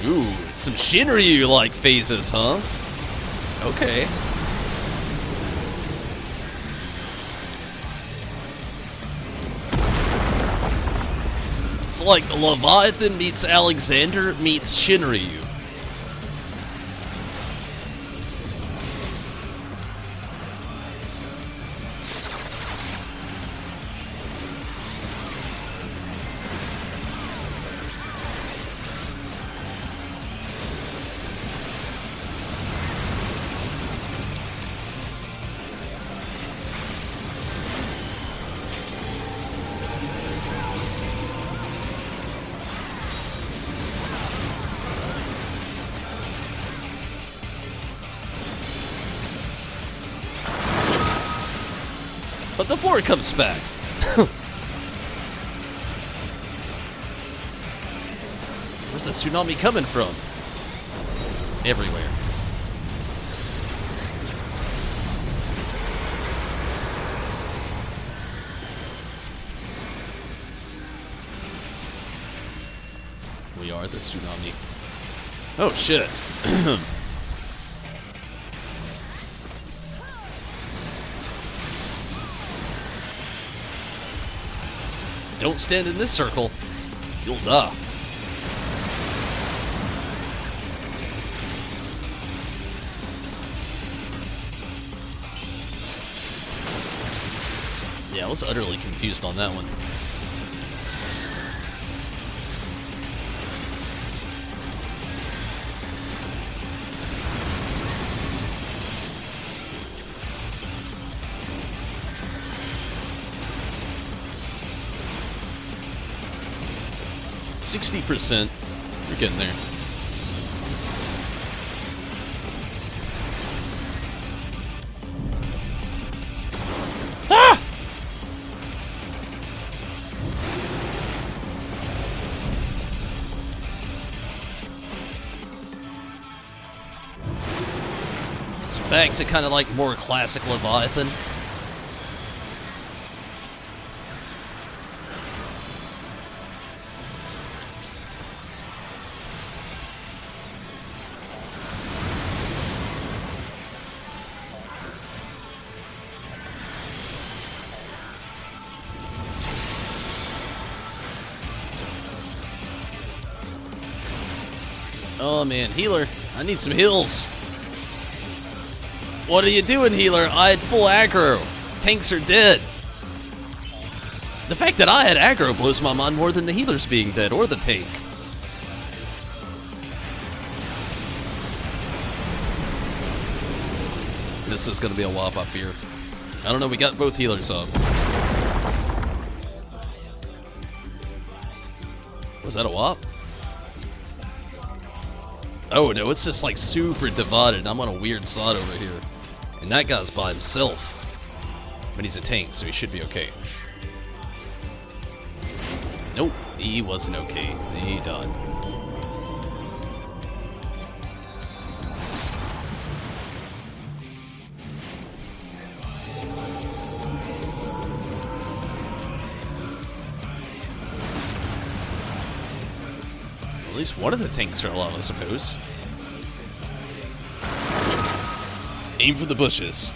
Ooh, some Shinryu-like phases, huh? Okay. It's like Leviathan meets Alexander meets Shinryu. But the 4 comes back. Where's the tsunami coming from? Everywhere. We are the tsunami. Oh shit. Don't stand in this circle. You'll die. Yeah, I was utterly confused on that one. %. You're getting there. Ah! It's back to kind of like more classic Leviathan. Oh man, healer, I need some heals. What are you doing, healer? I had full aggro. Tanks are dead. The fact that I had aggro blows my mind more than the healers being dead or the tank. This is gonna be a whop, I fear. I don't know, we got both healers up. Was that a whop? Oh no, it's just like super divided. I'm on a weird side over here. And that guy's by himself. But he's a tank, so he should be okay. Nope, he wasn't okay. He died. At least one of the tanks are alive, I suppose. Aim for the bushes.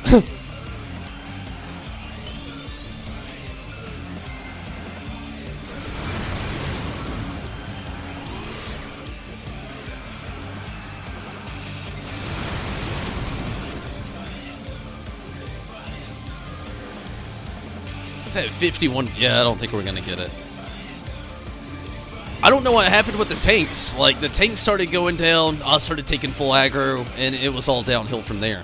Is that 51? Yeah, I don't think we're gonna get it. I don't know what happened with the tanks. Like, the tanks started going down, I started taking full aggro, and it was all downhill from there.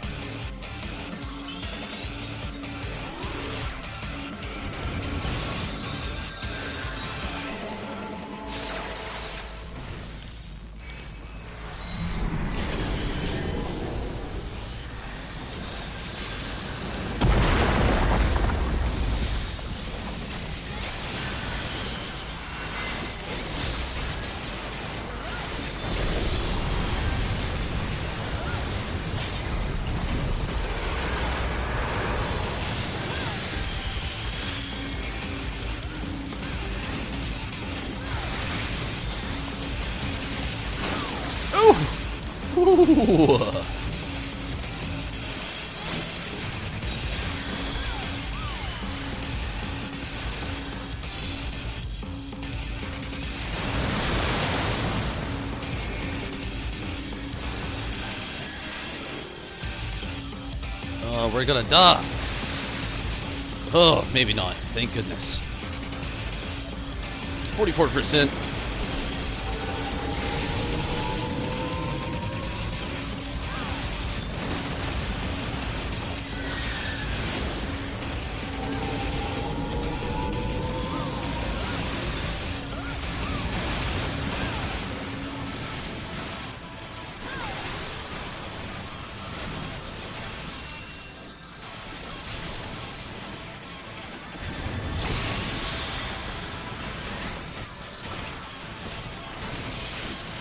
Ooh. Oh, we're gonna die. Oh, maybe not. Thank goodness. 44%.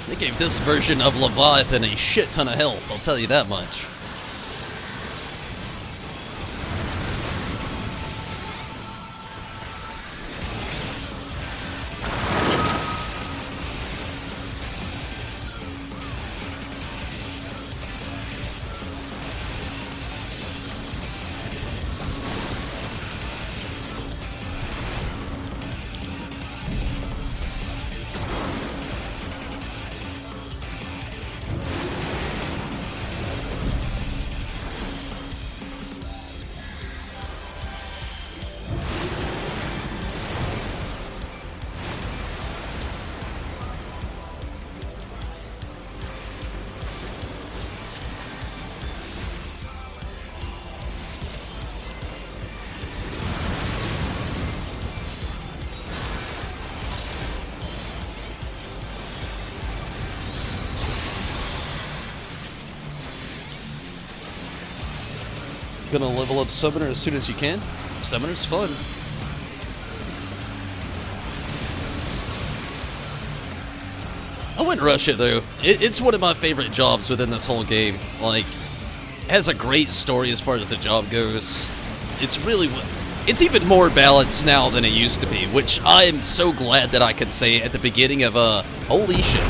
They gave this version of Leviathan a shit ton of health, I'll tell you that much. Gonna level up Summoner as soon as you can. Summoner's fun. I wouldn't rush it though. It's one of my favorite jobs within this whole game. Like, it has a great story as far as the job goes. It's really, it's even more balanced now than it used to be, which I am so glad that I can say at the beginning of holy shit,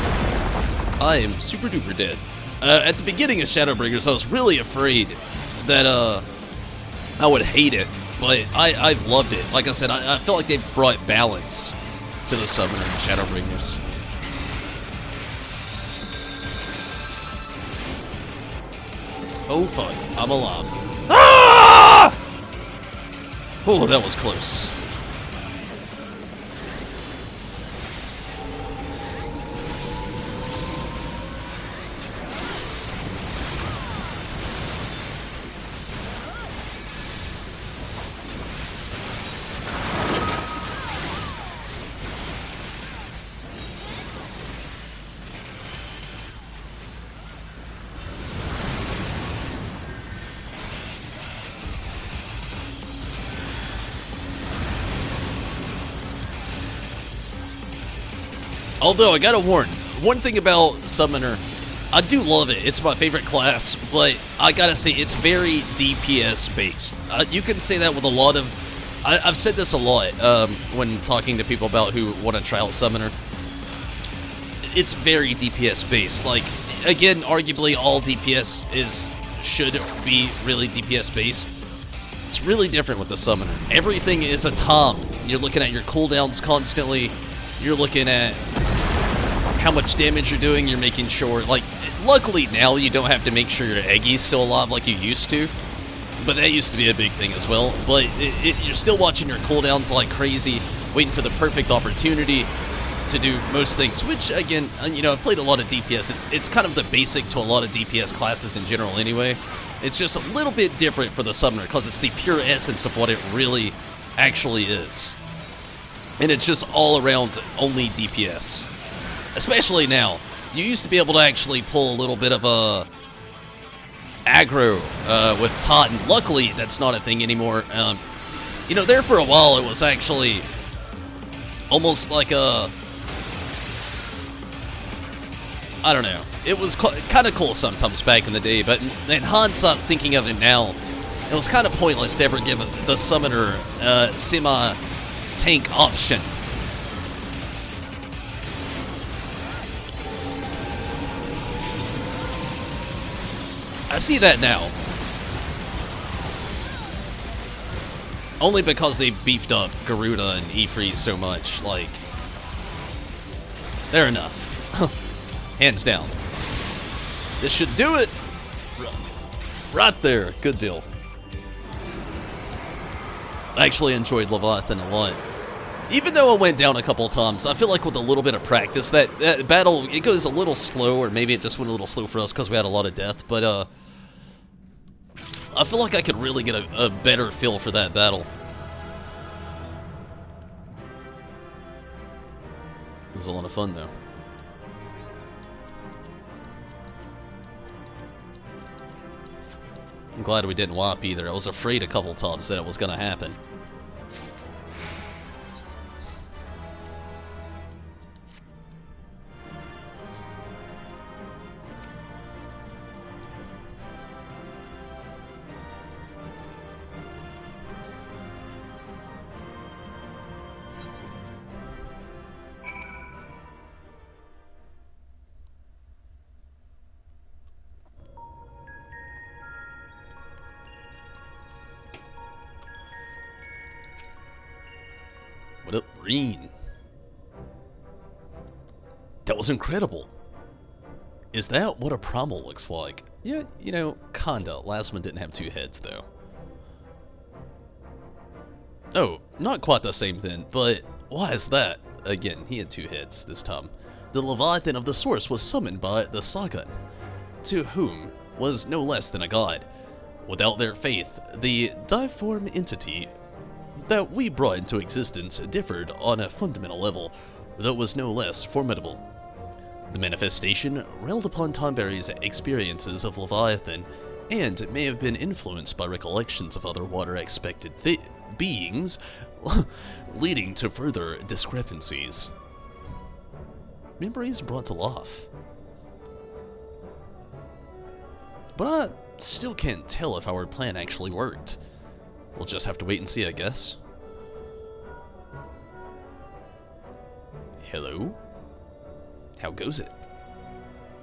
I am super duper dead. At the beginning of Shadowbringers, I was really afraid that I would hate it, but I've loved it. Like I said, I feel like they've brought balance to the Summoner in Shadowbringers. Oh fuck, I'm alive. Ah! Oh, that was close. Although, I gotta warn, one thing about Summoner, I do love it. It's my favorite class, but I gotta say, it's very DPS based. You can say that with a lot of... I've said this a lot when talking to people about who want to try out Summoner. It's very DPS based. Like, again, arguably all DPS should be really DPS based. It's really different with the Summoner. Everything is a tom. You're looking at your cooldowns constantly. You're looking at how much damage you're doing. You're making sure, like, luckily now you don't have to make sure your Eggy's still alive like you used to. But that used to be a big thing as well. But you're still watching your cooldowns like crazy, waiting for the perfect opportunity to do most things. Which, again, you know, I've played a lot of DPS. It's kind of the basic to a lot of DPS classes in general anyway. It's just a little bit different for the Summoner because it's the pure essence of what it really actually is. And it's just all around only DPS. Especially now. You used to be able to actually pull a little bit of a aggro with Totten. Luckily, that's not a thing anymore. You know, there for a while, it was actually almost like a... I don't know. It was kind of cool sometimes back in the day, but in hindsight, thinking of it now, it was kind of pointless to ever give the Summoner semi-tank option. I see that now. Only because they beefed up Garuda and E-Freeze so much, like... They're enough. Hands down. This should do it! Right there. Good deal. I actually enjoyed Leviathan a lot. Even though it went down a couple times, I feel like with a little bit of practice, that battle, it goes a little slow, or maybe it just went a little slow for us because we had a lot of death, but, I feel like I could really get a better feel for that battle. It was a lot of fun, though. I'm glad we didn't WAP either. I was afraid a couple times that it was going to happen. What up, Reen? That was incredible. Is that what a promo looks like? Yeah, you know, kinda. Last one didn't have two heads, though. Oh, not quite the same then, but why is that? Again, he had two heads this time. The Leviathan of the Source was summoned by the Sagan, to whom was no less than a god. Without their faith, the difform entity that we brought into existence differed on a fundamental level, though it was no less formidable. The manifestation railed upon Tonberry's experiences of Leviathan, and may have been influenced by recollections of other water-expected beings, leading to further discrepancies. Memories brought to life. But I still can't tell if our plan actually worked. We'll just have to wait and see, I guess. Hello? How goes it?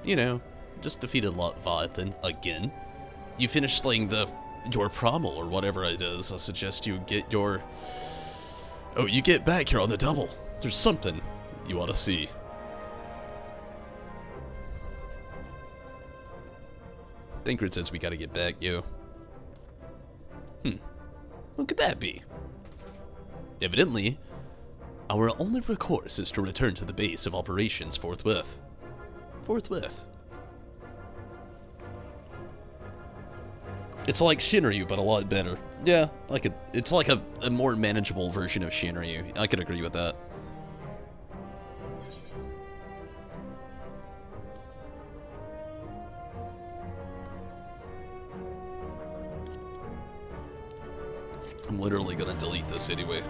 You know, just defeated Leviathan again. You finished slaying your Prommel or whatever it is. I suggest you get your... Oh, you get back here on the double. There's something you ought to see. Thancred says we gotta get back, yo. What could that be? Evidently, our only recourse is to return to the base of operations forthwith. It's like Shinryu, but a lot better. Yeah, it's like a more manageable version of Shinryu. I could agree with that. I'm literally gonna delete this anyway.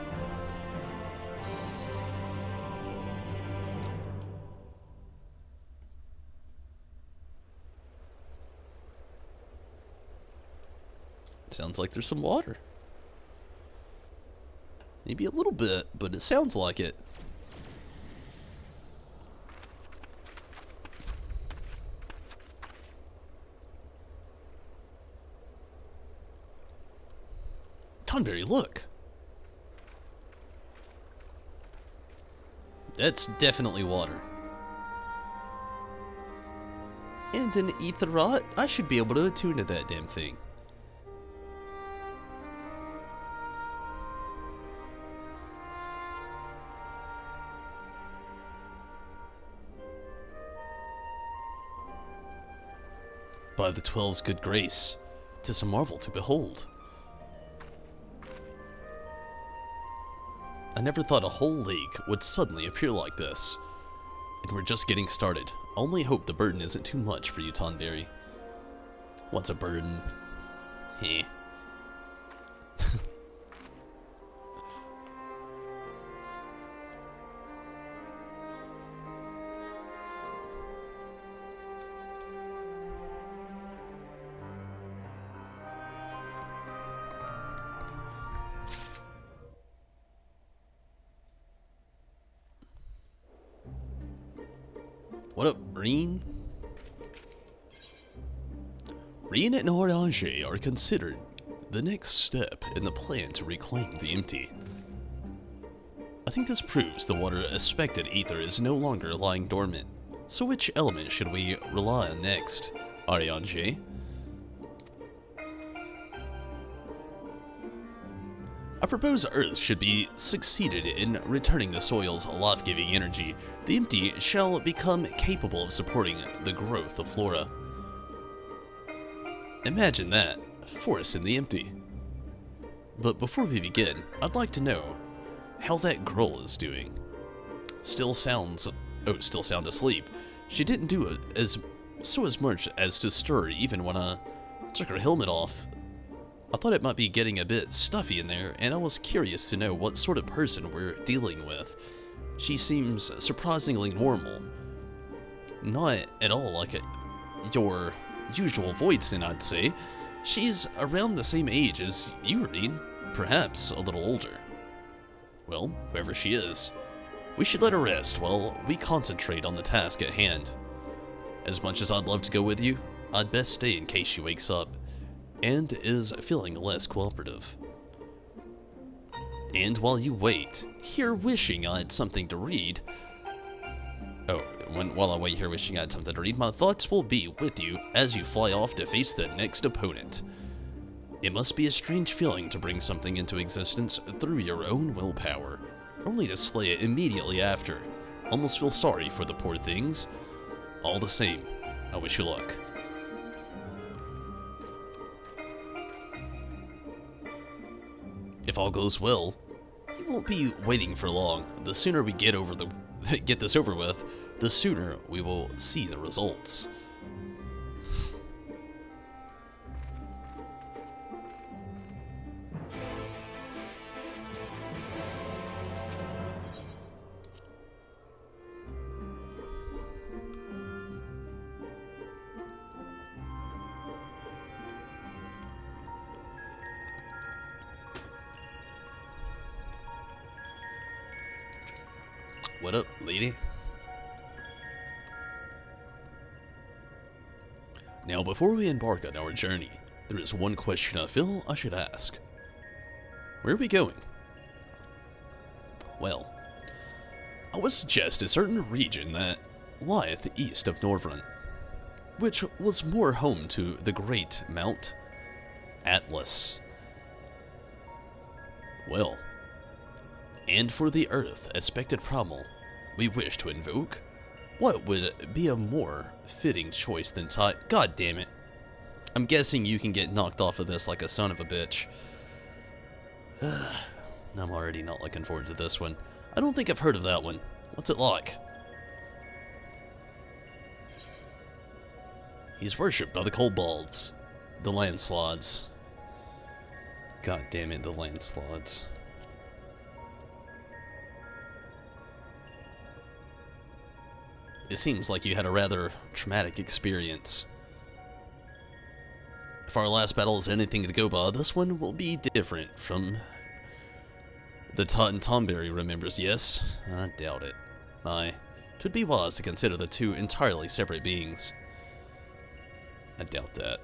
Sounds like there's some water. Maybe a little bit, but it sounds like it. Tonberry, look. That's definitely water. And an ether rot? I should be able to attune to that damn thing. By the 12's good grace, 'tis a marvel to behold. I never thought a whole lake would suddenly appear like this. And we're just getting started. Only hope the burden isn't too much for you, Tonberry. What's a burden? Heh. What up, Breen? Rien and Orange are considered the next step in the plan to reclaim the empty. I think this proves the water-aspected ether is no longer lying dormant. So which element should we rely on next, Orange? I propose Earth should be succeeded in returning the soil's life-giving energy. The empty shall become capable of supporting the growth of flora. Imagine that, forest in the empty. But before we begin, I'd like to know how that girl is doing. Still sound asleep. She didn't do as much as to stir even when I took her helmet off. I thought it might be getting a bit stuffy in there, and I was curious to know what sort of person we're dealing with. She seems surprisingly normal. Not at all like your usual Voidson, I'd say. She's around the same age as you, Reed, perhaps a little older. Well, whoever she is, we should let her rest while we concentrate on the task at hand. As much as I'd love to go with you, I'd best stay in case she wakes up and is feeling less cooperative. And while you wait, here wishing I had something to read. While I wait here wishing I had something to read, my thoughts will be with you as you fly off to face the next opponent. It must be a strange feeling to bring something into existence through your own willpower, only to slay it immediately after. Almost feel sorry for the poor things. All the same, I wish you luck. If all goes well, you won't be waiting for long. The sooner we get this over with, the sooner we will see the results. What up, lady? Now, before we embark on our journey, there is one question I feel I should ask. Where are we going? Well, I would suggest a certain region that lieth east of Norvrun, which was more home to the great Mount Atlas. Well, and for the Earth aspected primal we wish to invoke, what would be a more fitting choice than God damn it. I'm guessing you can get knocked off of this like a son of a bitch. I'm already not looking forward to this one. I don't think I've heard of that one. What's it like? He's worshipped by the kobolds, the landslides. God damn it, the landslides. It seems like you had a rather traumatic experience. If our last battle is anything to go by, this one will be different from the Tonberry remembers, yes? I doubt it. Aye, 'twould be wise to consider the two entirely separate beings. I doubt that.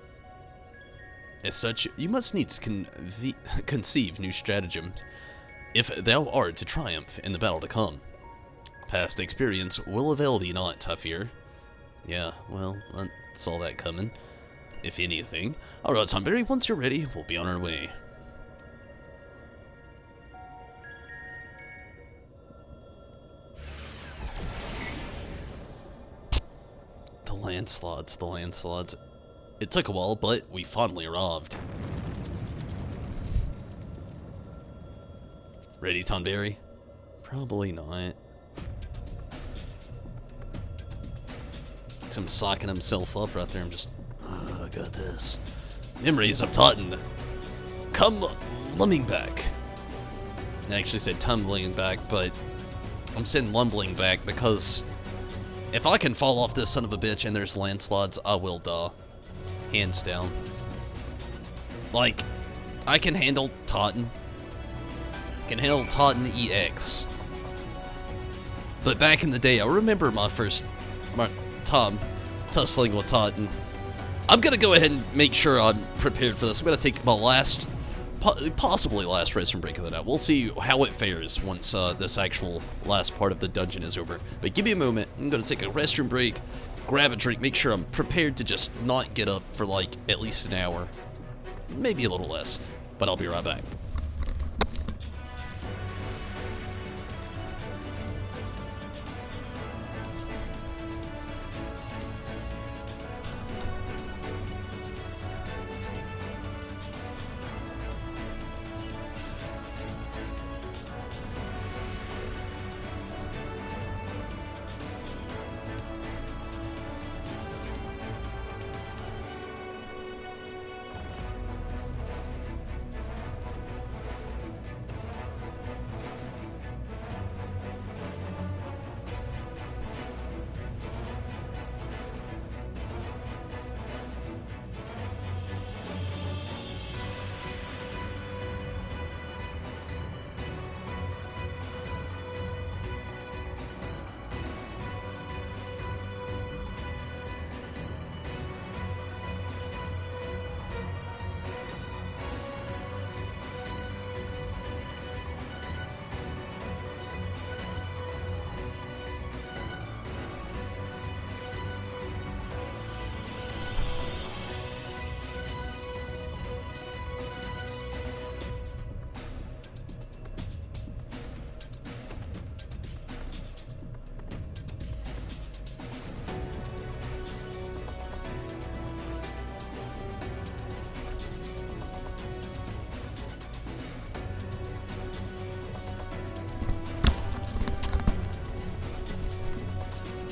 As such, you must needs conceive new stratagems, if thou art to triumph in the battle to come. Past experience will avail thee not, I fear. Yeah, well, I saw that coming. If anything. Alright, Tonberry, once you're ready, we'll be on our way. The landslides, the landslides. It took a while, but we finally arrived. Ready, Tonberry? Probably not. Him socking himself up right there. I'm just, I got this. Memories of Totten. Come lumbering back. I actually said tumbling back, but I'm saying lumbering back because if I can fall off this son of a bitch and there's landslides, I will die. Hands down. Like, I can handle Totten. Can handle Totten EX. But back in the day, I remember my first time tussling with Totten. I'm gonna go ahead and make sure I'm prepared for this. I'm gonna take my last, possibly last restroom break of the night. We'll see how it fares once this actual last part of the dungeon is over. But give me a moment. I'm gonna take a restroom break, grab a drink, make sure I'm prepared to just not get up for like at least an hour, maybe a little less. But I'll be right back.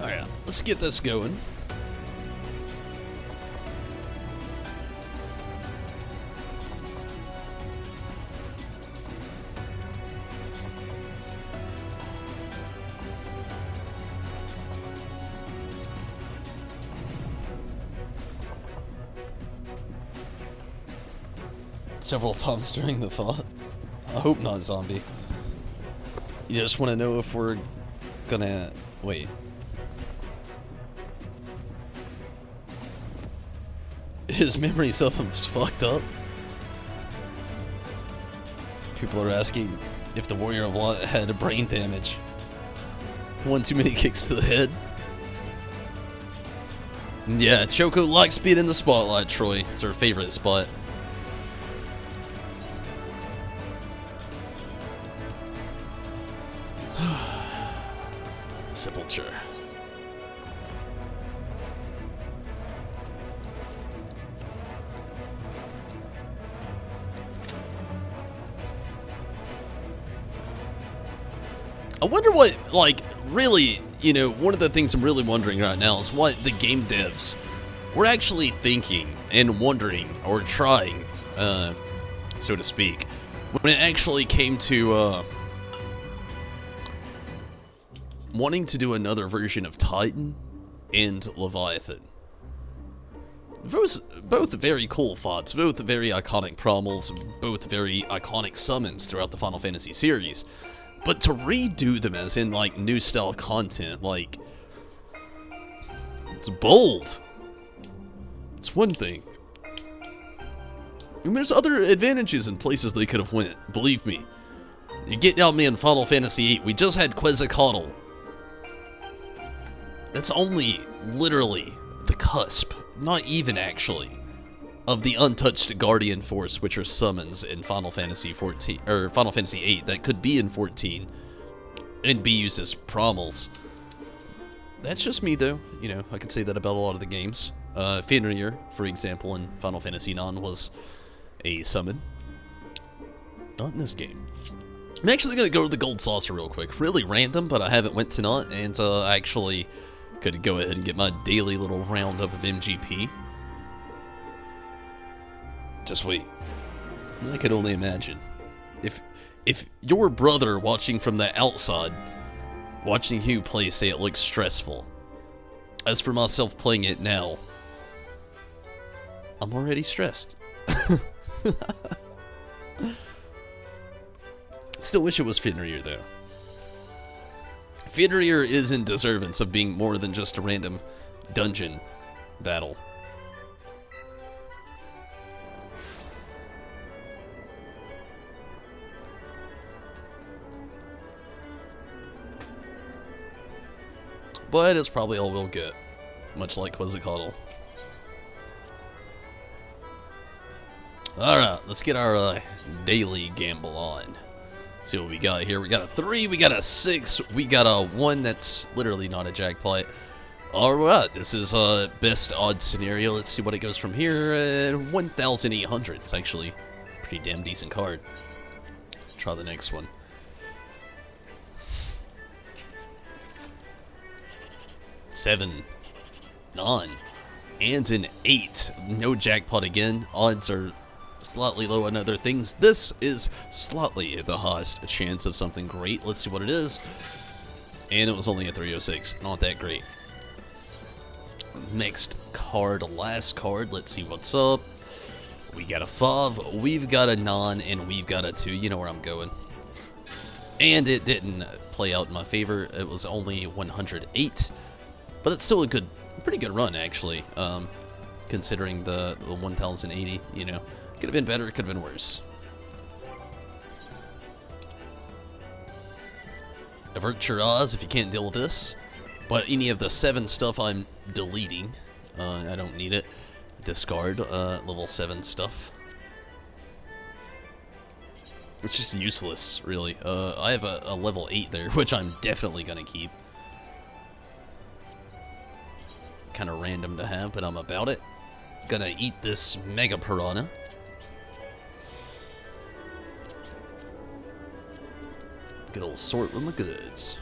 Alright, let's get this going. Several times during the fight. I hope not, zombie. You just want to know if we're gonna... Wait. His memories of him's fucked up. People are asking if the Warrior of Light had a brain damage. One too many kicks to the head. Yeah, Choco likes being in the spotlight, Troy. It's her favorite spot. Sepulture. I wonder what, like, really, you know, one of the things I'm really wondering right now is what the game devs were actually thinking and wondering, or trying, so to speak, when it actually came to, wanting to do another version of Titan and Leviathan. Both very cool fights, both very iconic promos, both very iconic summons throughout the Final Fantasy series. But to redo them as in, like, new style content, like, it's bold. It's one thing. And there's other advantages and places they could have went, believe me. You get down me in Final Fantasy VIII, we just had Quetzalcoatl. That's only, literally, the cusp, not even actually, of the untouched Guardian Force, which are summons in Final Fantasy 14, or Final Fantasy 8 that could be in 14 and be used as promos. That's just me, though. You know, I could say that about a lot of the games. Fenrir, for example, in Final Fantasy IX was a summon. Not in this game. I'm actually going to go to the Gold Saucer real quick. Really random, but I haven't went tonight, and I actually could go ahead and get my daily little roundup of MGP. Just wait. I can only imagine. If your brother watching from the outside, watching you play, say it looks stressful. As for myself playing it now, I'm already stressed. Still wish it was Fenrir, though. Fenrir is in deservance of being more than just a random dungeon battle. but it's probably all we'll get, much like Quetzalcoatl. Alright, let's get our daily gamble on. See what we got here. We got a 3, we got a 6, we got a 1 that's literally not a jackpot. Alright, this is best odd scenario. Let's see what it goes from here. 1,800. It's actually a pretty damn decent card. Try the next one. Seven, 9, and an 8. No jackpot again. Odds are slightly low on other things. This is slightly the highest chance of something great. Let's see what it is. And it was only a 306. Not that great. Next card, last card. Let's see what's up. We got a 5, we've got a 9, and we've got a 2. You know where I'm going. And it didn't play out in my favor. It was only 108. But it's still a pretty good run, actually. Considering the 1,080, you know. Could have been better, it could have been worse. Avert your eyes if you can't deal with this. But any of the 7 stuff I'm deleting. I don't need it. Discard level 7 stuff. It's just useless, really. I have a level 8 there, which I'm definitely gonna keep. Kind of random to have, but I'm about it. Gonna eat this Mega Piranha. Good old sort with my goods.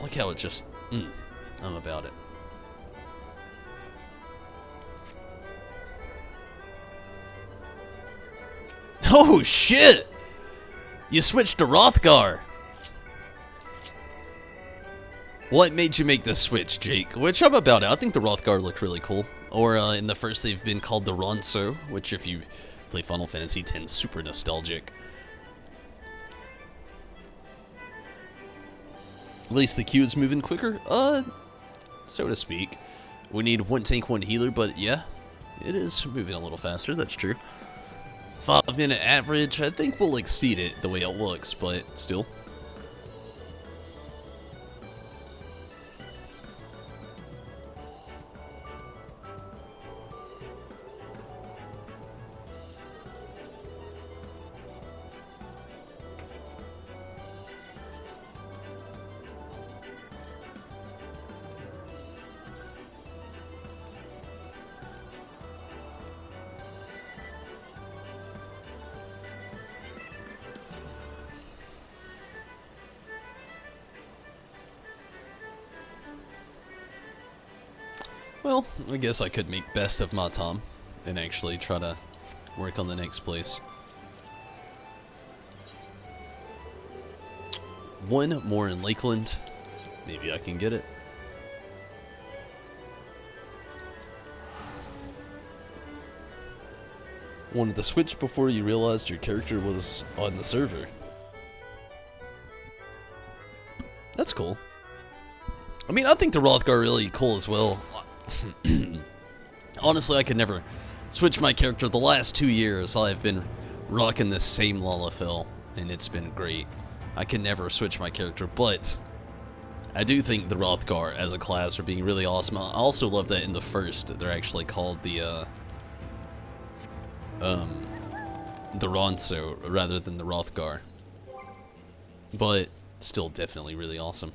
Look how it just... I'm about it. Oh, shit! You switched to Rothgar. What made you make this switch, Jake? Which I'm about it. I think the Rothgar look really cool. Or in the first, they've been called the Ronso, which if you play Final Fantasy X, super nostalgic. At least the queue is moving quicker, so to speak. We need 1 tank, 1 healer, but yeah, it is moving a little faster, that's true. 5-minute average, I think we'll exceed it the way it looks, but still. Well, I guess I could make best of my time and actually try to work on the next place. 1 more in Lakeland. Maybe I can get it. Wanted to switch before you realized your character was on the server. That's cool. I mean, I think the Rothgar really cool as well. Honestly, I could never switch my character. The last 2 years, I've been rocking the same Lalafell, and it's been great. I can never switch my character, but I do think the Rothgar as a class are being really awesome. I also love that in the first, they're actually called the Ronso rather than the Rothgar. But still definitely really awesome.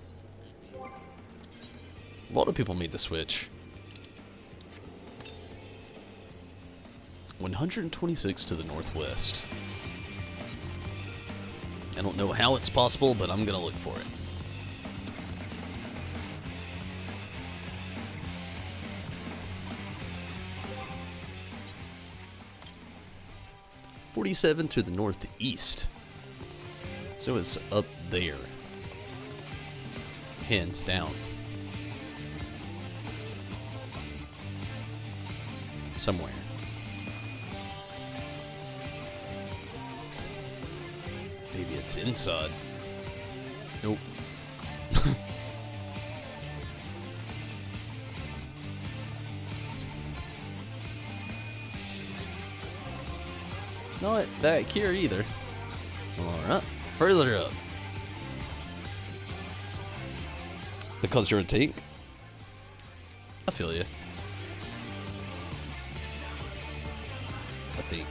A lot of people made the switch. 126 to the northwest. I don't know how it's possible, but I'm gonna look for it. .47 to the northeast. So it's up there. Hands down. Somewhere. Maybe it's inside. Nope. Not back here either. Alright, further up. Because you're a tank? I feel you. I think.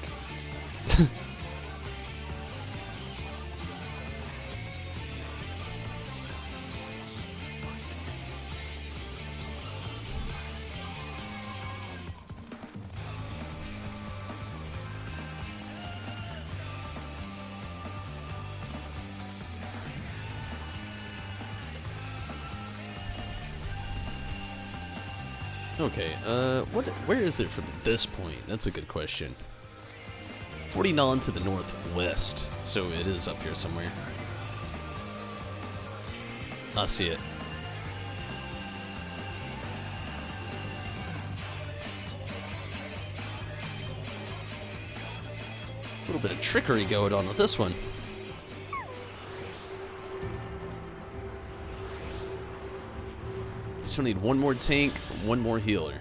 Okay, where is it from this point? That's a good question. 49 to the northwest, so it is up here somewhere. I see it. A little bit of trickery going on with this one. Still need one more tank, one more healer.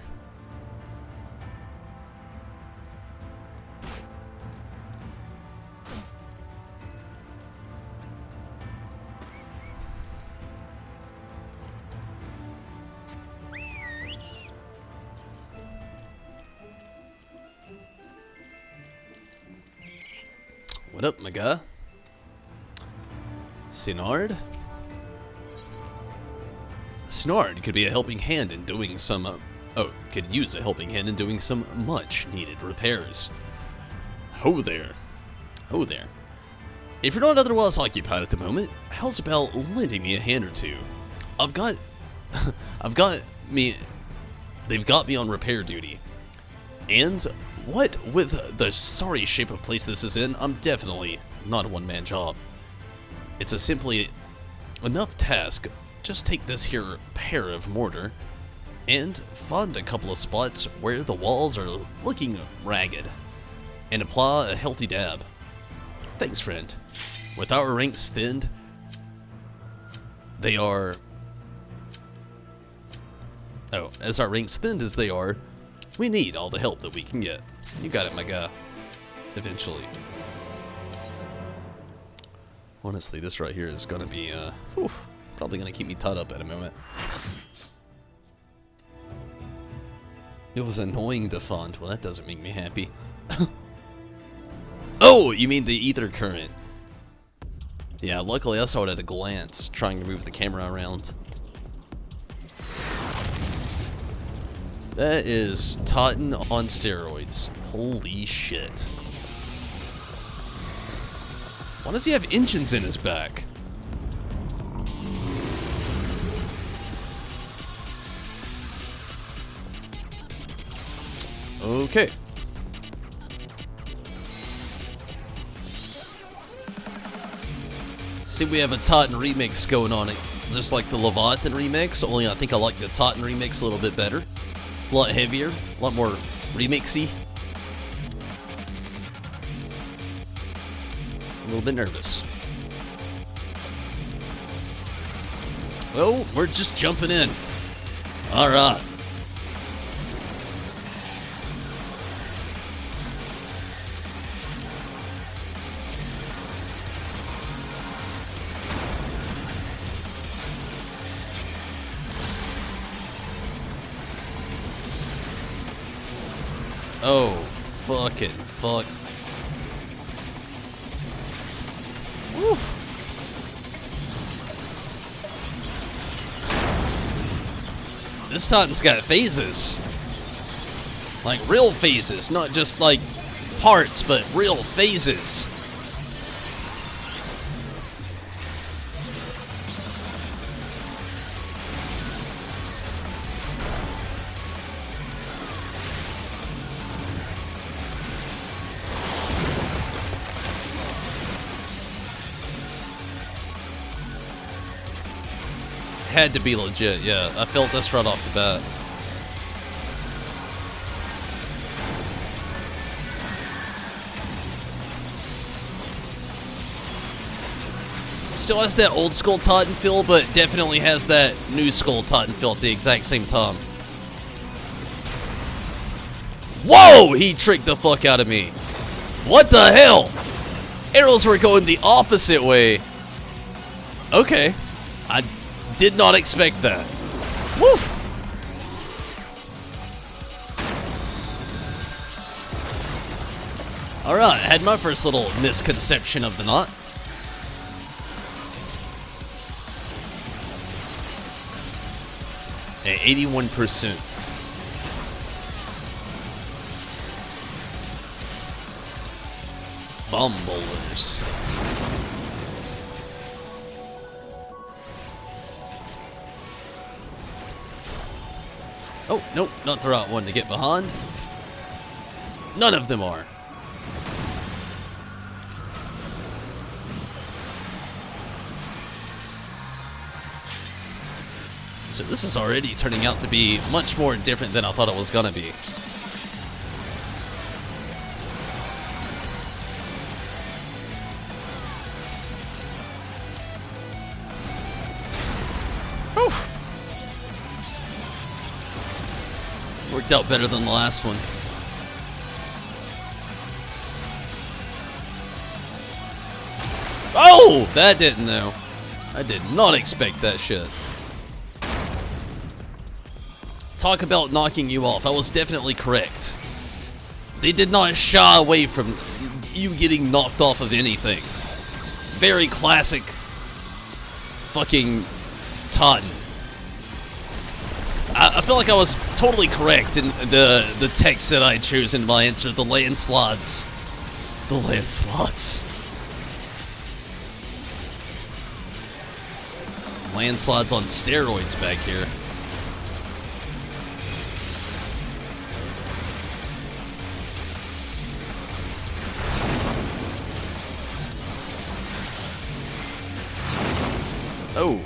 What up, my guy? Sinard? Snard could be a helping hand in doing some, could use a helping hand in doing some much needed repairs. Ho there. Ho there. If you're not otherwise occupied at the moment, how's about lending me a hand or two? they've got me on repair duty. And what with the sorry shape of place this is in, I'm definitely not a one-man job. It's a simply enough task. Just take this here pair of mortar and find a couple of spots where the walls are looking ragged and apply a healthy dab. Thanks, friend. With our ranks thinned, they are... Oh, as our ranks thinned as they are, we need all the help that we can get. You got it, my guy. Eventually. Honestly, this right here is gonna be, probably gonna keep me tied up at a moment. It was annoying to find. Well, that doesn't make me happy. Oh, you mean the ether current? Yeah, luckily I saw it at a glance, trying to move the camera around. That is Totten on steroids. Holy shit. Why does he have engines in his back? Okay. See, we have a Totten remix going on, just like the Leviathan remix, only I think I like the Totten remix a little bit better. It's a lot heavier, a lot more remixy. A little bit nervous. Oh, we're just jumping in. Alright. Oh, fucking fuck. Woo. This Totten's got phases. Like real phases, not just like parts, but real phases. Had to be legit, yeah. I felt this right off the bat. Still has that old school Totten feel, but definitely has that new school Totten feel at the exact same time. Whoa! He tricked the fuck out of me. What the hell? Arrows were going the opposite way. Okay. I did not expect that. Woo! Alright, I had my first little misconception of the knot. At 81%. Bomb bowlers. Oh, nope, not the right one to get behind. None of them are. So this is already turning out to be much more different than I thought it was gonna be. Oof. Worked out better than the last one. Oh! That didn't though. I did not expect that shit. Talk about knocking you off. I was definitely correct. They did not shy away from you getting knocked off of anything. Very classic fucking Taunton. I feel like I was totally correct in the text that I chose in my answer. The landslides. The landslides. Landslides on steroids back here. Oh.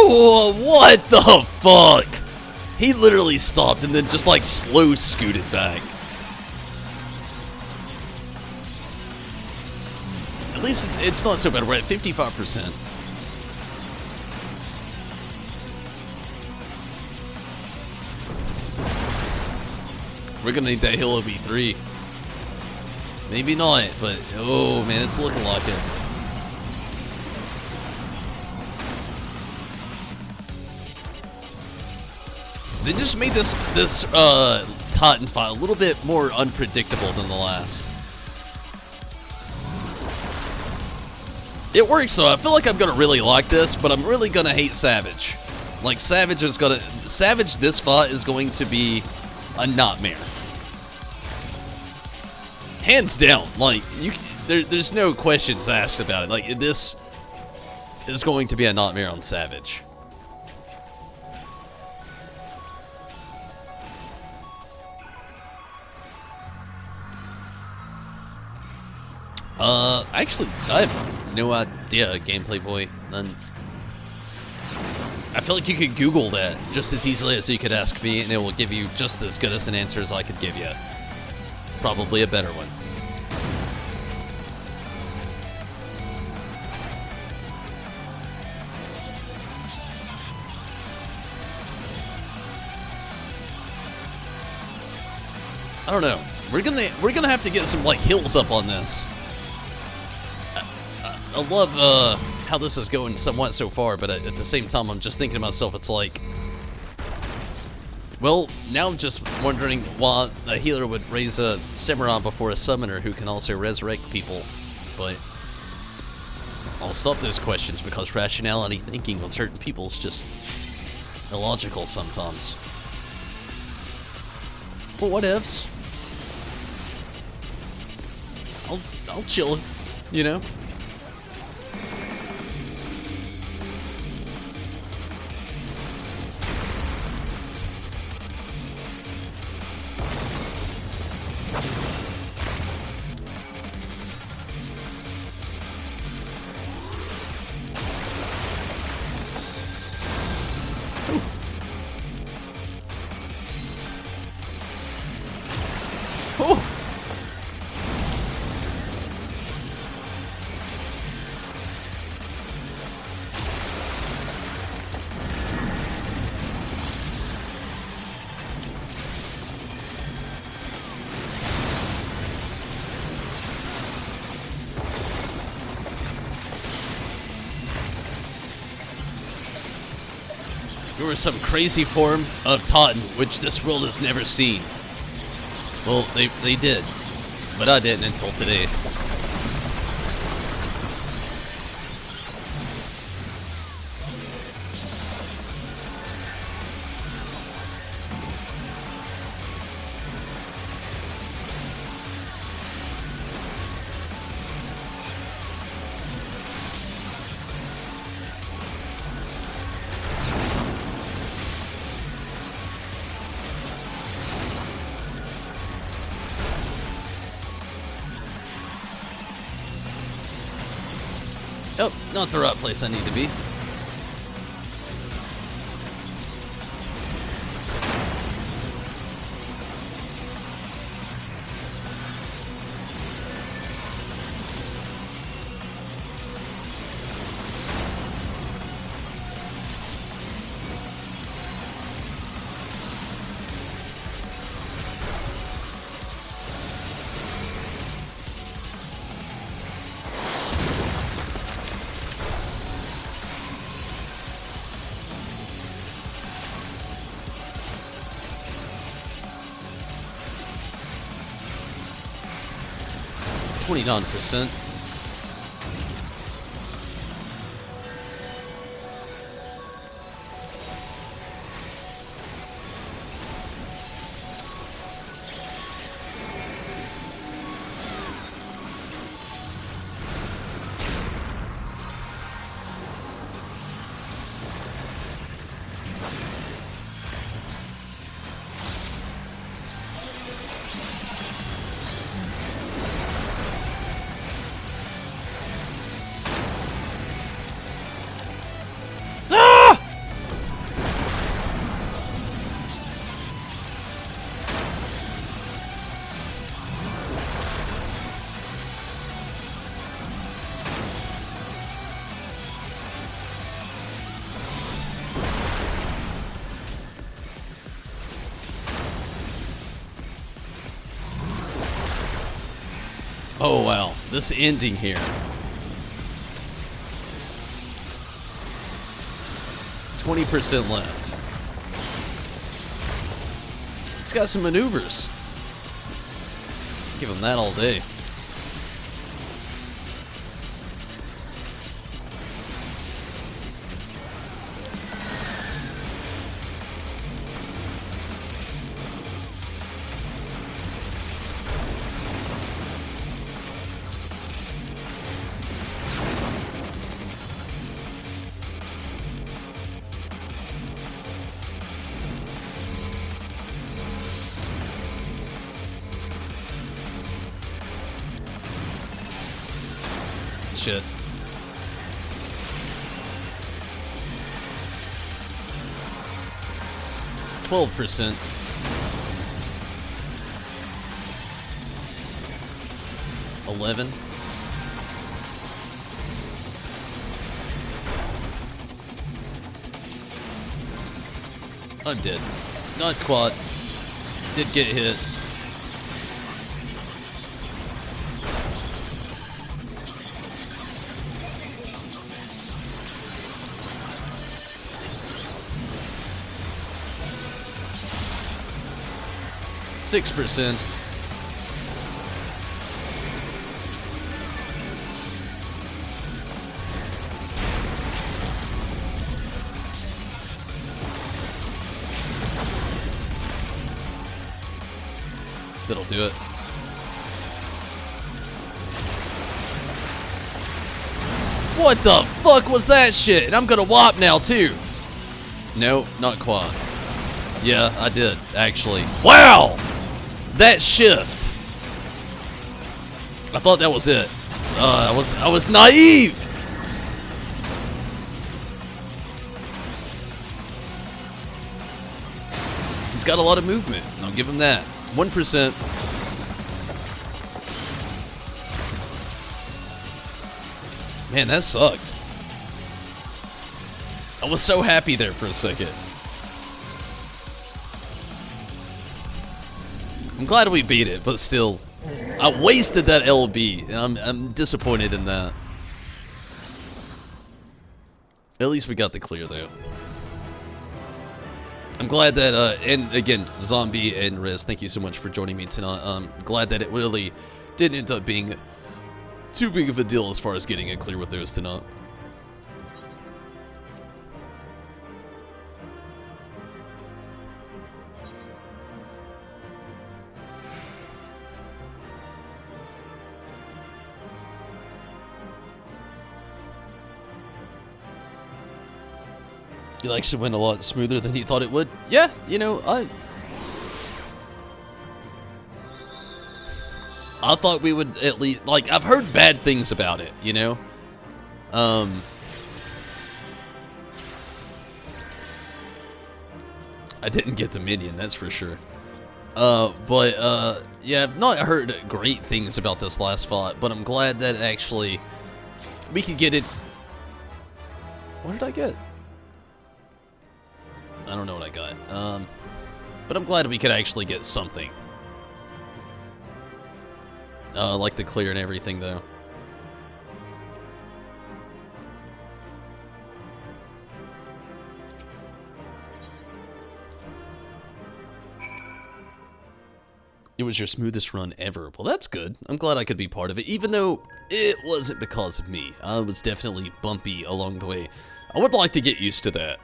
Oh, what the fuck? He literally stopped and then just like slow scooted back. At least it's not so bad. We're at 55%. We're gonna need that Halo B3. Maybe not, but oh man, it's looking like it. They just made this Titan fight a little bit more unpredictable than the last. It works though. I feel like I'm gonna really like this, but I'm really gonna hate Savage. Like Savage this fight is going to be a nightmare. Hands down. Like there's no questions asked about it. Like this is going to be a nightmare on Savage. Actually, I have no idea, Gameplay Boy. None. I feel like you could Google that just as easily as you could ask me, and it will give you just as good as an answer as I could give you. Probably a better one. I don't know. We're gonna have to get some like hills up on this. I love how this is going somewhat so far, but at the same time, I'm just thinking to myself, it's like Well, now I'm just wondering why a healer would raise a Cimarron before a summoner who can also resurrect people, but I'll stop those questions because rationality thinking with certain people is just illogical sometimes. But whatevs. I'll chill, you know? Oh! You were some crazy form of Totten which this world has never seen. Well, they did, but I didn't until today. Oh, not the right place I need to be. $29%. Oh wow, this ending here. 20% left. It's got some maneuvers. Give him that all day. Shit. %. $11. I'm dead. Not quad. Did get hit. 6%. That'll do it. What the fuck was that shit? And I'm gonna whop now too. No, not quite. Yeah, I did, actually. Wow! That shift. I thought that was it. I was naive. He's got a lot of movement. I'll give him that. 1%. Man, that sucked. I was so happy there for a second. I'm glad we beat it, but still, I wasted that LB, and I'm disappointed in that. At least we got the clear, though. I'm glad that, and again, Zombie and Riz, thank you so much for joining me tonight. Glad that it really didn't end up being too big of a deal as far as getting it clear with those tonight. It actually went a lot smoother than you thought it would. Yeah, you know, I thought we would at least, like, I've heard bad things about it, you know? I didn't get Dominion, that's for sure. Yeah, I've not heard great things about this last fight, but I'm glad that actually we could get it. What did I get? I don't know what I got. But I'm glad we could actually get something. Like the clear and everything, though. It was your smoothest run ever. Well, that's good. I'm glad I could be part of it, even though it wasn't because of me. I was definitely bumpy along the way. I would like to get used to that.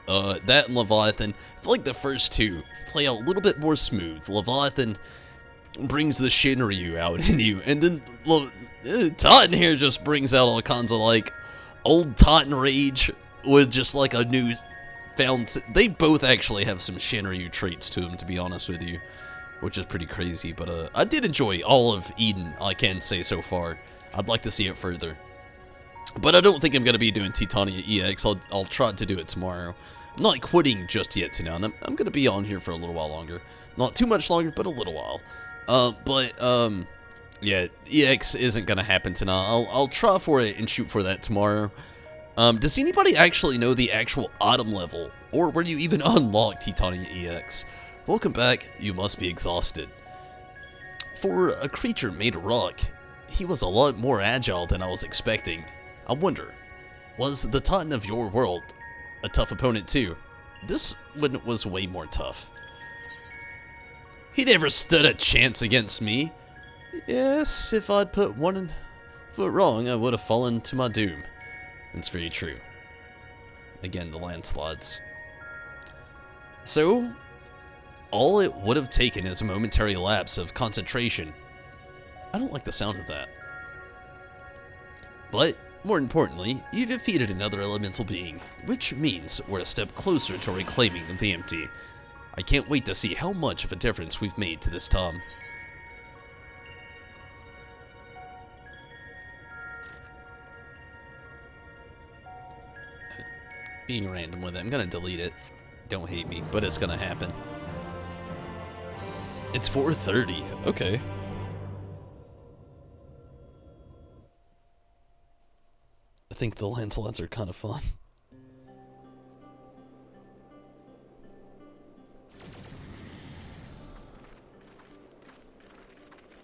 That and Leviathan, I feel like the first two play out a little bit more smooth. Leviathan brings the Shinryu out in you, and then Titan here just brings out all kinds of, like, old Titan rage with just, like, a new found... They both actually have some Shinryu traits to them, to be honest with you, which is pretty crazy, but I did enjoy all of Eden, I can say so far. I'd like to see it further. But I don't think I'm going to be doing Titania EX. I'll try to do it tomorrow. I'm not quitting just yet tonight. I'm going to be on here for a little while longer. Not too much longer, but a little while. Yeah, EX isn't going to happen tonight. I'll try for it and shoot for that tomorrow. Does anybody actually know the actual item level? Or where you even unlock Titania EX? Welcome back. You must be exhausted. For a creature made of rock, he was a lot more agile than I was expecting. I wonder, was the Titan of your world a tough opponent too? This one was way more tough. He never stood a chance against me. Yes, if I'd put one foot wrong, I would have fallen to my doom. That's very true. Again, the landslides. So, all it would have taken is a momentary lapse of concentration. I don't like the sound of that. But, more importantly, you defeated another elemental being, which means we're a step closer to reclaiming the empty. I can't wait to see how much of a difference we've made to this time. Being random with it, I'm gonna delete it. Don't hate me, but it's gonna happen. It's 4:30. Okay. I think the landslides are kind of fun.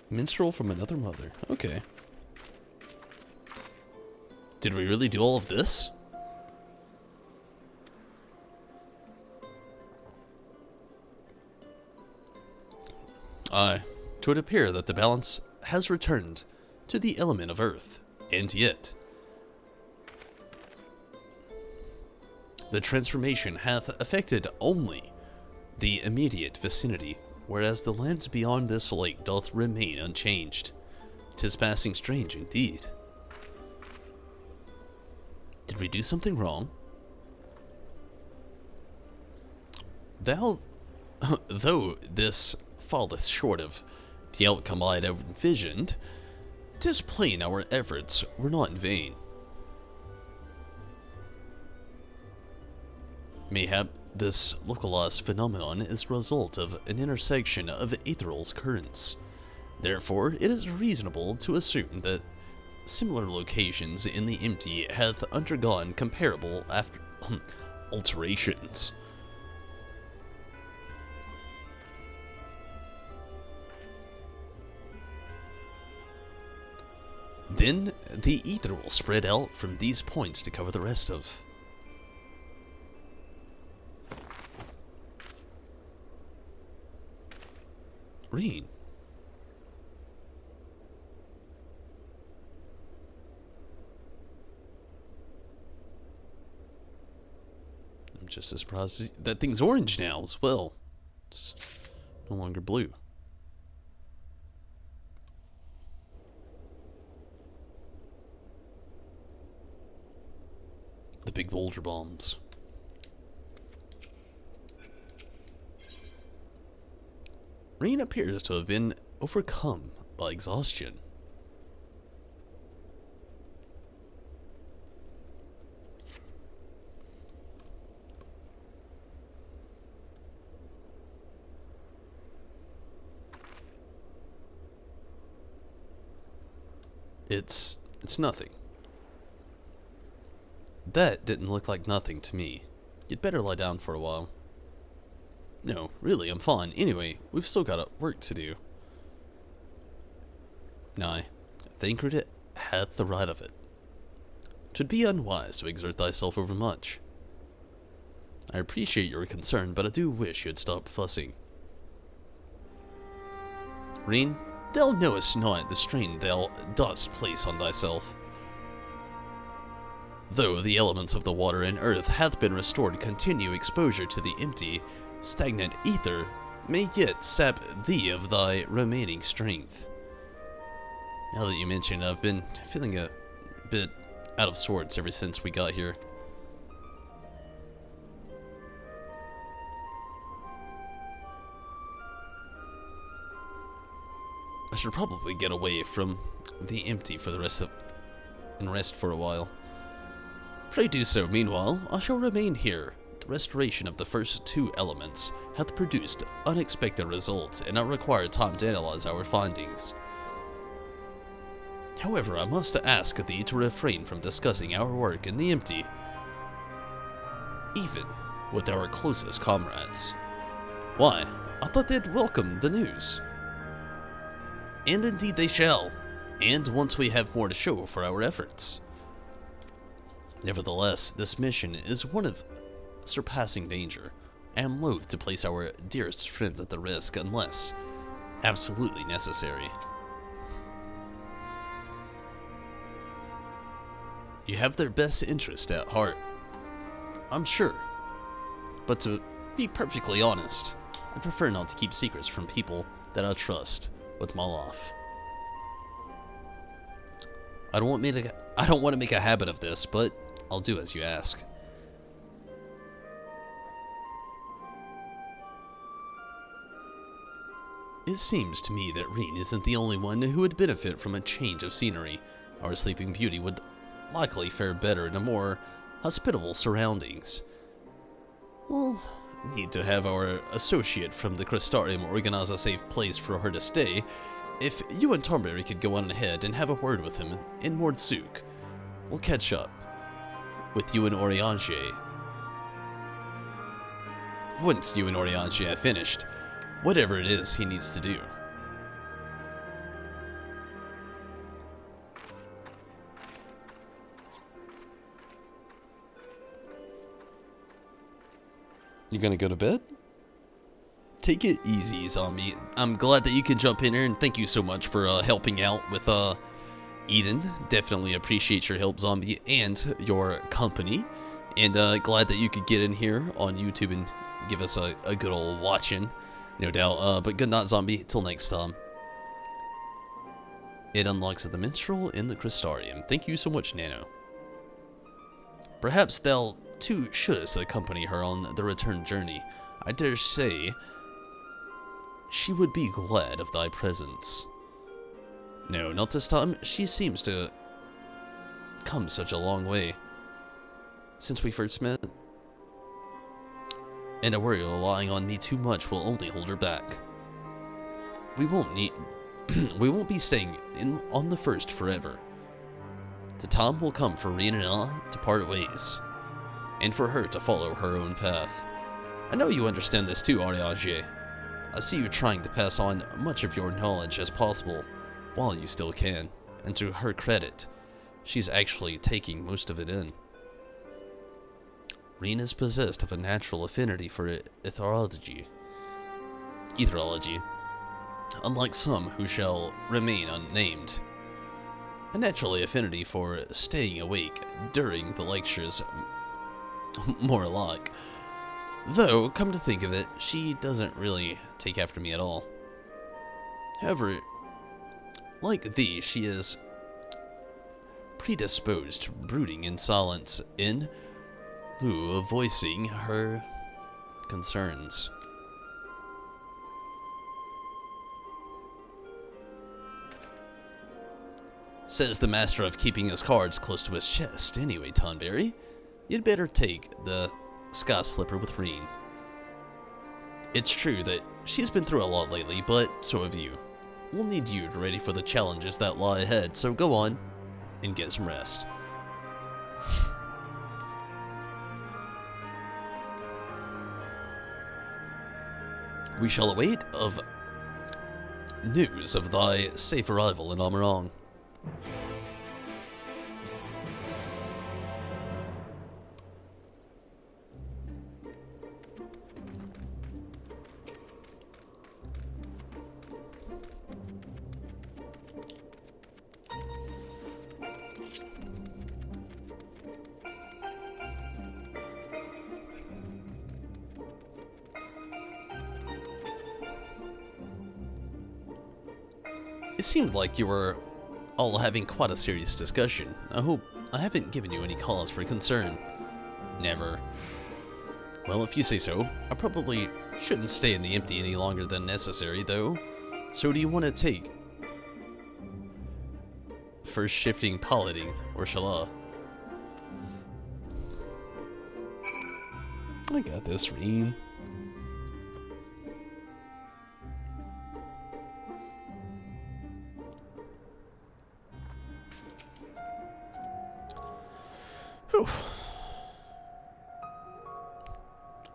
Minstrel from another mother. Okay. Did we really do all of this? Aye, it would appear that the balance has returned to the element of Earth, and yet the transformation hath affected only the immediate vicinity, whereas the lands beyond this lake doth remain unchanged. 'Tis passing strange indeed. Did we do something wrong? Though this falleth short of the outcome I had envisioned, 'tis plain our efforts were not in vain. Mayhap this localized phenomenon is a result of an intersection of ethereal currents. Therefore, it is reasonable to assume that similar locations in the empty hath undergone comparable alterations. Then the ether will spread out from these points to cover the rest of. Read. I'm just as surprised that thing's orange now as well. It's no longer blue. The big boulder bombs. Rain appears to have been overcome by exhaustion. It's nothing. That didn't look like nothing to me. You'd better lie down for a while. No, really, I'm fine. Anyway, we've still got work to do. Nay, Thancred hath the right of it. 'Twould be unwise to exert thyself overmuch. I appreciate your concern, but I do wish you'd stop fussing. Reen, thou knowest not the strain thou dost place on thyself. Though the elements of the water and earth hath been restored, continued exposure to the empty, stagnant ether may yet sap thee of thy remaining strength. Now that you mention it, I've been feeling a bit out of sorts ever since we got here. I should probably get away from the empty for the rest for a while. Pray do so. Meanwhile, I shall remain here. The restoration of the first two elements hath produced unexpected results, and I require time to analyze our findings. However, I must ask thee to refrain from discussing our work in the empty, even with our closest comrades. Why? I thought they'd welcome the news. And indeed they shall, and once we have more to show for our efforts. Nevertheless, this mission is one of surpassing danger. I am loath to place our dearest friends at the risk unless absolutely necessary. You have their best interest at heart, I'm sure. But to be perfectly honest, I prefer not to keep secrets from people that I trust with my life. I don't want to make a habit of this, but I'll do as you ask. It seems to me that Reen isn't the only one who would benefit from a change of scenery. Our sleeping beauty would likely fare better in a more hospitable surroundings. We'll need to have our associate from the Crystarium organize a safe place for her to stay. If you and Tarberry could go on ahead and have a word with him in Mordsuk, we'll catch up with you and Oriange. Once you and Oriange have finished whatever it is he needs to do. You gonna go to bed? take it easy, zombie. I'm glad that you can jump in here, and thank you so much for helping out with Eden. Definitely appreciate your help, zombie, and your company. And glad that you could get in here on YouTube and give us a good old watching, no doubt. But good night, zombie. Till next time. It unlocks the minstrel in the crystarium. Thank you so much, Nano. Perhaps thou too shouldst accompany her on the return journey. I dare say she would be glad of thy presence. No, not this time. She seems to come such a long way since we first met. And I worry relying on me too much will only hold her back. We won't be staying on the first forever. The time will come for Reen and I to part ways, and for her to follow her own path. I know you understand this too, Ariage. I see you trying to pass on much of your knowledge as possible while you still can, and to her credit, she's actually taking most of it in. Reen is possessed of a natural affinity for etherology, unlike some who shall remain unnamed. A natural affinity for staying awake during the lectures, more like. Though, come to think of it, she doesn't really take after me at all. However, like thee, she is predisposed to brooding in silence in lieu of voicing her concerns. Says the master of keeping his cards close to his chest. Anyway, Tonberry, you'd better take the sky slipper with Reen. It's true that she's been through a lot lately, but so have you. We'll need you ready for the challenges that lie ahead, so go on and get some rest. We shall await of news of thy safe arrival in Amarong. It seemed like you were all having quite a serious discussion. I hope I haven't given you any cause for concern. Never. Well, if you say so, I probably shouldn't stay in the empty any longer than necessary, though. So do you want to take first shifting piloting, or shall I got this, Reen.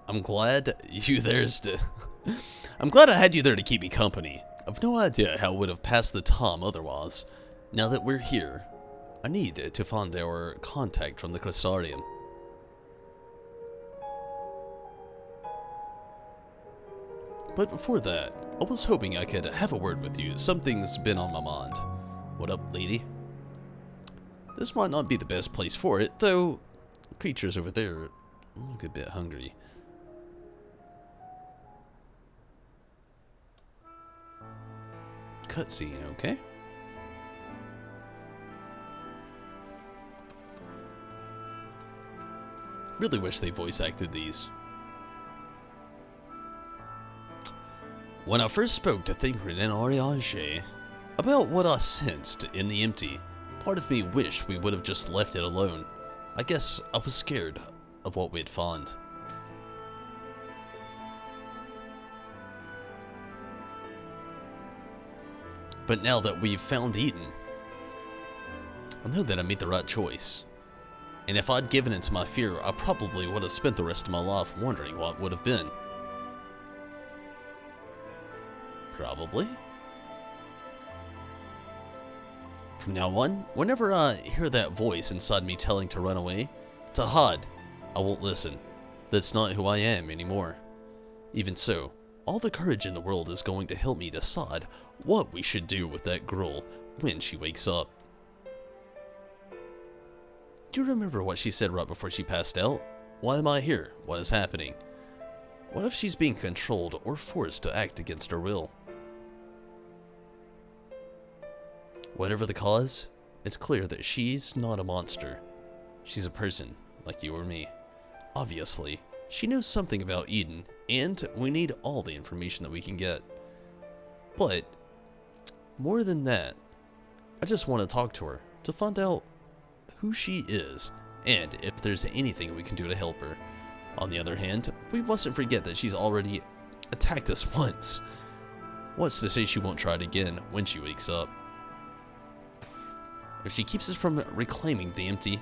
I'm glad I'm glad I had you there to keep me company. I've no idea how I would have passed the time otherwise. Now that we're here, I need to find our contact from the crystarium. But before that, I was hoping I could have a word with you. Something's been on my mind. What up, lady? This might not be the best place for it, though creatures over there look a bit hungry. Cutscene, okay? Really wish they voice acted these. When I first spoke to Thinkred and Ariage about what I sensed in the empty, part of me wished we would have just left it alone. I guess I was scared of what we'd find. But now that we've found Eden, I know that I made the right choice. And if I'd given in to my fear, I probably would have spent the rest of my life wondering what would have been. Probably. From now on, whenever I hear that voice inside me telling to run away, to hide, I won't listen. That's not who I am anymore. Even so, All the courage in the world is going to help me decide what we should do with that girl when she wakes up. Do you remember what she said right before she passed out? Why am I here? What is happening? What if she's being controlled or forced to act against her will? Whatever the cause, it's clear that she's not a monster. She's a person, like you or me. Obviously, she knows something about Eden, and we need all the information that we can get. But, more than that, I just want to talk to her, to find out who she is, and if there's anything we can do to help her. On the other hand, we mustn't forget that she's already attacked us once. What's to say she won't try it again when she wakes up? If she keeps us from reclaiming the empty,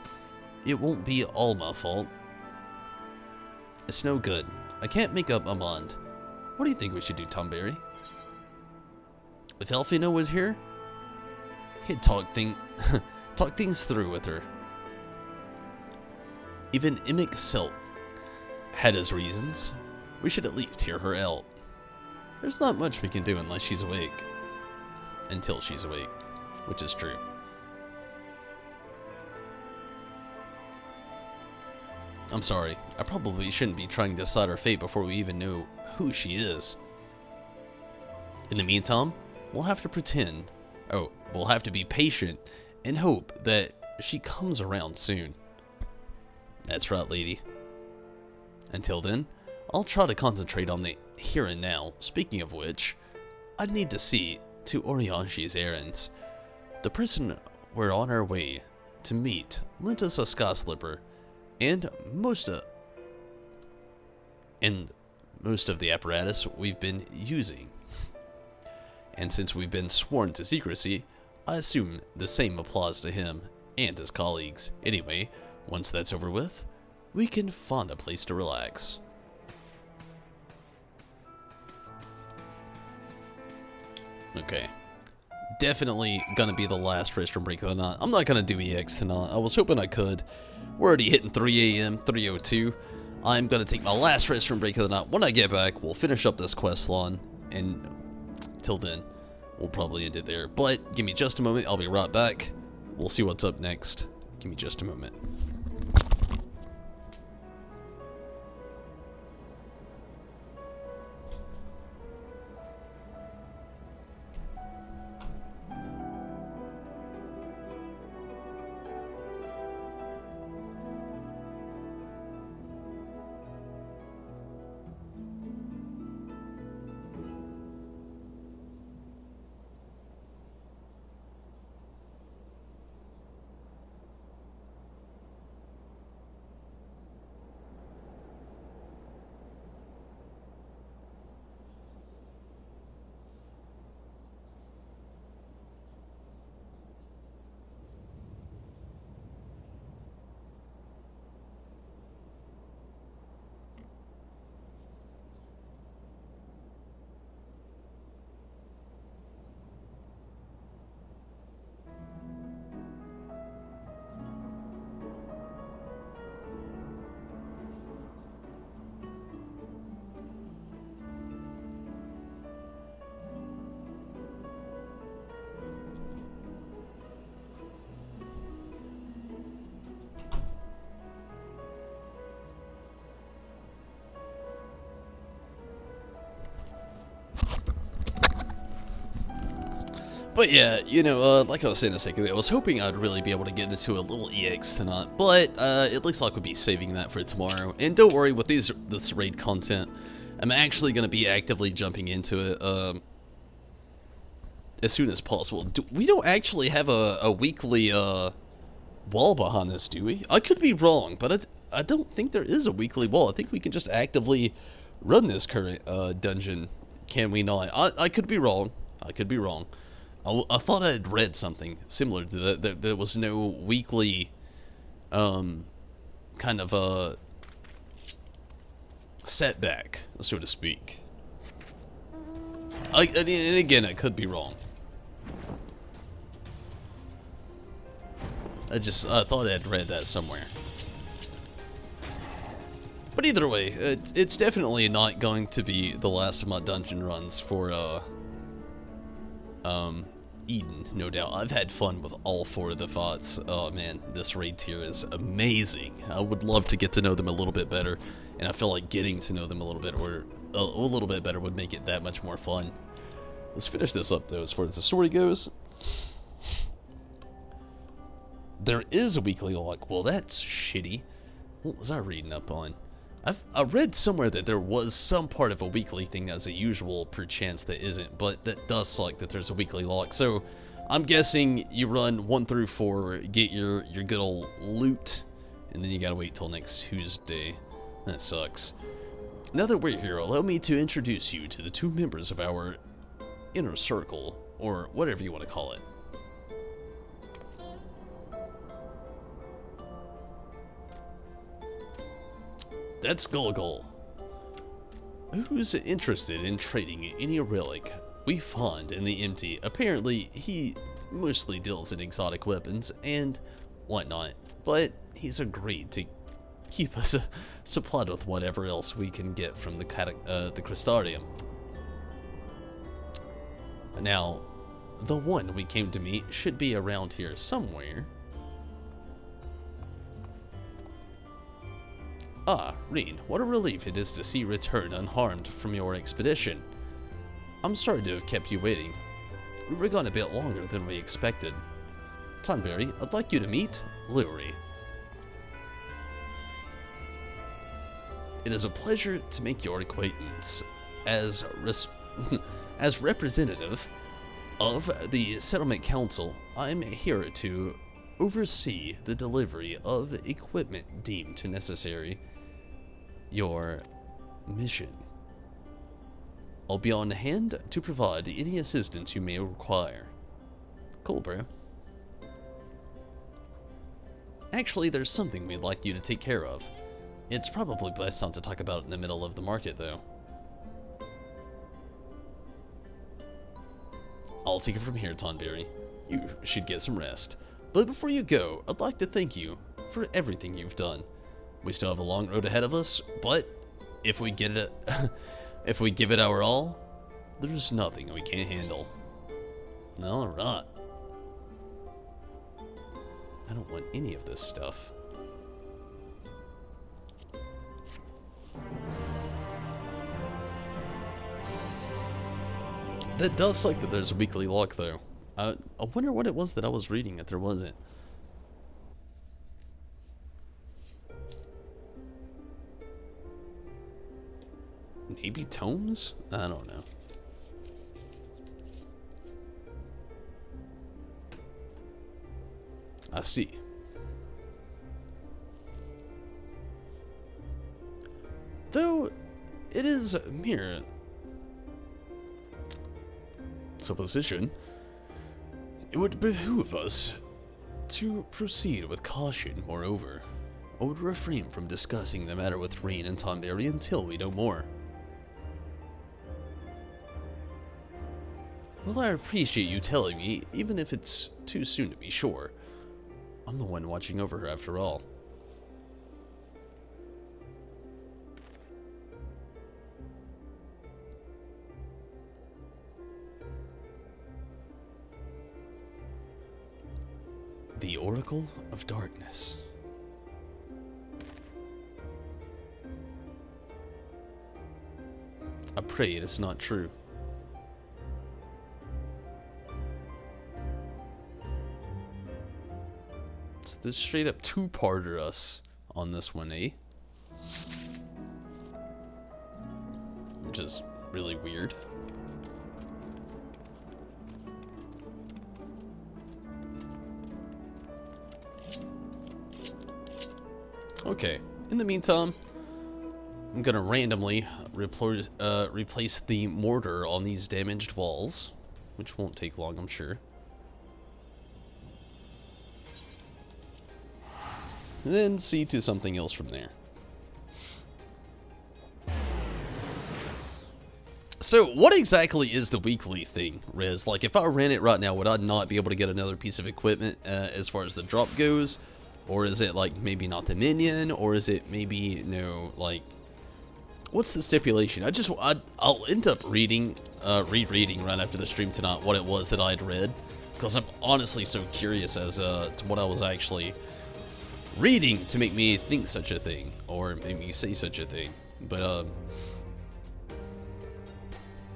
it won't be all my fault. It's no good. I can't make up my mind. What do you think we should do, Tomberry? If Elfino was here, he'd talk things through with her. Even Immick Selt had his reasons. We should at least hear her out. There's not much we can do unless she's awake. Until she's awake, which is true. I'm sorry, I probably shouldn't be trying to decide her fate before we even know who she is. In the meantime, we'll have to pretend, we'll have to be patient and hope that she comes around soon. That's right, lady. Until then, I'll try to concentrate on the here and now. Speaking of which, I need to see to Orianshi's errands. The person we're on our way to meet lent us a sky slipper, and most of the apparatus we've been using. And since we've been sworn to secrecy, I assume the same applies to him and his colleagues. Anyway, once that's over with, we can find a place to relax. Okay. Definitely gonna be the last restroom break of the night. I'm not gonna do EX tonight. I was hoping I could. We're already hitting 3 a.m., 3:02. I'm gonna take my last restroom break of the night. When I get back, we'll finish up this quest line, and till then, we'll probably end it there. But give me just a moment. I'll be right back. We'll see what's up next. Give me just a moment. But yeah, you know, like I was saying a second ago, I was hoping I'd really be able to get into a little EX tonight, but it looks like we'll be saving that for tomorrow. And don't worry, with this raid content, I'm actually going to be actively jumping into it as soon as possible. We don't actually have a weekly wall behind this, do we? I could be wrong, but I don't think there is a weekly wall. I think we can just actively run this current dungeon, can we not? I could be wrong. I could be wrong. I thought I had read something similar to that. There was no weekly, kind of a setback, so to speak. And again, I could be wrong. I thought I had read that somewhere. But either way, it's definitely not going to be the last of my dungeon runs for, Eden, no doubt. I've had fun with all 4 of the thoughts. Oh man, this raid tier is amazing. I would love to get to know them a little bit better, and I feel like getting to know them a little bit better would make it that much more fun. Let's finish this up though. As far as the story goes, there is a weekly log. Well, that's shitty. What was I reading up on? I read somewhere that there was some part of a weekly thing as a usual perchance that isn't, but that does suck that there's a weekly log. So I'm guessing you run 1 through 4, get your good old loot, and then you gotta wait till next Tuesday. That sucks. Now that we're here, allow me to introduce you to the 2 members of our inner circle, or whatever you want to call it. That's Gulgul, who's interested in trading any relic we find in the empty. Apparently, he mostly deals in exotic weapons and whatnot, but he's agreed to keep us supplied with whatever else we can get from the Crystarium. Now, the one we came to meet should be around here somewhere. Ah, Reen, what a relief it is to see you return unharmed from your expedition. I'm sorry to have kept you waiting. We were gone a bit longer than we expected. Tonberry, I'd like you to meet Lowry. It is a pleasure to make your acquaintance. As representative of the Settlement Council, I'm here to oversee the delivery of equipment deemed to necessary your mission. I'll be on hand to provide any assistance you may require. Cool, bro. Actually, there's something we'd like you to take care of. It's probably best not to talk about it in the middle of the market, though. I'll take it from here, Tonberry. You should get some rest. But before you go, I'd like to thank you for everything you've done. We still have a long road ahead of us, but if we get it, if we give it our all, there's nothing we can't handle. All right. I don't want any of this stuff. That does suck that there's a weekly log, though. I wonder what it was that I was reading that there wasn't. Maybe tomes? I don't know. I see. Though it is mere supposition, it would behoove us to proceed with caution. Moreover, I would refrain from discussing the matter with Reen and Tonberry until we know more. Well, I appreciate you telling me, even if it's too soon to be sure. I'm the one watching over her after all. The Oracle of Darkness. I pray it is not true. So this straight up two-parter us on this one, eh? Which is really weird. Okay, in the meantime, I'm gonna randomly replace the mortar on these damaged walls, which won't take long, I'm sure. And then see to something else from there. So, what exactly is the weekly thing, Riz? Like, if I ran it right now, would I not be able to get another piece of equipment as far as the drop goes? Or is it like maybe not the minion? Or is it maybe no, like, what's the stipulation? I'll end up reading, rereading right after the stream tonight what it was that I'd read, because I'm honestly so curious as to what I was actually reading to make me think such a thing, or make me say such a thing. But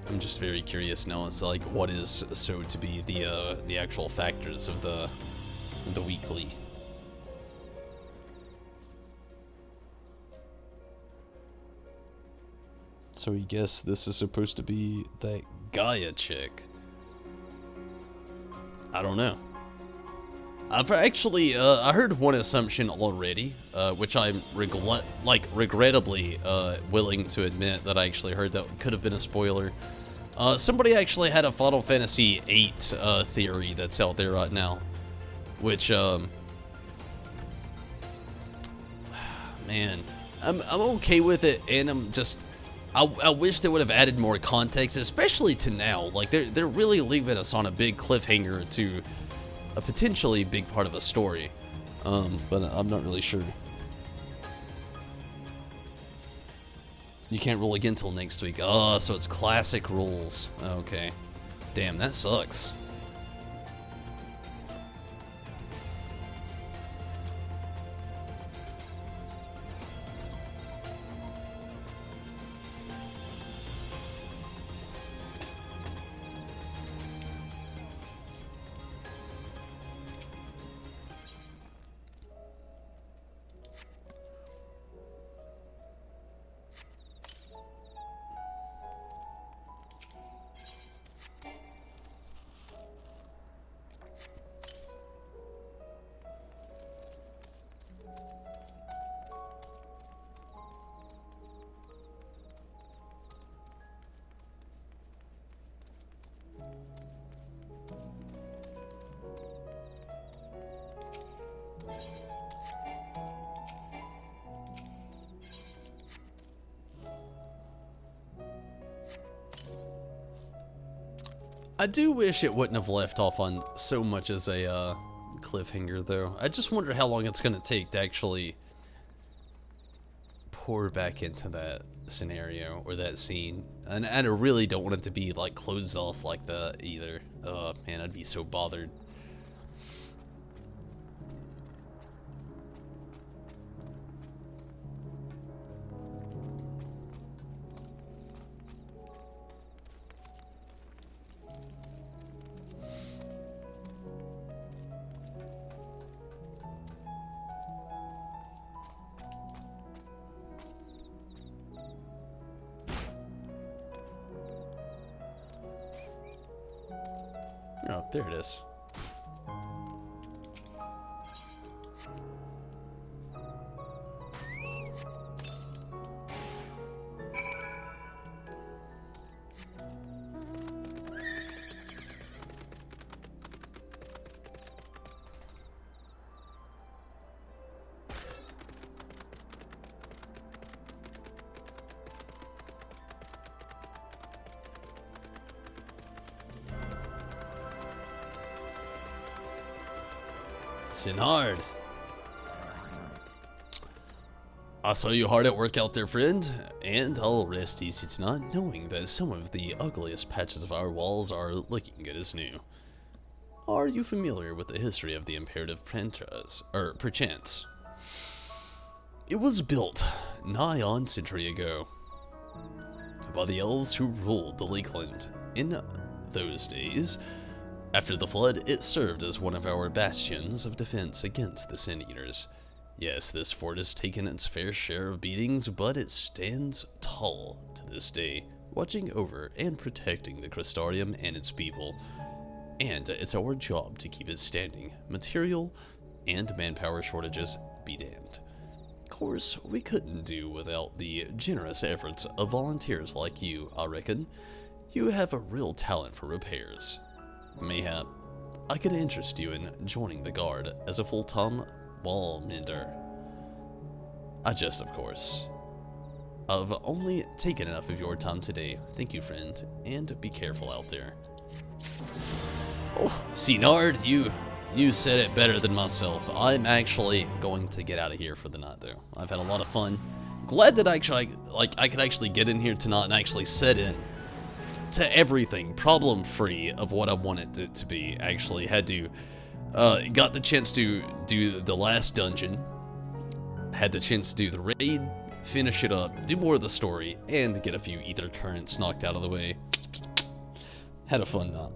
I'm just very curious now. It's like, what is so to be the actual factors of the weekly. So I guess this is supposed to be that Gaia chick. I don't know. I've actually, I heard one assumption already, which I'm regrettably willing to admit that I actually heard that could have been a spoiler. Somebody actually had a Final Fantasy VIII theory that's out there right now, which, man, I'm okay with it, and I'm just, I wish they would have added more context, especially to now. Like, they're really leaving us on a big cliffhanger to a potentially big part of a story, but I'm not really sure. You can't roll again till next week. Oh, so it's classic rules. Okay. Damn, that sucks. I do wish it wouldn't have left off on so much as a cliffhanger, though. I just wonder how long it's going to take to actually pour back into that scenario or that scene. And I really don't want it to be like closed off like that either. Man, I'd be so bothered. Oh, there it is. Sinard. I saw you hard at work out there, friend, and I'll rest easy tonight knowing that some of the ugliest patches of our walls are looking good as new. Are you familiar with the history of the Imperative perchance? It was built nigh on century ago by the elves who ruled the Lakeland. In those days, after the flood, it served as one of our bastions of defense against the Sin Eaters. Yes, this fort has taken its fair share of beatings, but it stands tall to this day, watching over and protecting the Crystarium and its people. And it's our job to keep it standing. Material and manpower shortages be damned. Of course, we couldn't do without the generous efforts of volunteers like you, I reckon. You have a real talent for repairs. Mayhap I could interest you in joining the guard as a full-time wall mender. I jest, of course. I've only taken enough of your time today. Thank you, friend, and be careful out there. Oh, Sinard, you said it better than myself. I'm actually going to get out of here for the night, though. I've had a lot of fun. Glad that I could actually get in here tonight and actually set in to everything problem-free of what I wanted it to be. Actually had to, got the chance to do the last dungeon, had the chance to do the raid, finish it up, do more of the story, and get a few ether currents knocked out of the way. Had a fun night.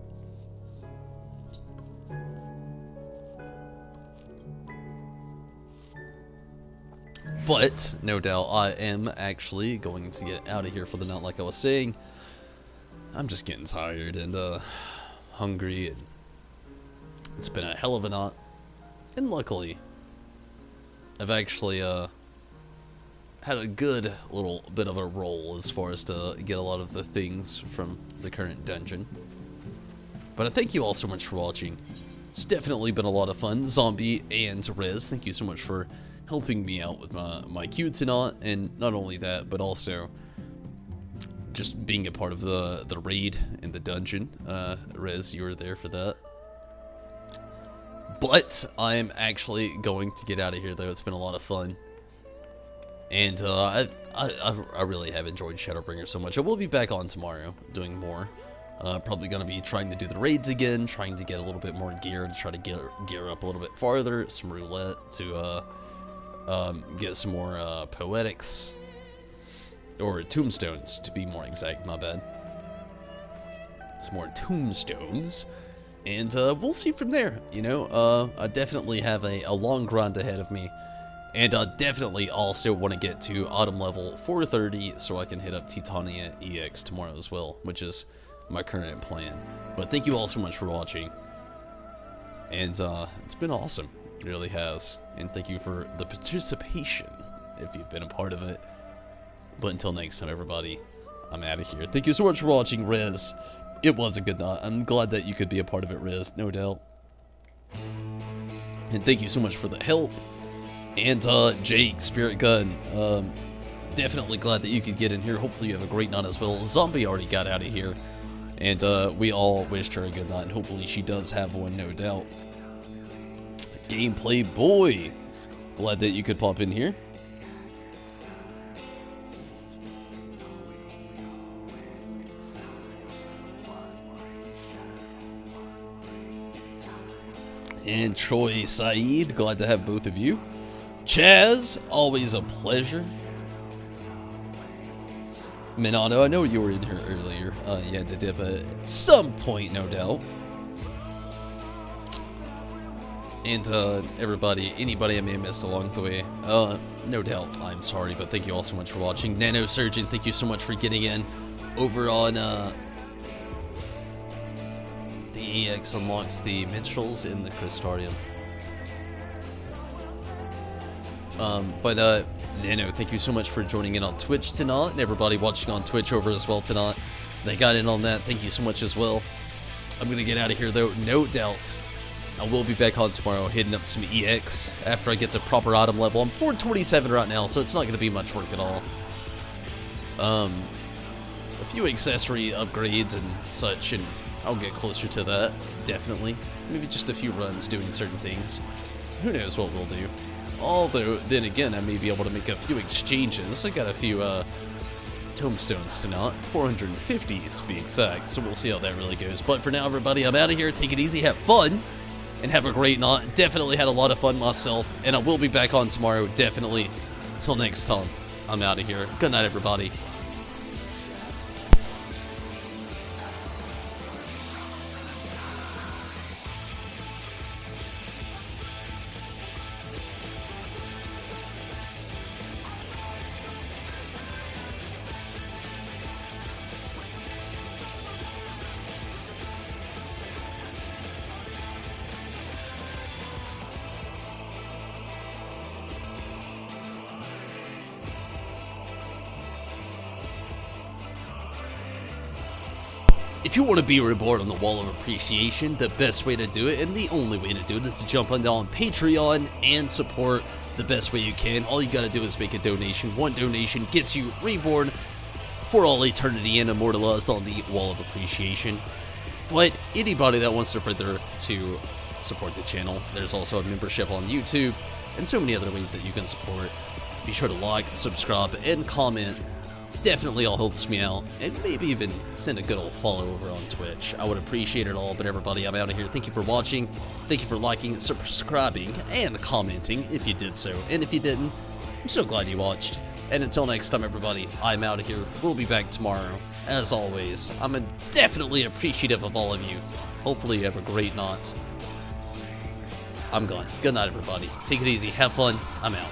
But, no doubt, I am actually going to get out of here for the night, like I was saying. I'm just getting tired and, hungry, and it's been a hell of a night. And luckily, I've actually, had a good little bit of a roll as far as to get a lot of the things from the current dungeon. But I thank you all so much for watching. It's definitely been a lot of fun. Zombie and Rez, thank you so much for helping me out with my queue tonight, and not only that, but also just being a part of the raid in the dungeon. Rez, you were there for that. But I am actually going to get out of here, though. It's been a lot of fun, and I really have enjoyed Shadowbringer so much. I will be back on tomorrow doing more. Probably going to be trying to do the raids again, trying to get a little bit more gear to try to gear up a little bit farther, some roulette to get some more poetics, or tombstones to be more exact, my bad. Some more tombstones, and we'll see from there, you know. I definitely have a long grind ahead of me, and I definitely also want to get to Autumn level 430 so I can hit up Titania EX tomorrow as well, which is my current plan. But thank you all so much for watching, and it's been awesome. It really has. And thank you for the participation if you've been a part of it. But until next time, everybody, I'm out of here. Thank you so much for watching, Rez. It was a good night. I'm glad that you could be a part of it, Rez, no doubt. And thank you so much for the help. And Jake, Spirit Gun, definitely glad that you could get in here. Hopefully you have a great night as well. Zombie already got out of here. And we all wished her a good night, and hopefully she does have one, no doubt. Gameplay Boy, glad that you could pop in here. And Troy Saeed, glad to have both of you. Chaz, always a pleasure. Minato, I know you were in here earlier. You had to dip at some point, no doubt. And everybody, anybody I may have missed along the way, no doubt, I'm sorry, but thank you all so much for watching. Nano Surgeon, thank you so much for getting in over on the EX unlocks the minstrels in the Crystarium. Nano, thank you so much for joining in on Twitch tonight, and everybody watching on Twitch over as well tonight. They got in on that, thank you so much as well. I'm gonna get out of here though, no doubt. I will be back on tomorrow, hitting up some EX after I get the proper Autumn level. I'm 427 right now, so it's not gonna be much work at all. A few accessory upgrades and such, and I'll get closer to that, definitely. Maybe just a few runs doing certain things. Who knows what we'll do. Although, then again, I may be able to make a few exchanges. I got a few tombstones tonight, 450 to be exact, so we'll see how that really goes. But for now, everybody, I'm out of here. Take it easy, have fun, and have a great night. Definitely had a lot of fun myself, and I will be back on tomorrow, definitely. Till next time, I'm out of here. Good night, everybody. If you want to be reborn on the Wall of Appreciation, the best way to do it, and the only way to do it, is to jump on Patreon and support the best way you can. All you gotta do is make a donation. One donation gets you reborn for all eternity and immortalized on the Wall of Appreciation. But anybody that wants to further to support the channel. There's also a membership on YouTube, and so many other ways that you can support. Be sure to like, subscribe, and comment. Definitely all helps me out, and maybe even send a good old follow over on Twitch. I would appreciate it all, but everybody, I'm out of here. Thank you for watching. Thank you for liking, subscribing, and commenting if you did so. And if you didn't, I'm so glad you watched. And until next time, everybody, I'm out of here. We'll be back tomorrow. As always, I'm definitely appreciative of all of you. Hopefully you have a great night. I'm gone. Good night, everybody. Take it easy. Have fun. I'm out.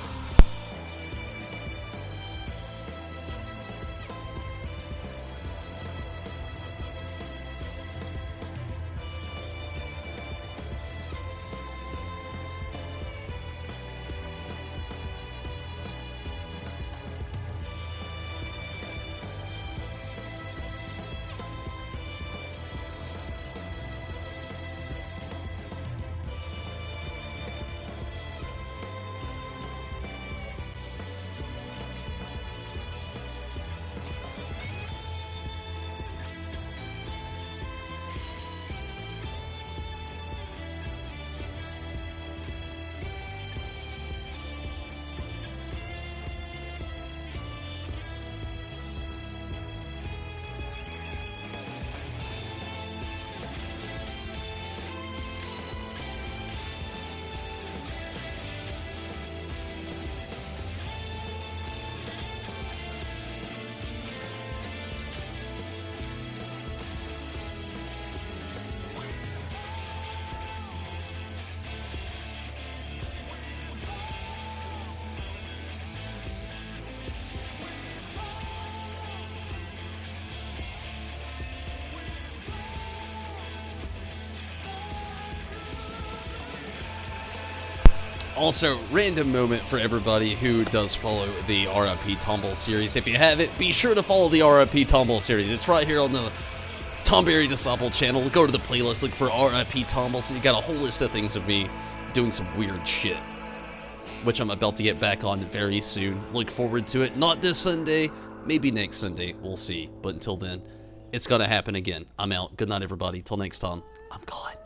Also, random moment for everybody who does follow the RIP Tumble series. If you haven't, be sure to follow the RIP Tumble series. It's right here on the Tomberry Disciple channel. Go to the playlist, look for RIP Tumble, so you got a whole list of things of me doing some weird shit, which I'm about to get back on very soon. Look forward to it. Not this Sunday, maybe next Sunday. We'll see. But until then, it's gonna happen again. I'm out. Good night, everybody. Till next time, I'm gone.